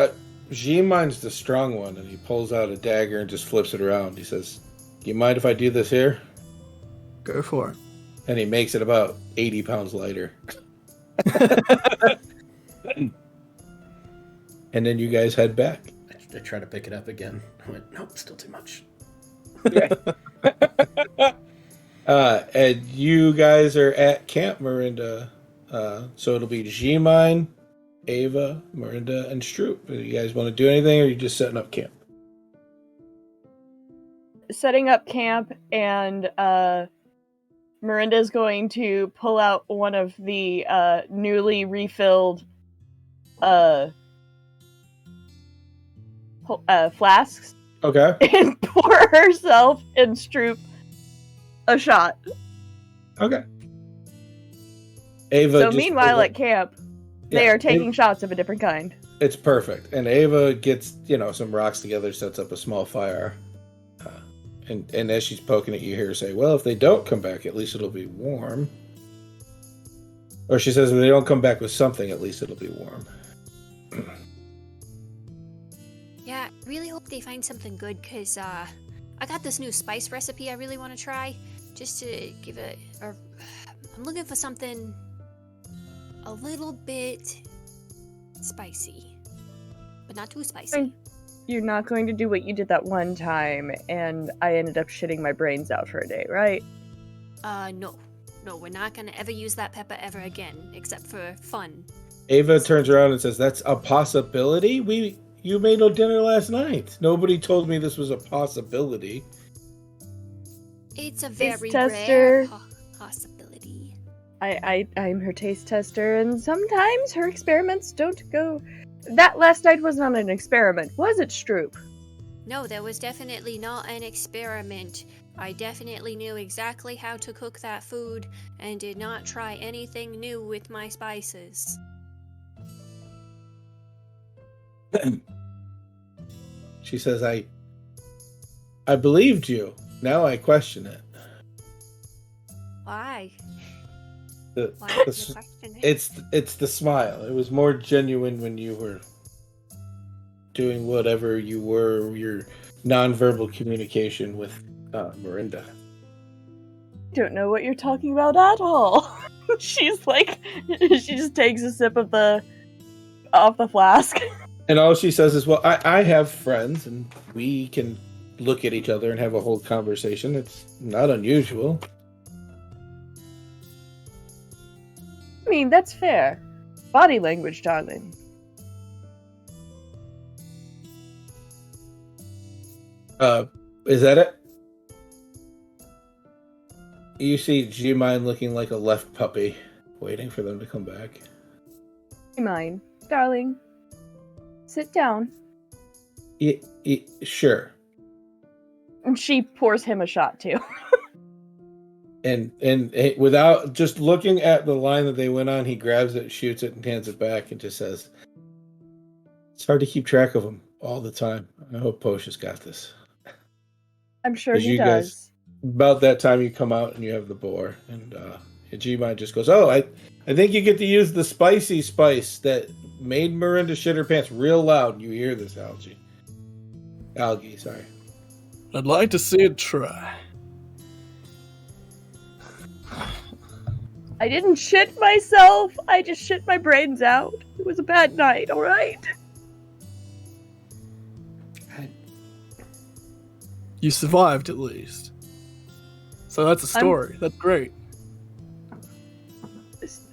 G-Mine's the strong one, and he pulls out a dagger and just flips it around. He says, "Do you mind if I do this here?" Go for it. And he makes it about 80 pounds lighter. And then you guys head back. I try to pick it up again. I went, nope, still too much. And you guys are at Camp Miranda. So it'll be G-Mine, Ava, Miranda, and Stroop. Do you guys want to do anything, or are you just setting up camp? Setting up camp, and Miranda's going to pull out one of the newly refilled flasks Okay. and pour herself and Stroop a shot. Okay. Ava. So meanwhile at camp, they are taking Ava, shots of a different kind. It's perfect. And Ava gets, some rocks together, sets up a small fire. And as she's poking at you here, say, well, if they don't come back, at least it'll be warm. Or she says, if they don't come back with something, at least it'll be warm. Yeah, I really hope they find something good, because I got this new spice recipe I really want to try. Just to give it I'm looking for something a little bit spicy, but not too spicy. You're not going to do what you did that one time, and I ended up shitting my brains out for a day, right? No, we're not gonna ever use that pepper ever again, except for fun. Ava turns around and says, that's a possibility? You made no dinner last night. Nobody told me this was a possibility. It's a very Taste rare tester. possibility. I'm her taste tester, and sometimes her experiments don't go... That last night was not an experiment, was it, Stroop? No, there was definitely not an experiment. I definitely knew exactly how to cook that food and did not try anything new with my spices. She says, I believed you. Now I question it. Why? Why do you question it? It's the smile. It was more genuine when you were doing whatever you were, your nonverbal communication with Miranda. Don't know what you're talking about at all. She's like, she just takes a sip of off the flask. And all she says is, well, I have friends, and we can look at each other and have a whole conversation. It's not unusual. I mean, that's fair. Body language, darling. Is that it? You see G-Mine looking like a left puppy, waiting for them to come back. Mine, darling. Sit down. Sure. And she pours him a shot too. And without just looking at the line that they went on, he grabs it, shoots it, and hands it back, and just says, "It's hard to keep track of them all the time. I hope Posh has got this." I'm sure As he you does. guys- About that time, you come out and you have the boar, and G-Mine just goes, "Oh, I think you get to use the spicy spice that made Miranda shit her pants real loud." You hear this, algae, sorry. I'd like to see it try. I didn't shit myself. I just shit my brains out. It was a bad night, alright? You survived at least. So that's a story. That's great.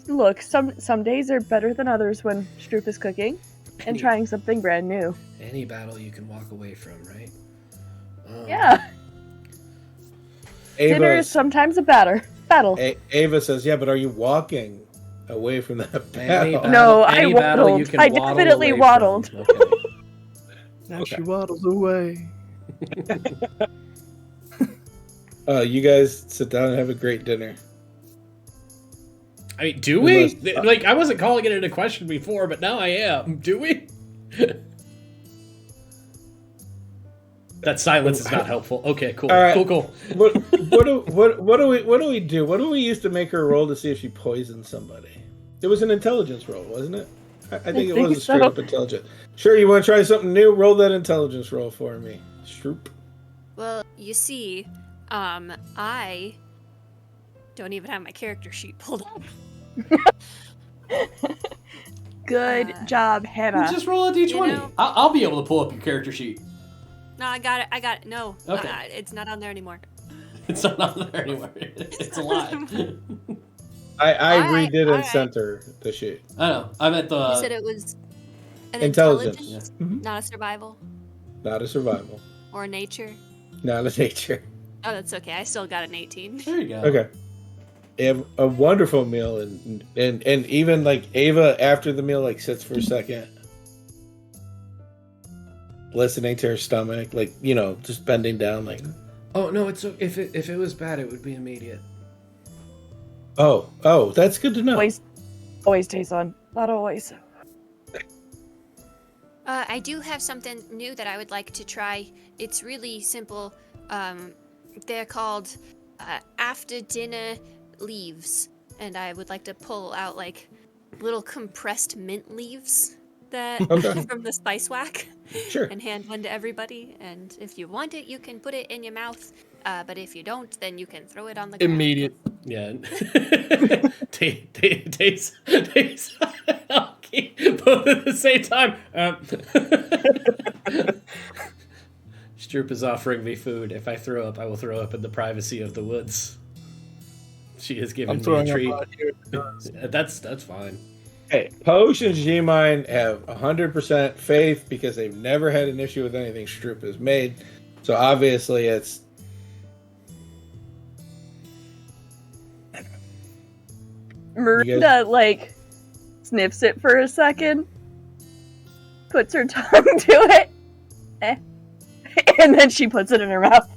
Look, some days are better than others when Stroop is cooking and trying something brand new. Any battle you can walk away from, right? Yeah. Dinner is sometimes a battle. Ava says, "Yeah, but are you walking away from that battle?" No, I Any battle you waddled. can I waddle definitely away waddled. from. Okay. Now Okay. she waddles away. You guys sit down and have a great dinner. I mean, do we? Unless- Like, I wasn't calling it into question before, but now I am. Do we? That silence is not helpful. Okay, cool. All right. Cool. What do we do? What do we use to make her roll to see if she poisoned somebody? It was an intelligence roll, wasn't it? I think it think was a straight so. up intelligence. Sure, you want to try something new? Roll that intelligence roll for me, Stroop. Well, you see, I don't even have my character sheet pulled up. Good job, Hannah. Just roll a d20. You know- I'll be able to pull up your character sheet. No, I got it. No, Okay. it's not on there anymore. It's not on there anywhere. It's a lie. I Alright, redid and alright. sent her the sheet. I know. I'm at the. You said it was an Intelligence. intelligence, Mhm. not a survival Not a survival. or nature. Not a nature. Oh, that's okay. I still got an 18. There you go. Okay. You have a wonderful meal, and even like Ava after the meal like sits for a second, listening to her stomach, like just bending down, like, Oh no, it's if it was bad, it would be immediate. oh, that's good to know. Always Tayson. Not always. I do have something new that I would like to try. It's really simple. They're called after dinner leaves, and I would like to pull out like little compressed mint leaves that Okay. from the spice whack Sure. and hand one to everybody. And if you want it, you can put it in your mouth. But if you don't, then you can throw it on the ground. Immediate. Yeah. Taste. Okay. Both at the same time. Stroop is offering me food. If I throw up, I will throw up in the privacy of the woods. She has given I'm me a throwing treat. up out here. That's fine. Hey, Posh and G-Mine have 100% faith because they've never had an issue with anything Stroop has made. So obviously it's... Miranda, like, sniffs it for a second, puts her tongue to it, and then she puts it in her mouth.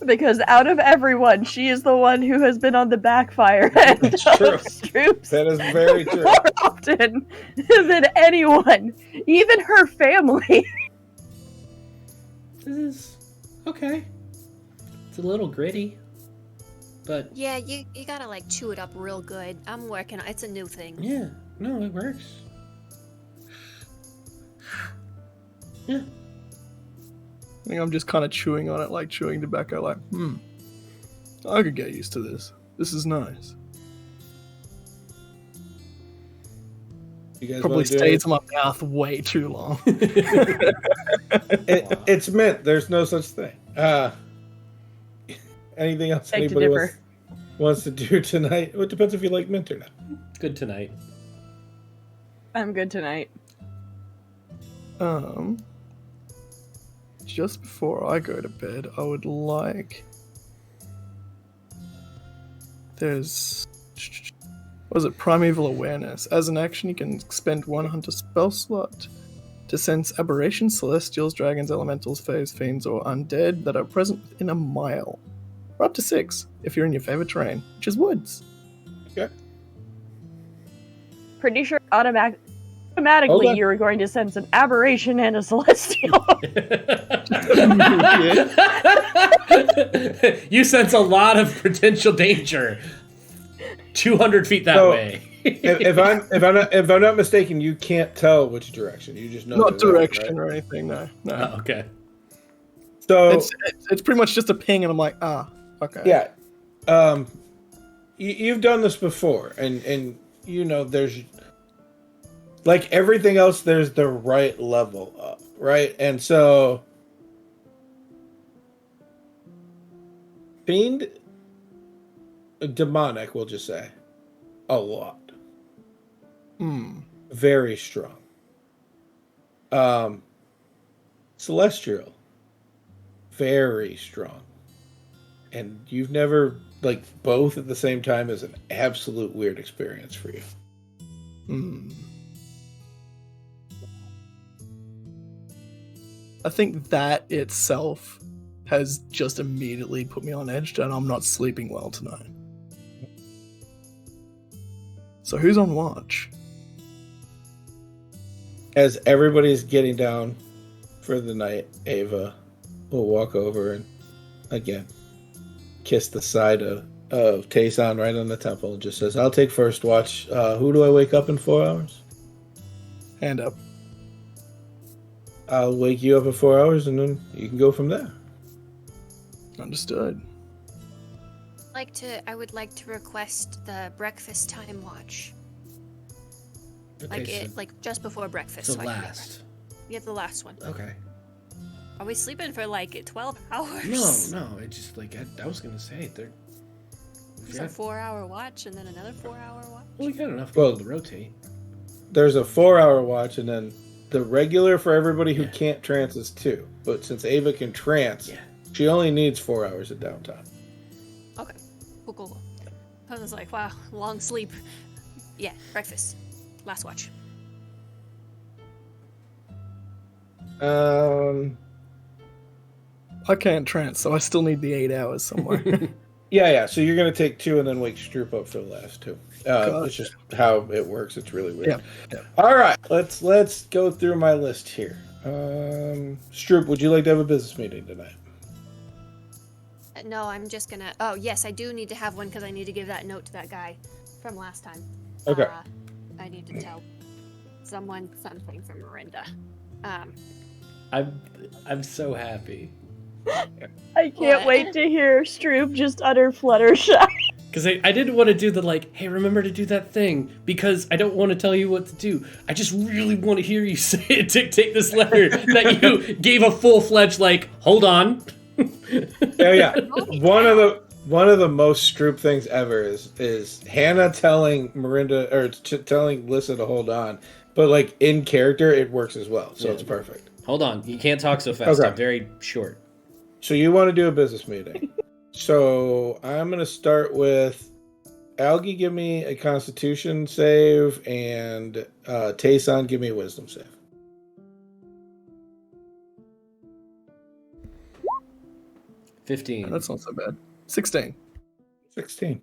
Because out of everyone, she is the one who has been on the backfire end That's of true. Stroop's That is very true. more often than anyone, even her family. This is okay. It's a little gritty, but Yeah, you gotta like chew it up real good. I'm working on it's a new thing. yeah, no, it works. Yeah. I think I'm just kind of chewing on it like chewing tobacco, like, I could get used to this. This is nice. You guys Probably wanna do stays in my mouth way too long. It's mint. There's no such thing. Anything else Beg to anybody differ. wants to do tonight? Well, it depends if you like mint or not. Good tonight. I'm good tonight. Just before I go to bed, I would like. There's. What is it? Primeval Awareness. As an action, you can spend one hunter spell slot to sense aberrations, celestials, dragons, elementals, fays, fiends, or undead that are present within a mile. Or up to 6 if you're in your favorite terrain, which is woods. Okay. Pretty sure Hold automatically on. you were going to sense an aberration and a celestial. You sense a lot of potential danger. 200 feet that So, way. if I'm not mistaken, you can't tell which direction. You just know. Not they're there, direction right? or anything, no. Oh, okay. So It's pretty much just a ping, and I'm like, okay. yeah, you've done this before, and you know there's like everything else. There's the right level up, right? And so fiend, demonic, we'll just say, a lot. Very strong. Celestial, very strong. And you've never, like, both at the same time is an absolute weird experience for you. I think that itself has just immediately put me on edge, and I'm not sleeping well tonight. So who's on watch? As everybody's getting down for the night, Ava will walk over and, again, kiss the side of Tayson right on the temple and just says, I'll take first watch. Who do I wake up in 4 hours? Hand up. I'll wake you up in 4 hours and then you can go from there. Understood. I would like to request the breakfast time watch. Okay, Like just before breakfast. so so I can get last. ready. Yeah, the last one. Okay. Are we sleeping for like 12 hours? No. It just like I was gonna say they're. It's a 4-hour watch and then another 4-hour watch. Well, we got enough Well- people to rotate. There's a 4-hour watch and then the regular for everybody who Yeah. can't trance is 2. But since Ava can trance, Yeah. she only needs 4 hours of downtime. Okay. Cool. I was like, wow, long sleep. Yeah, breakfast. Last watch. Um. I can't trance, so I still need the 8 hours somewhere. Yeah. So you're gonna take 2 and then wake Stroop up for the last 2. It's just how it works. It's really weird. Yeah. All right. Let's go through my list here. Stroop, would you like to have a business meeting tonight? No, I'm just gonna. Oh, yes, I do need to have one because I need to give that note to that guy from last time. Okay. I need to tell someone something from Miranda. I'm so happy I can't What? wait to hear Stroop just utter Fluttershy. because I didn't want to do the like, hey, remember to do that thing because I don't want to tell you what to do. I just really want to hear you say it, dictate this letter that you gave a full-fledged like, hold on. Yeah. One of the most Stroop things ever is Hannah telling Miranda or telling Lissa to hold on, but like in character it works as well, so Yeah. it's perfect. Hold on, you can't talk so fast. Okay. I'm very short. So you want to do a business meeting? So I'm gonna start with Algie. Give me a Constitution save, and Tayson, give me a Wisdom save. 15. That's not so bad. 16. 16.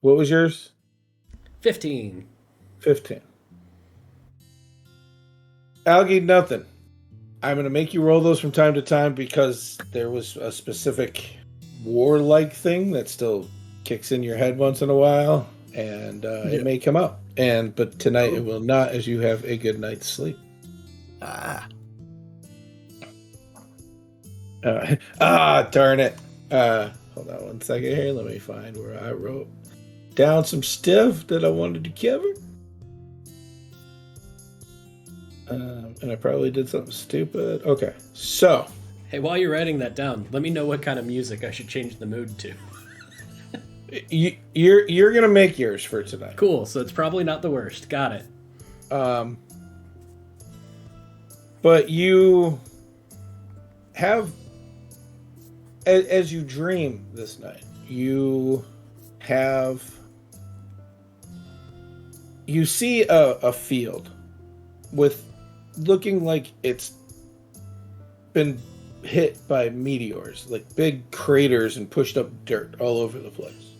What was yours? 15. 15. Algie, nothing. I'm going to make you roll those from time to time because there was a specific warlike thing that still kicks in your head once in a while, and it may come up. But tonight it will not, as you have a good night's sleep. Darn it. Hold on one second here. Let me find where I wrote down some stuff that I wanted to cover. And I probably did something stupid. Okay, so Hey, while you're writing that down, let me know what kind of music I should change the mood to. you're gonna make yours for tonight. Cool, so it's probably not the worst. Got it. But you have, as you dream this night, you see a field with looking like it's been hit by meteors, like big craters and pushed up dirt all over the place.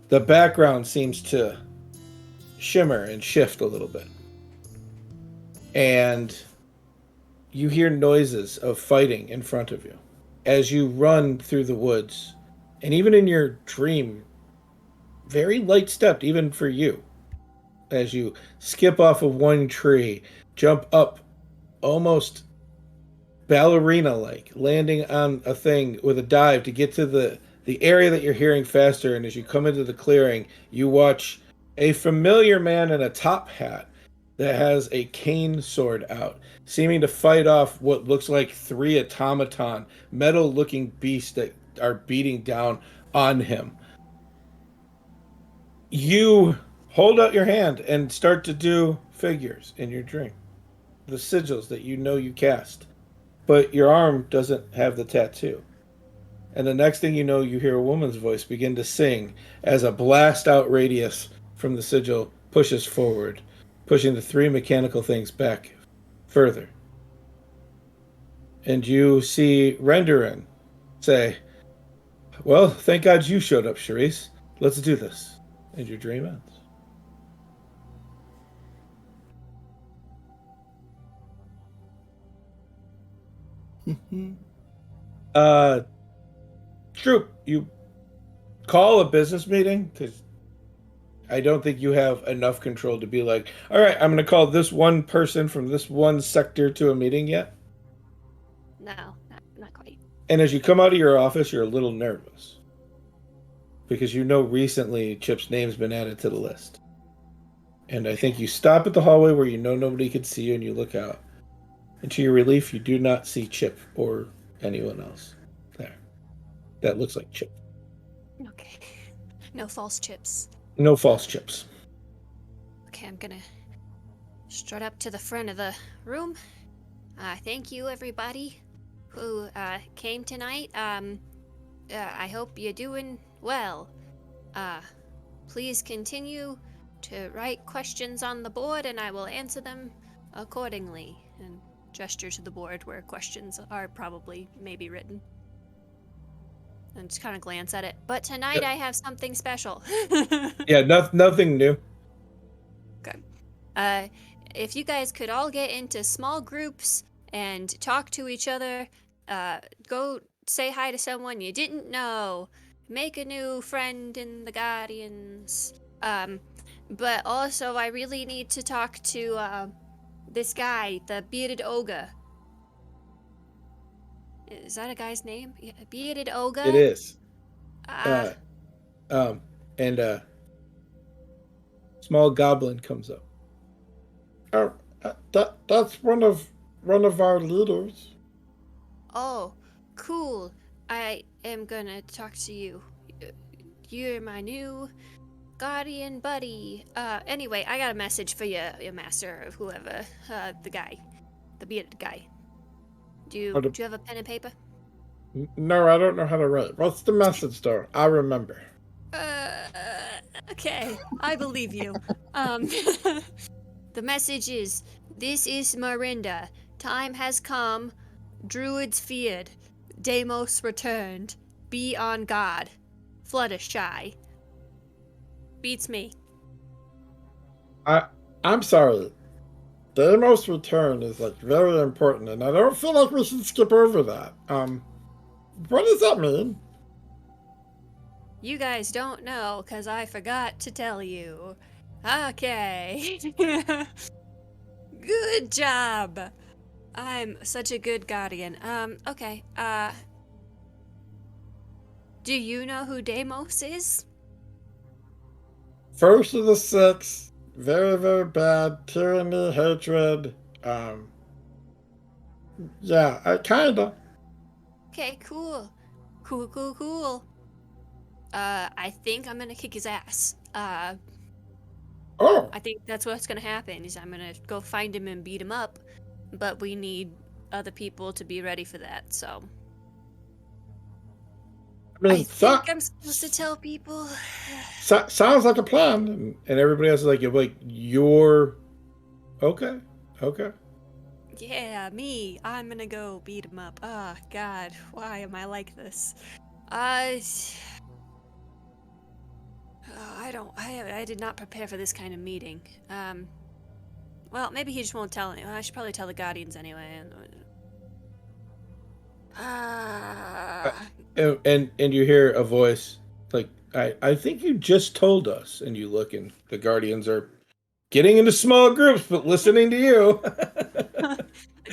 The background seems to shimmer and shift a little bit. And you hear noises of fighting in front of you as you run through the woods. And even in your dream, very light-stepped, even for you, as you skip off of one tree, jump up almost ballerina-like, landing on a thing with a dive to get to the area that you're hearing faster. And as you come into the clearing, you watch a familiar man in a top hat that has a cane sword out, seeming to fight off what looks like 3 automaton, metal-looking beasts that are beating down on him. You hold out your hand and start to do figures in your dream. The sigils that you know you cast. But your arm doesn't have the tattoo. And the next thing you know, you hear a woman's voice begin to sing as a blast-out radius from the sigil pushes forward, pushing the 3 mechanical things back further. And you see Renderin say, "Well, thank God you showed up, Charisse. Let's do this." And your dream ends. Troop, you call a business meeting because I don't think you have enough control to be like, all right, I'm going to call this one person from this one sector to a meeting yet. No, not quite. And as you come out of your office, you're a little nervous because you know recently Chip's name's been added to the list. And I think you stop at the hallway where you know nobody could see you and you look out. And to your relief, you do not see Chip or anyone else there. That looks like Chip. Okay. No false chips. No false chips. Okay, I'm gonna strut up to the front of the room. Thank you, everybody who came tonight. I hope you're doing well. Please continue to write questions on the board, and I will answer them accordingly. And gesture to the board where questions are probably maybe written. And just kind of glance at it. But tonight I have something special. Yeah, nothing new. Okay. If you guys could all get into small groups and talk to each other, go say hi to someone you didn't know, make a new friend in the Guardians. But also I really need to talk to this guy, the bearded ogre. Is that a guy's name? Yeah, bearded ogre? It is. And a small goblin comes up. That's one of our leaders. Oh, cool. I am gonna talk to you. You're my new guardian buddy. Anyway, I got a message for your master or whoever, the guy, the bearded guy. Do you have a pen and paper? No, I don't know how to write. What's the message, though? I remember. Okay, I believe you. The message is, this is Marinda. Time has come. Druids feared. Deimos returned. Be on guard. Fluttershy. Beats me. I'm sorry. Deimos return is like very important, and I don't feel like we should skip over that. What does that mean? You guys don't know, cause I forgot to tell you. Okay. Good job. I'm such a good guardian. Okay. Do you know who Deimos is? First of the six, very, very bad, tyranny, hatred, Yeah, kinda. Okay, cool. Cool. I think I'm gonna kick his ass. Oh, I think that's what's gonna happen, is I'm gonna go find him and beat him up, but we need other people to be ready for that, so... I I mean, think I'm supposed to tell people... sounds like a plan. And everybody else is like, you're okay. Okay. Yeah, me. I'm gonna go beat him up. Ah, God, why am I like this? I did not prepare for this kind of meeting. Well, maybe he just won't tell anyone. I should probably tell the Guardians anyway. And you hear a voice like, I think you just told us. And you look, and the Guardians are getting into small groups, but listening to you.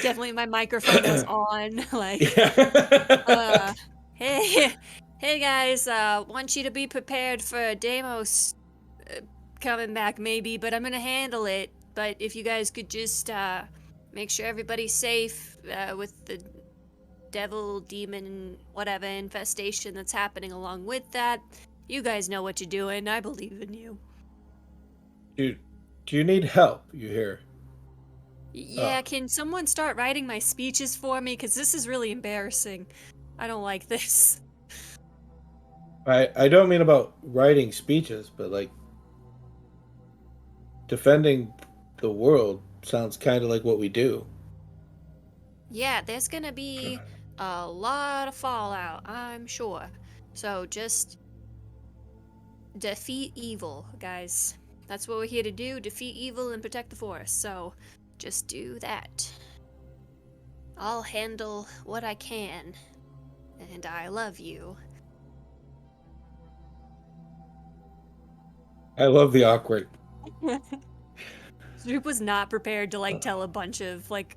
Definitely my microphone was on, like, Yeah. hey guys, want you to be prepared for Deimos coming back maybe, but I'm gonna handle it. But if you guys could just make sure everybody's safe with the devil, demon, whatever infestation that's happening along with that. You guys know what you're doing. I believe in you. Do you need help? You hear? Yeah, can someone start writing my speeches for me? Because this is really embarrassing. I don't like this. I don't mean about writing speeches, but like defending the world sounds kind of like what we do. Yeah, there's gonna be a lot of fallout, I'm sure. So just defeat evil, guys. That's what we're here to do, defeat evil and protect the forest. So just do that. I'll handle what I can. And I love you. I love the awkward. Droop was not prepared to like tell a bunch of like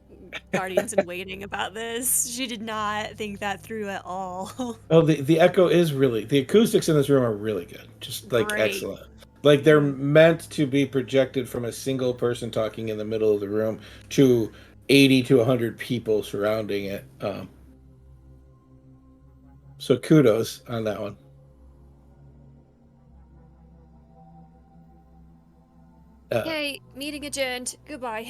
guardians in waiting about this. She did not think that through at all. Oh, the echo is really, the acoustics in this room are really good. Just like Great. excellent. Like they're meant to be projected from a single person talking in the middle of the room to 80 to 100 people surrounding it. So kudos on that one. Okay, meeting adjourned. Goodbye.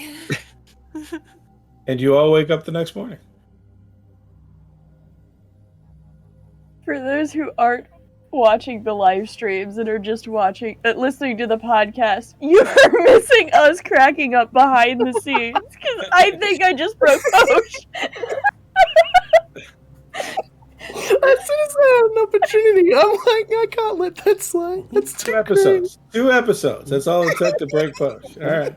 And you all wake up the next morning. For those who aren't watching the live streams and are just listening to the podcast, you are missing us cracking up behind the scenes because I think I just broke Posh. As soon as I had an opportunity, I'm like, I can't let that slide. That's too Two episodes. 2 episodes. That's all it took to break Posh. All right.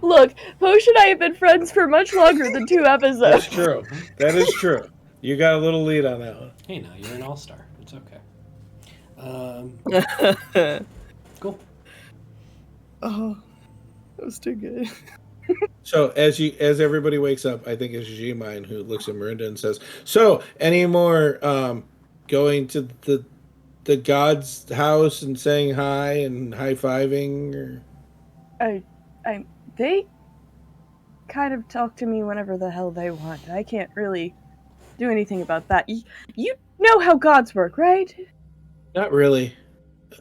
Look, Posh and I have been friends for much longer than 2 episodes. That's true. That is true. You got a little lead on that one. Hey, now you're an all-star. It's okay. Cool. Oh, that was too good. So as everybody wakes up, I think it's G-Mine who looks at Marinda and says, "So, any more going to the god's house and saying hi and high-fiving?" Or... They kind of talk to me whenever the hell they want. I can't really do anything about that. You know how gods work, right? Not really.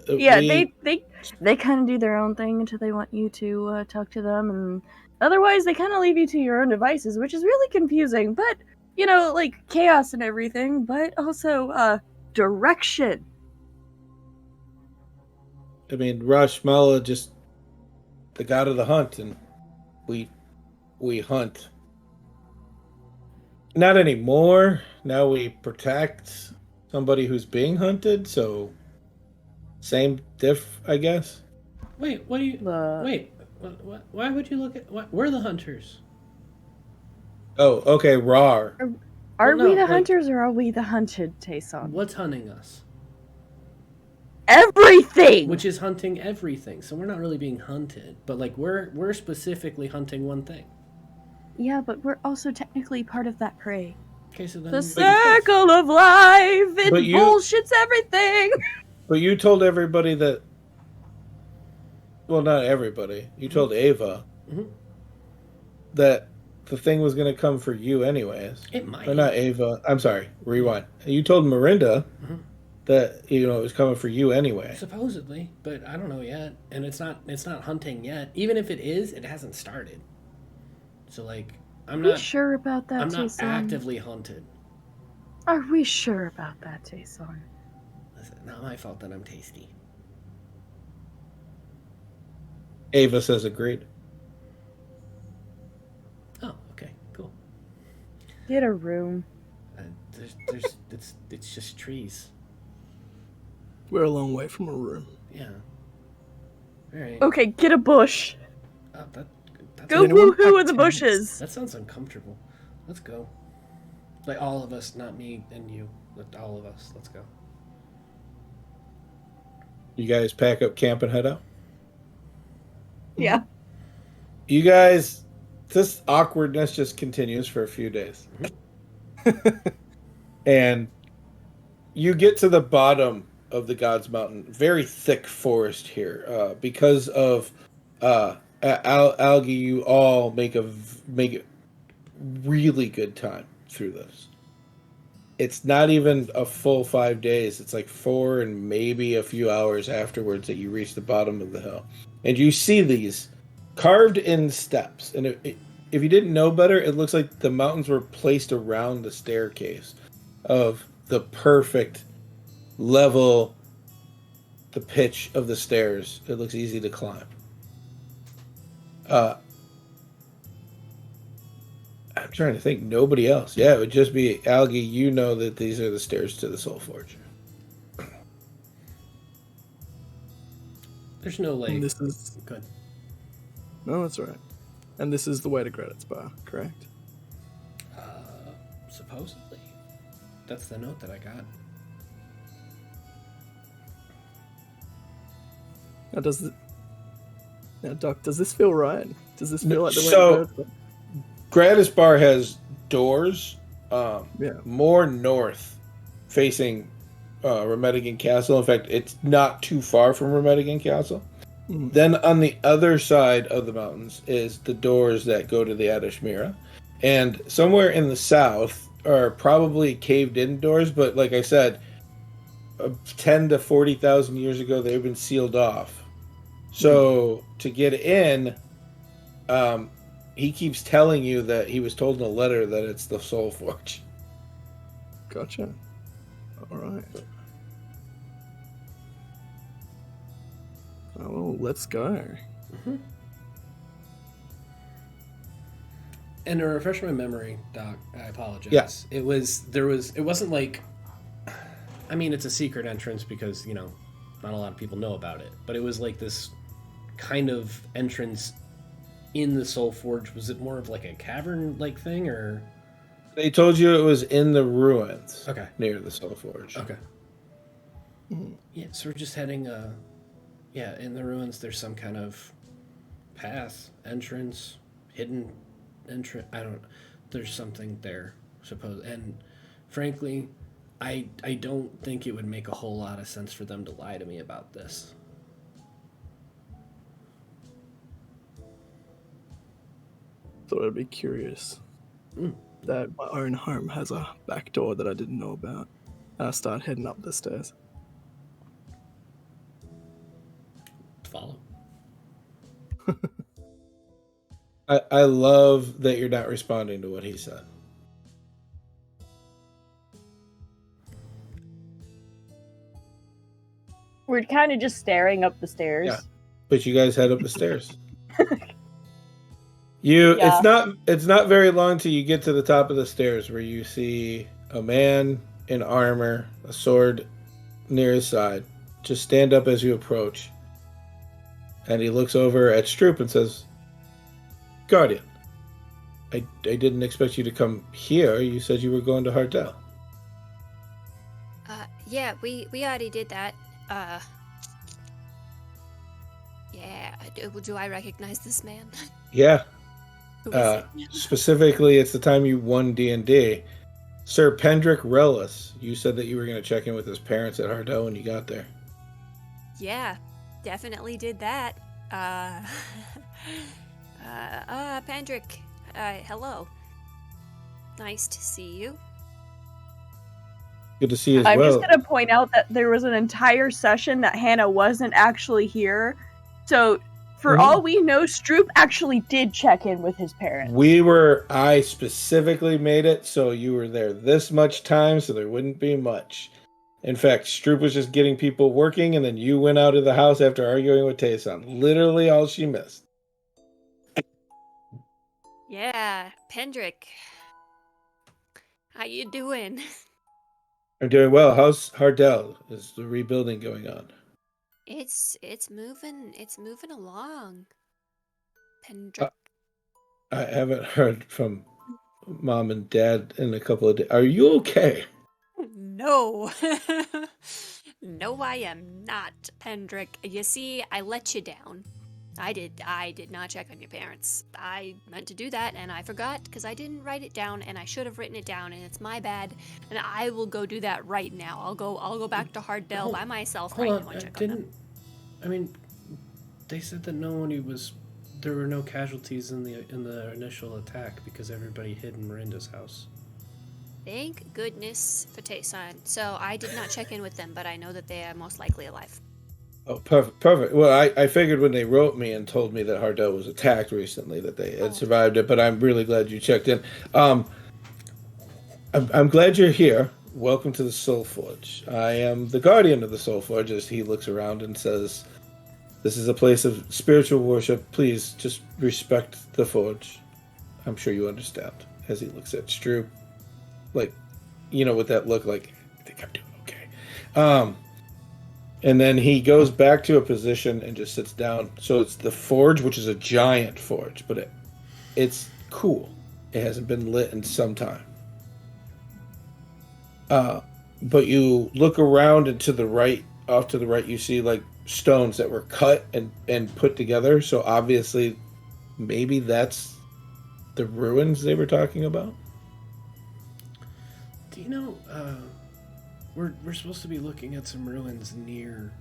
Yeah, they kind of do their own thing until they want you to talk to them, and otherwise they kind of leave you to your own devices, which is really confusing. But you know, like chaos and everything, but also direction. I mean, Rashmala just the god of the hunt, and we hunt. Not anymore. Now we protect somebody who's being hunted, so same diff, I guess. Wait, what do you... Wait, why would you look at... We're the hunters. Oh, okay, rar. Are no, we the like- hunters or are we the hunted, Tayson? What's hunting us? Everything! Which is hunting everything. So we're not really being hunted, but like we're specifically hunting one thing. Yeah, but we're also technically part of that prey. Okay, so then... The circle of life! It But you- bullshits everything! But you told everybody that. Well, not everybody. You told Ava that the thing was going to come for you anyways. It might. Or not Ava. I'm sorry. Rewind. You told Miranda that it was coming for you anyway. Supposedly, but I don't know yet, and it's not hunting yet. Even if it is, it hasn't started. So like, I'm Are we not sure about that, I'm not Jason? actively hunted. Are we sure about that, Jason? Listen, not my fault that I'm tasty. Ava says agreed. Oh, okay, cool. Get a room. It's just trees. We're a long way from a room. Yeah. All right. Okay, get a bush. Oh, that's Go anyone woohoo pack in the tents? bushes. That sounds uncomfortable. Let's go. Like all of us, not me and you. But all of us. Let's go. You guys pack up camp and head out? Yeah. You guys, this awkwardness just continues for a few days. And you get to the bottom of the God's Mountain. Very thick forest here. Because of algae, you all make a really good time through this. It's not even a full 5 days. It's like 4 and maybe a few hours afterwards that you reach the bottom of the hill. And you see these carved in steps. And if you didn't know better, it looks like the mountains were placed around the staircase of the perfect level, the pitch of the stairs. It looks easy to climb. I'm trying to think. Nobody else. Yeah, it would just be Algae. You know that these are the stairs to the Soul Forge. There's no like. And this is Good. no, that's right. And this is the way to Granite's Bar, correct? Supposedly, that's the note that I got. Now, Doc, does this feel right? Does this feel like the way So- to go? Gratis Bar has doors Yeah. more north facing Remedigan Castle. In fact, it's not too far from Remedigan Castle. Mhm. Then on the other side of the mountains is the doors that go to the Adashmira. And somewhere in the south are probably caved in doors, but like I said, 10 to 40,000 years ago, they've been sealed off. So to get in, he keeps telling you that he was told in a letter that it's the Soul Forge. Gotcha. All right. Oh, let's go. And to refresh my memory, Doc, I apologize. Yeah. It wasn't like, I mean, it's a secret entrance because, you know, not a lot of people know about it, but it was like this kind of entrance in the Soul Forge. Was it more of like a cavern-like thing, or? They told you it was in the ruins Okay. near the Soul Forge. Okay. Yeah, so we're just heading, yeah, in the ruins, there's some kind of path, entrance, hidden entrance. I don't. There's something there, suppose. And frankly, I don't think it would make a whole lot of sense for them to lie to me about this. Thought I'd be curious. That my own home has a back door that I didn't know about. And I start heading up the stairs. Follow. I love that you're not responding to what he said. We're kind of just staring up the stairs. Yeah. But you guys head up the stairs. It's not very long till you get to the top of the stairs where you see a man in armor, a sword near his side. Just stand up as you approach. And he looks over at Stroop and says, Guardian, I didn't expect you to come here. You said you were going to Hardell. Yeah, we already did that. Yeah, do I recognize this man? Yeah. Who is it? Specifically, it's the time you won D&D. Sir Pendrick Relis, you said that you were going to check in with his parents at Hardell when you got there. Yeah, definitely did that. Pendrick, Hello. Nice to see you. Good to see you as I'm well. just gonna point out that there was an entire session that Hannah wasn't actually here. So, for all we know, Stroop actually did check in with his parents. I specifically made it so you were there this much time, so there wouldn't be much. In fact, Stroop was just getting people working, and then you went out of the house after arguing with Tayson. Literally all she missed. Yeah, Pendrick. How you doing? I'm doing well. How's Hardell? Is the rebuilding going on? It's moving along. Pendrick. I haven't heard from Mom and Dad in a couple of days. Are you okay? No. No, I am not, Pendrick. You see, I let you down. I did not check on your parents. I meant to do that and I forgot because I didn't write it down and I should have written it down and it's my bad. And I will go do that right now. I'll go back to Harddell by myself right now and check on them. I mean, they said that there were no casualties in the initial attack because everybody hid in Miranda's house. Thank goodness for Tayson. So I did not check in with them, but I know that they are most likely alive. Oh, perfect. Well, I figured when they wrote me and told me that Hardell was attacked recently that they had survived it, but I'm really glad you checked in. I'm glad you're here. Welcome to the Soul Forge. I am the guardian of the Soul Forge, as he looks around and says, this is a place of spiritual worship. Please just respect the Forge. I'm sure you understand, as he looks at Stroop. Like, with that look, like, I think I'm doing okay. And then he goes back to a position and just sits down. So it's the forge, which is a giant forge, but it's cool. It hasn't been lit in some time. But you look around and to the right, off to the right, you see like stones that were cut and put together. So obviously, maybe that's the ruins they were talking about. Do you know, we're supposed to be looking at some ruins near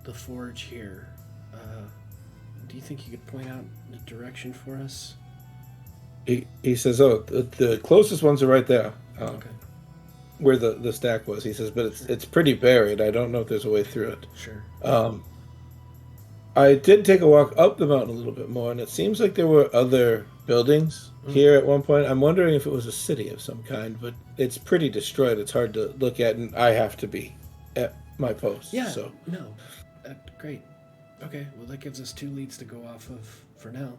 the forge here. Do you think you could point out the direction for us? He says, "Oh, the closest ones are right there, Okay. where the stack was." He says, "But it's pretty buried. I don't know if there's a way through it." Sure. I did take a walk up the mountain a little bit more, and it seems like there were other buildings here at one point. I'm wondering if it was a city of some kind, but it's pretty destroyed. It's hard to look at, and I have to be at my post. Yeah. So No. Great. Okay. Well, that gives us 2 leads to go off of for now.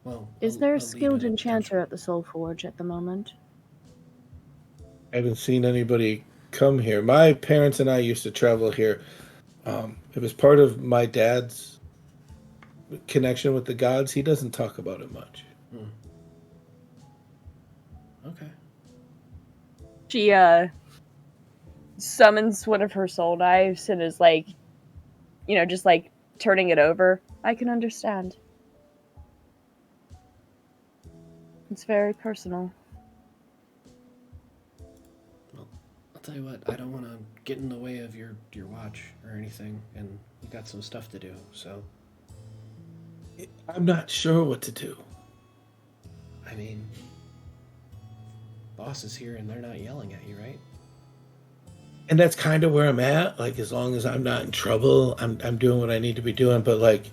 Well, Is there a lead skilled and enchanter at the Soul Forge at the moment? I haven't seen anybody come here. My parents and I used to travel here. It was part of my dad's connection with the gods. He doesn't talk about it much. Okay. She summons one of her soul knives and is like, just like turning it over. I can understand. It's very personal. Well, I'll tell you what. I don't want to get in the way of your watch or anything, and we got some stuff to do. So. I'm not sure what to do. I mean, boss is here and they're not yelling at you, right? And that's kind of where I'm at. Like, as long as I'm not in trouble, I'm doing what I need to be doing. But like,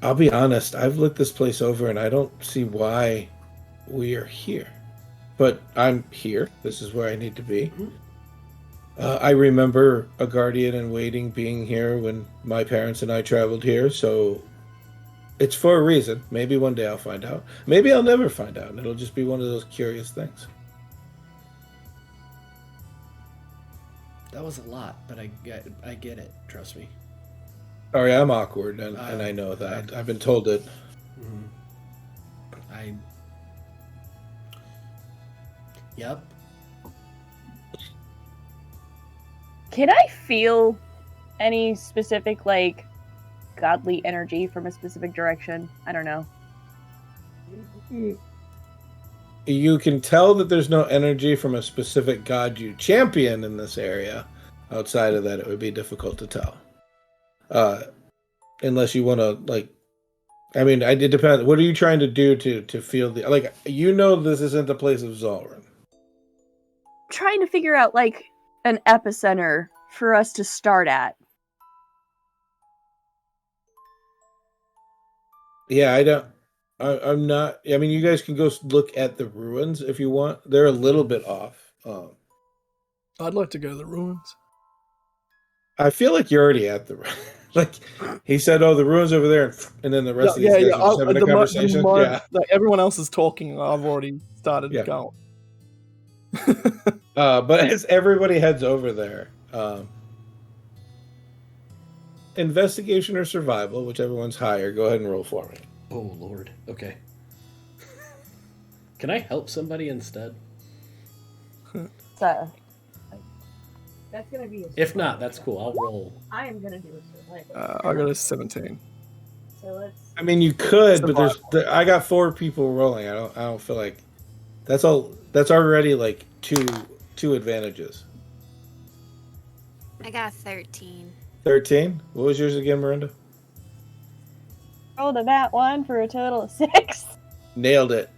I'll be honest, I've looked this place over and I don't see why we are here. But I'm here. This is where I need to be. I remember a guardian in waiting being here when my parents and I traveled here, so it's for a reason. Maybe one day I'll find out. Maybe I'll never find out, and it'll just be one of those curious things. That was a lot, but I get it. Trust me. Sorry, I'm awkward, and I know that. I've been told it. Yep. Can I feel any specific, like, godly energy from a specific direction? I don't know. You can tell that there's no energy from a specific god you champion in this area. Outside of that, it would be difficult to tell. Unless you want to, like, I mean, it depends. What are you trying to do to feel the like? You know, this isn't the place of Zolran. Trying to figure out like an epicenter for us to start at. Yeah, I don't. I'm not. I mean, you guys can go look at the ruins if you want. They're a little bit off. I'd like to go to the ruins. I feel like you're already at the like. He said, "Oh, the ruins over there," and then the rest of these guys are just having a conversation. Yeah, like, everyone else is talking. I've already started Yeah. going. but as everybody heads over there, investigation or survival, whichever one's higher. Go ahead and roll for me. Oh Lord. Okay. Can I help somebody instead? So that's gonna be. If not, that's cool. I'll roll. I am gonna do a survival. I got a 17. So let's. I mean, you could, but I got 4 people rolling. I don't feel like that's all. That's already like two advantages. I got 13. 13. What was yours again, Miranda? Rolled a nat 1 for a total of 6. Nailed it.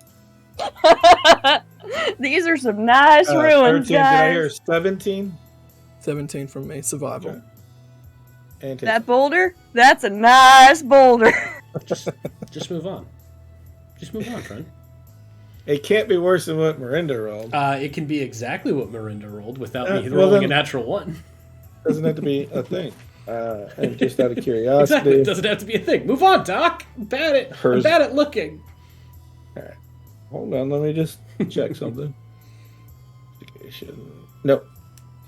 These are some nice ruins, 13, guys. did I hear 17? 17 from me. Survival. Okay. And That boulder? That's a nice boulder. Just move on. Just move on, friend. it can't be worse than what Miranda rolled. It can be exactly what Miranda rolled without me well rolling then- a natural 1. Doesn't have to be a thing. And just out of curiosity. Exactly. It doesn't have to be a thing. Move on, Doc. I'm bad at Hers- looking. Hold on, let me just check something. Nope.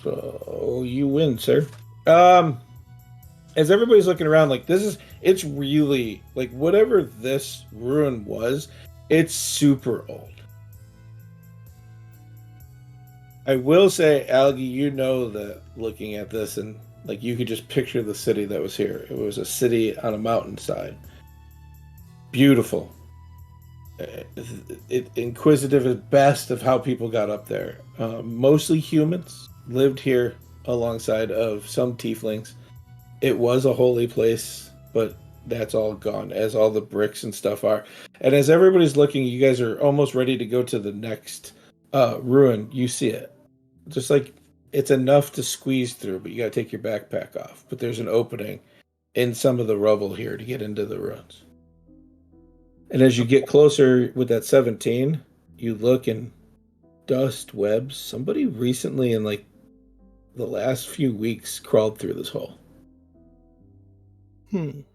So you win, sir. As everybody's looking around, like it's really like whatever this ruin was, it's super old. I will say, Algie, you know that looking at this and like you could just picture the city that was here. It was a city on a mountainside. Beautiful. Inquisitive at best of how people got up there. Mostly humans lived here alongside of some tieflings. It was a holy place, but that's all gone, as all the bricks and stuff are. And as everybody's looking, you guys are almost ready to go to the next ruin. You see it. Just like it's enough to squeeze through, but you got to take your backpack off. But there's an opening in some of the rubble here to get into the ruins. And as you get closer with that 17, you look and dust webs. Somebody recently in like the last few weeks crawled through this hole. We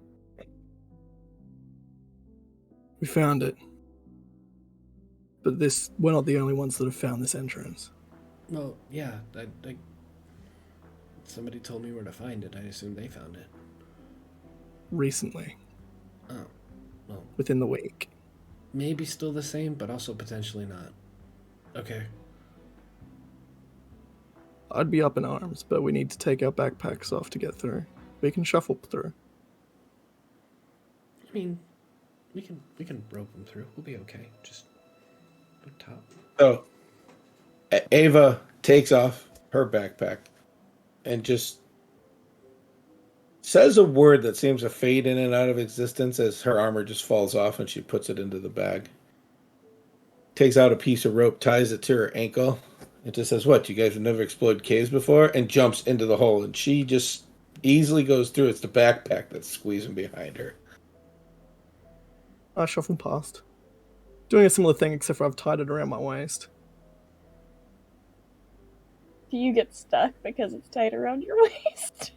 found it. But we're not the only ones that have found this entrance. Well, yeah. Somebody told me where to find it. I assume they found it. Recently. Oh. Well, within the week. Maybe still the same, but also potentially not. Okay. I'd be up in arms, but we need to take our backpacks off to get through. We can shuffle through. I mean, we can rope them through. We'll be okay. Just up top. So Ava takes off her backpack and just says a word that seems to fade in and out of existence as her armor just falls off and she puts it into the bag. Takes out a piece of rope, ties it to her ankle. It just says, "What, you guys have never explored caves before?" And jumps into the hole. And she just easily goes through. It's the backpack that's squeezing behind her. I shuffle past. Doing a similar thing, except for I've tied it around my waist. Do you get stuck because it's tight around your waist?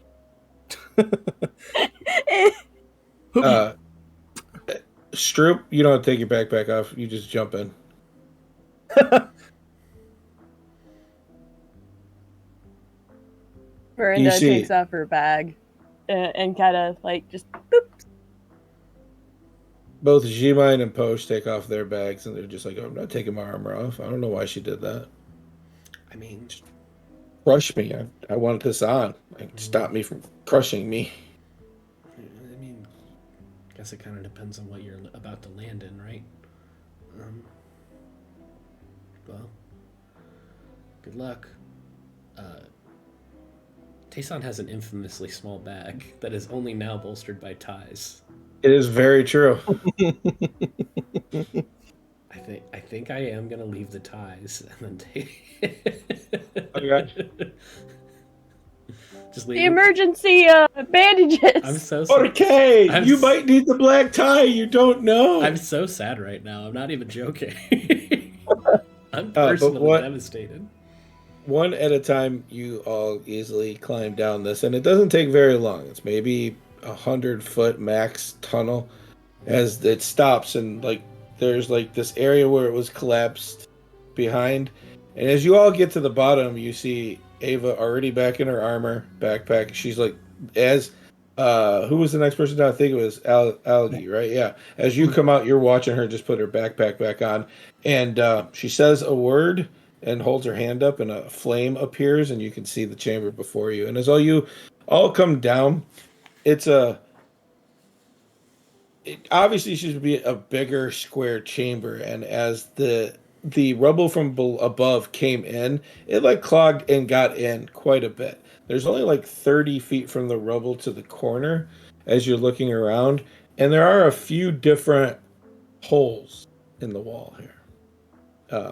Stroop, you don't have to take your backpack off. You just jump in. Verinda takes off her bag and kind of like just boop. Both G-Mine and Posh take off their bags and they're just like, "Oh, I'm not taking my armor off." I don't know why she did that. I mean, crush me. I wanted this on. Like, stop me from crushing me. I mean, I guess it kind of depends on what you're about to land in, right? Well, good luck. Tayson has an infamously small bag that is only now bolstered by ties. It is very true. I think I am gonna leave the ties and then take. Okay. Just The leave it. emergency bandages. I'm so sad. Okay, I'm you s- might need the black tie. You don't know. I'm so sad right now. I'm not even joking. I'm But personally devastated. one at a time, you all easily climb down this, and it doesn't take very long. It's maybe 100-foot max tunnel as it stops, and like there's like this area where it was collapsed behind, and as you all get to the bottom, you see Ava already back in her armor, backpack. She's like, as who was the next person down? I think it was Algie, right? Yeah. As you come out, you're watching her just put her backpack back on, and she says a word and holds her hand up, and a flame appears, and you can see the chamber before you. And as you all come down, it's it obviously should be a bigger square chamber, and as the rubble from above came in, it like clogged and got in quite a bit. There's only like 30 feet from the rubble to the corner as you're looking around, and there are a few different holes in the wall here.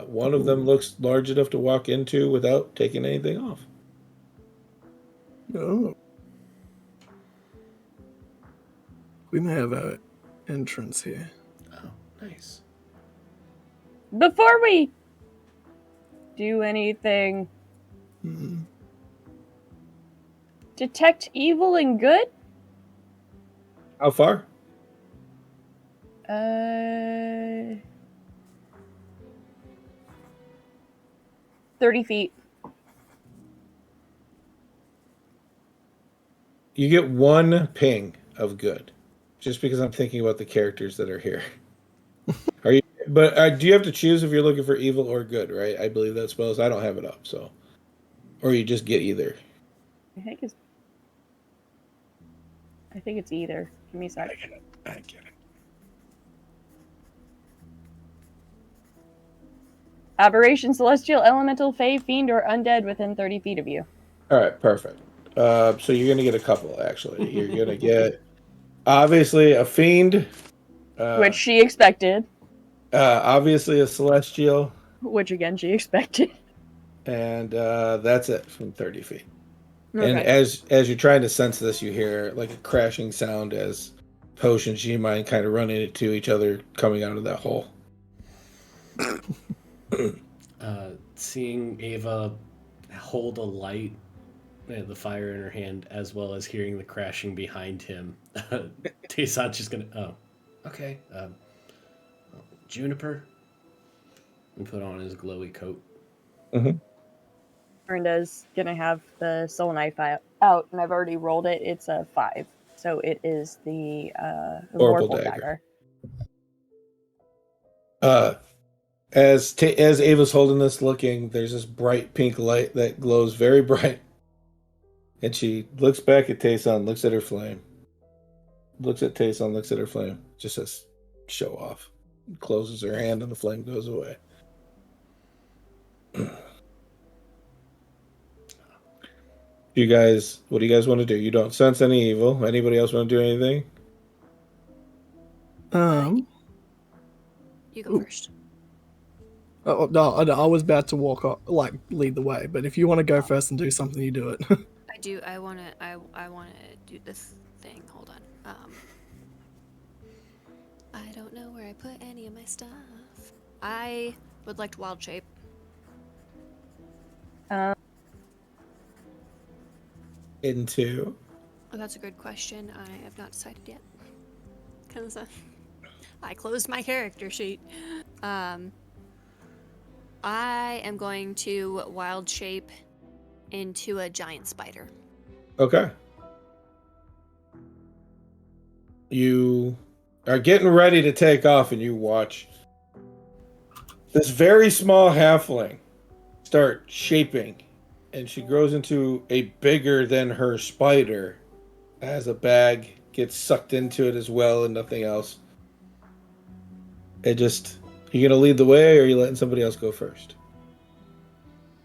One of them looks large enough to walk into without taking anything off. Oh. We may have an entrance here. Oh, nice. Before we do anything, Hmm. detect evil and good? How far? 30 feet. You get one ping of good, just because I'm thinking about the characters that are here. Are you? But do you have to choose if you're looking for evil or good? Right? I believe that spells. I don't have it up, so, or you just get either. I think it's either. Give me a sec. I get it. Aberration, celestial, elemental, fey, fiend, or undead within 30 feet of you. All right, perfect. So you're gonna get a couple actually. You're gonna get obviously a fiend, Which she expected. obviously a celestial, Which again she expected. and that's it from 30 feet. Okay. And as you're trying to sense this, you hear like a crashing sound as potions you mind kind of running into each other coming out of that hole. Seeing Ava hold a light and the fire in her hand, as well as hearing the crashing behind him, Tayson's just gonna. Oh, okay. Juniper. And put on his glowy coat. Brenda's gonna have the soul knife out, and I've already rolled it. It's a 5, so it is the Horrible Vorpal dagger. As Ava's holding this, looking, there's this bright pink light that glows very bright, and she looks back at Tayson, looks at her flame, looks at Tayson, looks at her flame, just says, "Show off." Closes her hand, and the flame goes away. You guys, what do you guys want to do? You don't sense any evil. Anybody else want to do anything? You go first. Oh, no, I was about to walk up, like lead the way. But if you want to go first and do something, you do it. I do. I wanna do this thing. Hold on. I don't know where I put any of my stuff. I would like to wild shape. Into. Oh, that's a good question. I have not decided yet. Because I closed my character sheet. I am going to wild shape into a giant spider. Okay. You are getting ready to take off, and you watch this very small halfling start shaping, and she grows into a bigger than her spider as a bag gets sucked into it as well, and nothing else. You gonna lead the way, or are you letting somebody else go first?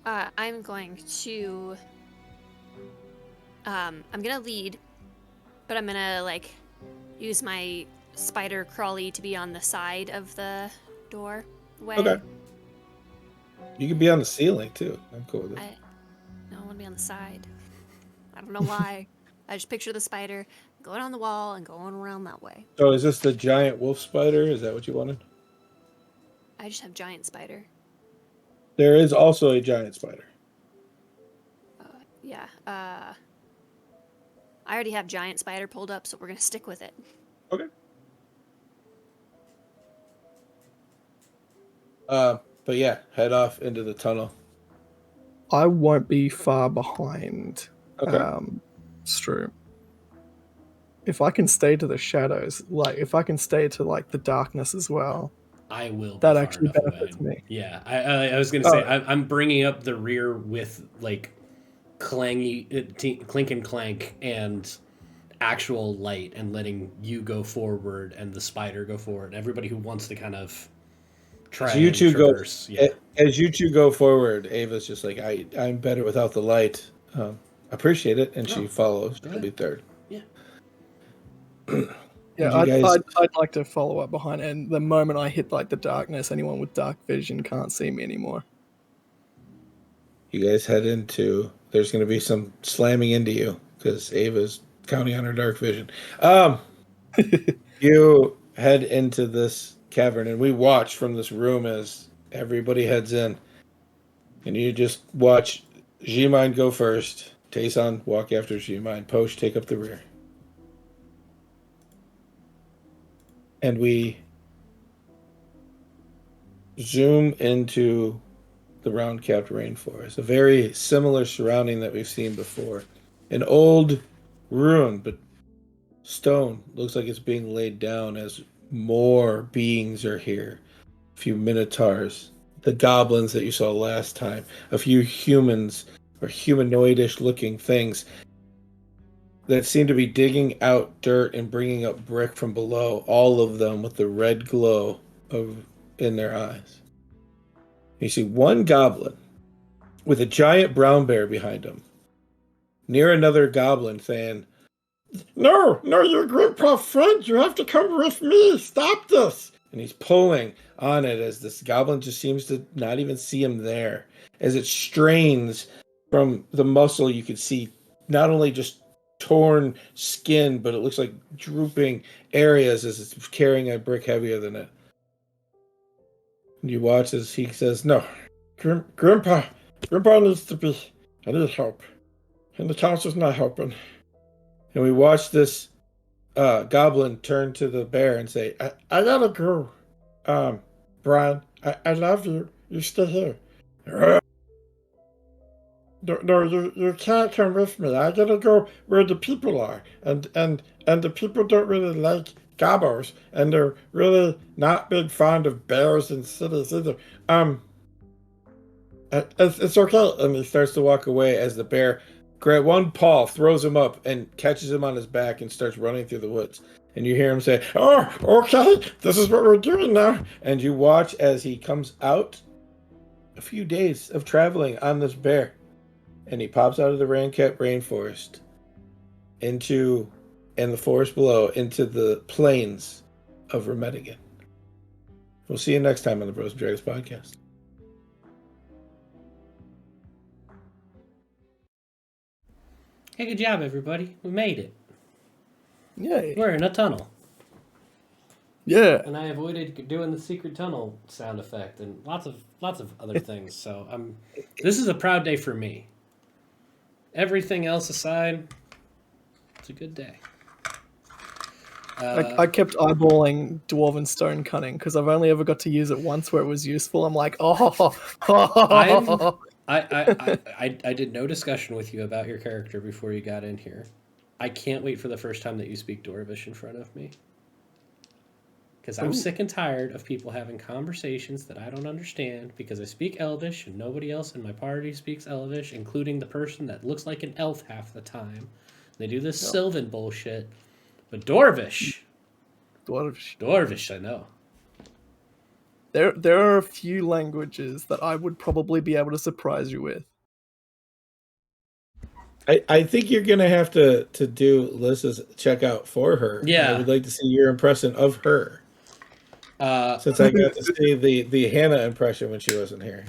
I'm going to I'm gonna lead, but I'm gonna like use my spider crawly to be on the side of the doorway. Okay. You can be on the ceiling too. I'm cool with it. No, I want to be on the side. I don't know why. I just picture the spider going on the wall and going around that way. So is this the giant wolf spider? Is that what you wanted? I just have giant spider. There is also a giant spider. Yeah. I already have giant spider pulled up, so we're gonna stick with it. Okay. But yeah, head off into the tunnel. I won't be far behind. Okay. Stru. If I can stay to the shadows, like if I can stay to like the darkness as well, I will. that Be far actually enough benefits away. me. Yeah, I was gonna say I'm bringing up the rear with like clink and clank and actual light, and letting you go forward and the spider go forward. Everybody who wants to kind of try So you and two traverse. as you two go forward, Ava's just like, I'm better without the light. Appreciate it, and she follows. She'll be third. Yeah. Yeah, I'd like to follow up behind, and the moment I hit like the darkness, anyone with dark vision can't see me anymore. You guys head into. There's going to be some slamming into you because Ava's counting on her dark vision. You head into this cavern, and we watch from this room as everybody heads in, and you just watch G-Mine go first. Tayson walk after G-Mine. Posh take up the rear. And we zoom into the round-capped rainforest, a very similar surrounding that we've seen before. An old ruin, but stone. Looks like it's being laid down as more beings are here. A few minotaurs, the goblins that you saw last time, a few humans or humanoidish looking things that seem to be digging out dirt and bringing up brick from below, all of them with the red glow in their eyes. You see one goblin with a giant brown bear behind him, near another goblin saying, No, your grandpa friend, you have to come with me, stop this. And he's pulling on it as this goblin just seems to not even see him there. As it strains from the muscle, you can see not only just torn skin, but it looks like drooping areas as it's carrying a brick heavier than it. And you watch as he says, No, Grandpa needs to be, I need help. And the council's not helping. And we watch this goblin turn to the bear and say, I gotta go. Brian, I love you. You stay here. No, you can't come with me. I gotta go where the people are. And the people don't really like gobos. And they're really not big fond of bears in cities either. It's okay. And he starts to walk away as the bear grabs one paw, throws him up, and catches him on his back and starts running through the woods. And you hear him say, Oh, okay, this is what we're doing now. And you watch as he comes out a few days of traveling on this bear. And he pops out of the rain-capped rainforest and the forest below into the plains of Remedigan. We'll see you next time on the Bros and Dragons podcast. Hey, good job, everybody. We made it. Yay. We're in a tunnel. Yeah. And I avoided doing the secret tunnel sound effect and lots of other things. So this is a proud day for me. Everything else aside, it's a good day. I kept eyeballing Dwarven Stone Cunning because I've only ever got to use it once where it was useful. I'm like, I did no discussion with you about your character before you got in here. I can't wait for the first time that you speak Dwarvish in front of me. Because I'm sick and tired of people having conversations that I don't understand because I speak Elvish and nobody else in my party speaks Elvish, including the person that looks like an elf half the time. They do this Sylvan bullshit. But Dwarvish, I know. There are a few languages that I would probably be able to surprise you with. I think you're gonna have to do Lissa's checkout for her. Yeah. I would like to see your impression of her. Since I got to see the Hannah impression when she wasn't here.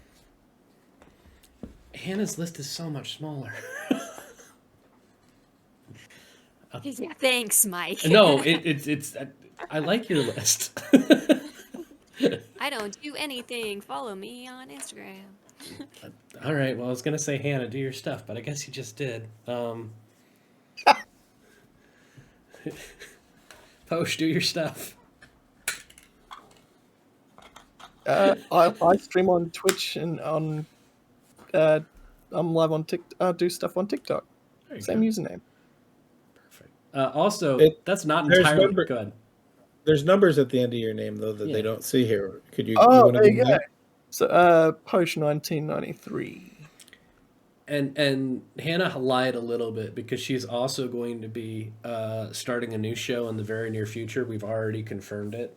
Hannah's list is so much smaller. Yeah, thanks, Mike. No, it's I like your list. I don't do anything. Follow me on Instagram. All right. Well, I was gonna say Hannah, do your stuff, but I guess you just did. Posh, do your stuff. I stream on Twitch and on I'm live on TikTok. Do stuff on TikTok. Same username. Perfect. Also, that's not there's entirely number- good. There's numbers at the end of your name though that Yeah. they don't see here. Could you? Oh, wanna there give you me go. that? So, Posh 1993. And Hannah lied a little bit because she's also going to be starting a new show in the very near future. We've already confirmed it.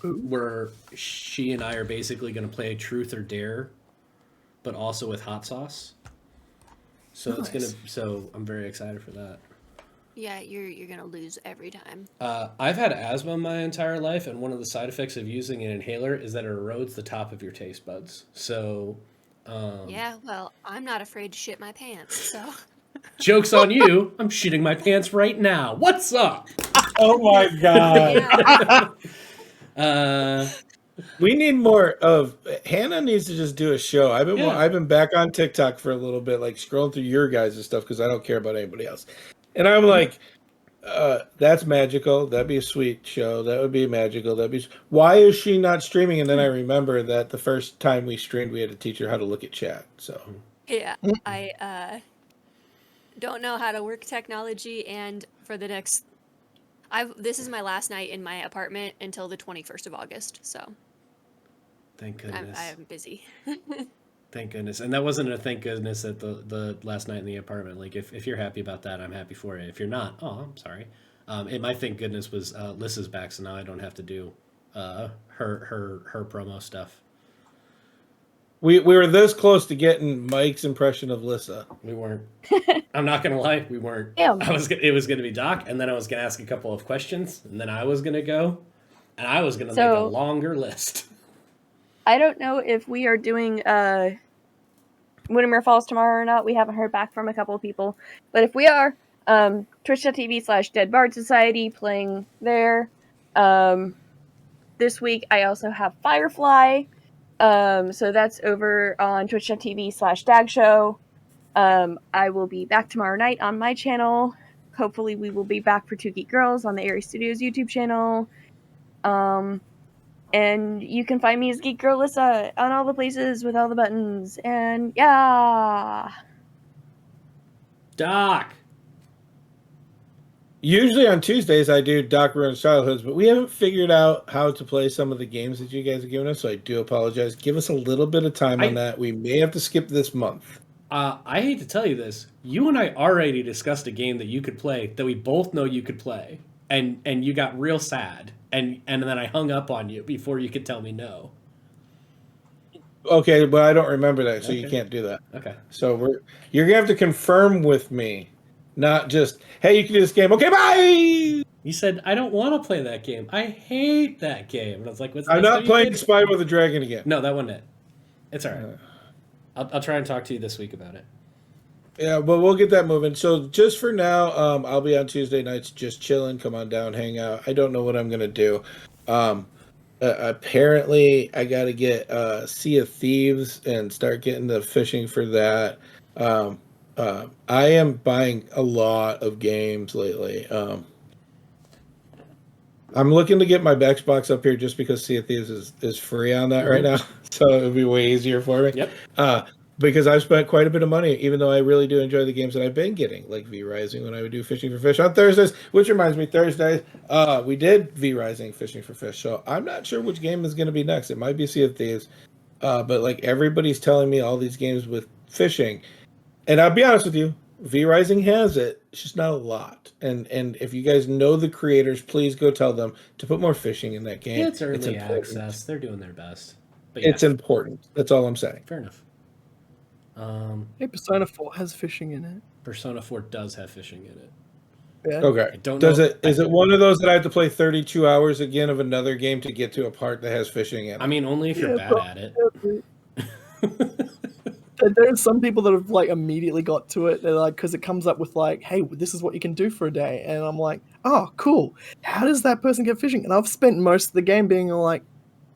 Where she and I are basically going to play Truth or Dare, but also with hot sauce. So Nice. it's gonna. So I'm very excited for that. Yeah, you're gonna lose every time. I've had asthma my entire life, and one of the side effects of using an inhaler is that it erodes the top of your taste buds. So, Yeah, well, I'm not afraid to shit my pants, so. joke's on you. I'm shitting my pants right now. What's up? Oh my god. Yeah. We need more of Hannah needs to just do a show. I've been back on TikTok for a little bit, like scrolling through your guys' stuff because I don't care about anybody else. And I'm like, that's magical. That'd be a sweet show. That would be magical. Why is she not streaming? And then I remember that the first time we streamed, we had to teach her how to look at chat. So Yeah, I don't know how to work technology, and for the next, this is my last night in my apartment until the 21st of August, so Thank goodness. I'm busy. Thank goodness. And that wasn't a thank goodness at the last night in the apartment. Like, if you're happy about that, I'm happy for you. If you're not, oh, I'm sorry. And my thank goodness was Lissa's back, so now I don't have to do her promo stuff. we were this close to getting Mike's impression of Lissa. We weren't. I'm not gonna lie, we weren't. Yeah. It was gonna be Doc, and then I was gonna ask a couple of questions, and then I was gonna go, and I was gonna make a longer list. I don't know if we are doing Windermere Falls tomorrow or not. We haven't heard back from a couple of people. But if we are, twitch.tv/Dead Bard Society playing there. This week I also have Firefly. So that's over on twitch.tv/Dag Show. I will be back tomorrow night on my channel. Hopefully we will be back for Two Geek Girls on the Aries Studios YouTube channel. And you can find me as Geek Girl Lissa on all the places with all the buttons. And yeah. Doc. Usually on Tuesdays I do Doc Ruins Childhoods, but we haven't figured out how to play some of the games that you guys have given us, so I do apologize. Give us a little bit of time on that. We may have to skip this month. I hate to tell you this. You and I already discussed a game that you could play that we both know you could play, and you got real sad, and then I hung up on you before you could tell me no. Okay, but I don't remember that, so you Okay. can't do that. Okay. So you're gonna have to confirm with me, not just hey, you can do this game. Okay, bye. You said I don't want to play that game. I hate that game, and I was like, "What's I'm next not time you playing did?" Spy with a Dragon again. No, that wasn't it. It's all right. I'll try and talk to you this week about it. Yeah, but we'll get that moving. So just for now, I'll be on Tuesday nights just chilling. Come on down, hang out. I don't know what I'm gonna do. Apparently, I got to get Sea of Thieves and start getting the fishing for that. I am buying a lot of games lately. I'm looking to get my Xbox up here just because Sea of Thieves is free on that right now, so it would be way easier for me. Yep. Because I've spent quite a bit of money, even though I really do enjoy the games that I've been getting, like V Rising when I would do Fishing for Fish on Thursdays, which reminds me, Thursdays, we did V Rising Fishing for Fish, so I'm not sure which game is going to be next. It might be Sea of Thieves, but like everybody's telling me all these games with fishing, and I'll be honest with you, V Rising has it, it's just not a lot. And if you guys know the creators, please go tell them to put more fishing in that game. It's early important. access. They're doing their best. But It's important. That's all I'm saying. fair enough. Hey, Persona 4 has fishing in it. Persona 4 does have fishing in it. Yeah. Okay. I don't Does know. it? Is it one of those that I have to play 32 hours again of another game to get to a part that has fishing in it? I mean, only if you're Yeah, bad at it. There's some people that have like immediately got to it. They're like, because it comes up with like, hey, this is what you can do for a day, and I'm like, oh, cool. How does that person get fishing? And I've spent most of the game being like,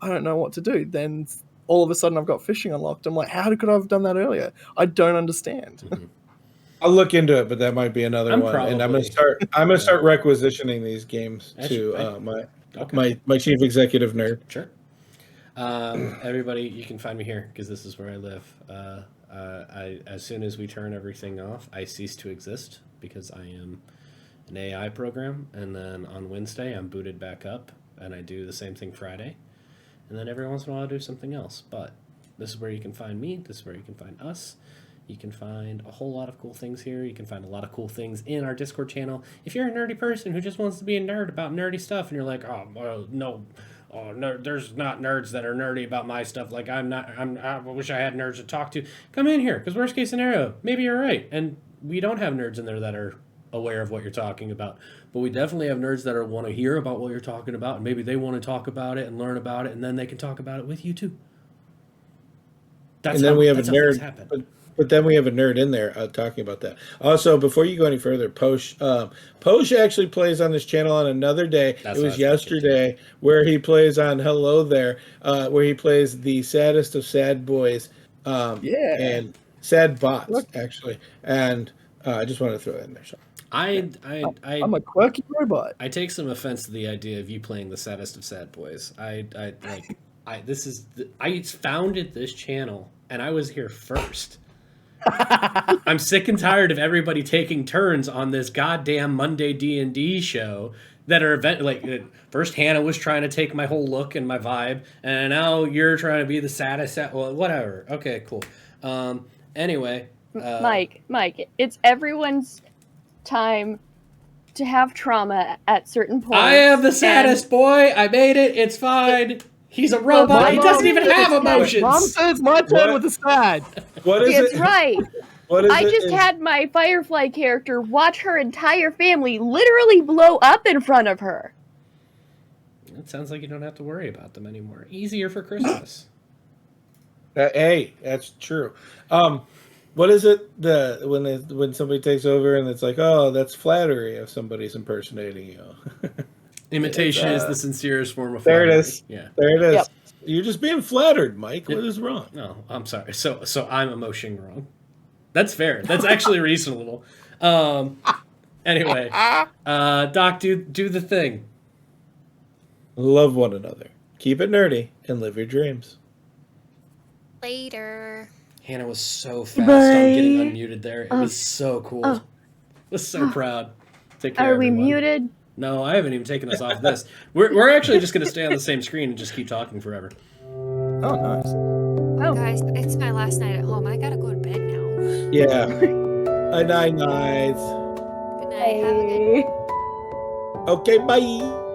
I don't know what to do. Then all of a sudden, I've got fishing unlocked. I'm like, how could I have done that earlier? I don't understand. Mhm. I'll look into it, but that might be another one. And I'm gonna start. I'm gonna start requisitioning these games to my chief executive nerd. Sure. Everybody, you can find me here because this is where I live. As soon as we turn everything off, I cease to exist because I am an AI program. And then on Wednesday, I'm booted back up, and I do the same thing Friday. And then every once in a while, I do something else. But this is where you can find me. This is where you can find us. You can find a whole lot of cool things here. You can find a lot of cool things in our Discord channel. If you're a nerdy person who just wants to be a nerd about nerdy stuff, and you're like, oh, well, no. Oh, no, there's not nerds that are nerdy about my stuff. Like, I wish I had nerds to talk to. Come in here, because worst case scenario, maybe you're right. And we don't have nerds in there that are aware of what you're talking about. But we definitely have nerds that want to hear about what you're talking about. And maybe they want to talk about it and learn about it. And then they can talk about it with you, too. And then we have a nerd. But then we have a nerd in there talking about that. Also, before you go any further, Posh actually plays on this channel on another day. It was yesterday where he plays on Hello There, where he plays the saddest of sad boys. And sad bots, actually. And I just wanted to throw that in there. So. I'm a quirky robot. I take some offense to the idea of you playing the saddest of sad boys. I founded this channel and I was here first. I'm sick and tired of everybody taking turns on this goddamn Monday D&D show that are first Hannah was trying to take my whole look and my vibe, and now you're trying to be the saddest. Well, whatever. Okay, cool. Anyway, Mike, it's everyone's time to have trauma at certain points. I am the saddest boy. I made it. It's fine. He's a robot. He doesn't even have emotions. Mom says my turn with the sad. What is That's it? right. I just had my Firefly character watch her entire family literally blow up in front of her. It sounds like you don't have to worry about them anymore. Easier for Christmas. Hey, that's true. What is it when somebody takes over and it's like, oh, that's flattery if somebody's impersonating you. Imitation is the sincerest form of flattery. There it is. Yeah. There it is. Yep. You're just being flattered, Mike. What is wrong? No, I'm sorry. So I'm emoting wrong. That's fair. That's actually reasonable. Anyway, Doc, do the thing. Love one another. Keep it nerdy and live your dreams. Later. Hannah was so fast on getting unmuted there. It was so cool. I was so proud. Take care, Are we everyone. muted? No, I haven't even taken us off this. We're actually just going to stay on the same screen and just keep talking forever. Oh, nice. Oh, guys, it's my last night at home. I gotta go to bed now. Yeah. Night. Good night. Have a good Okay, bye.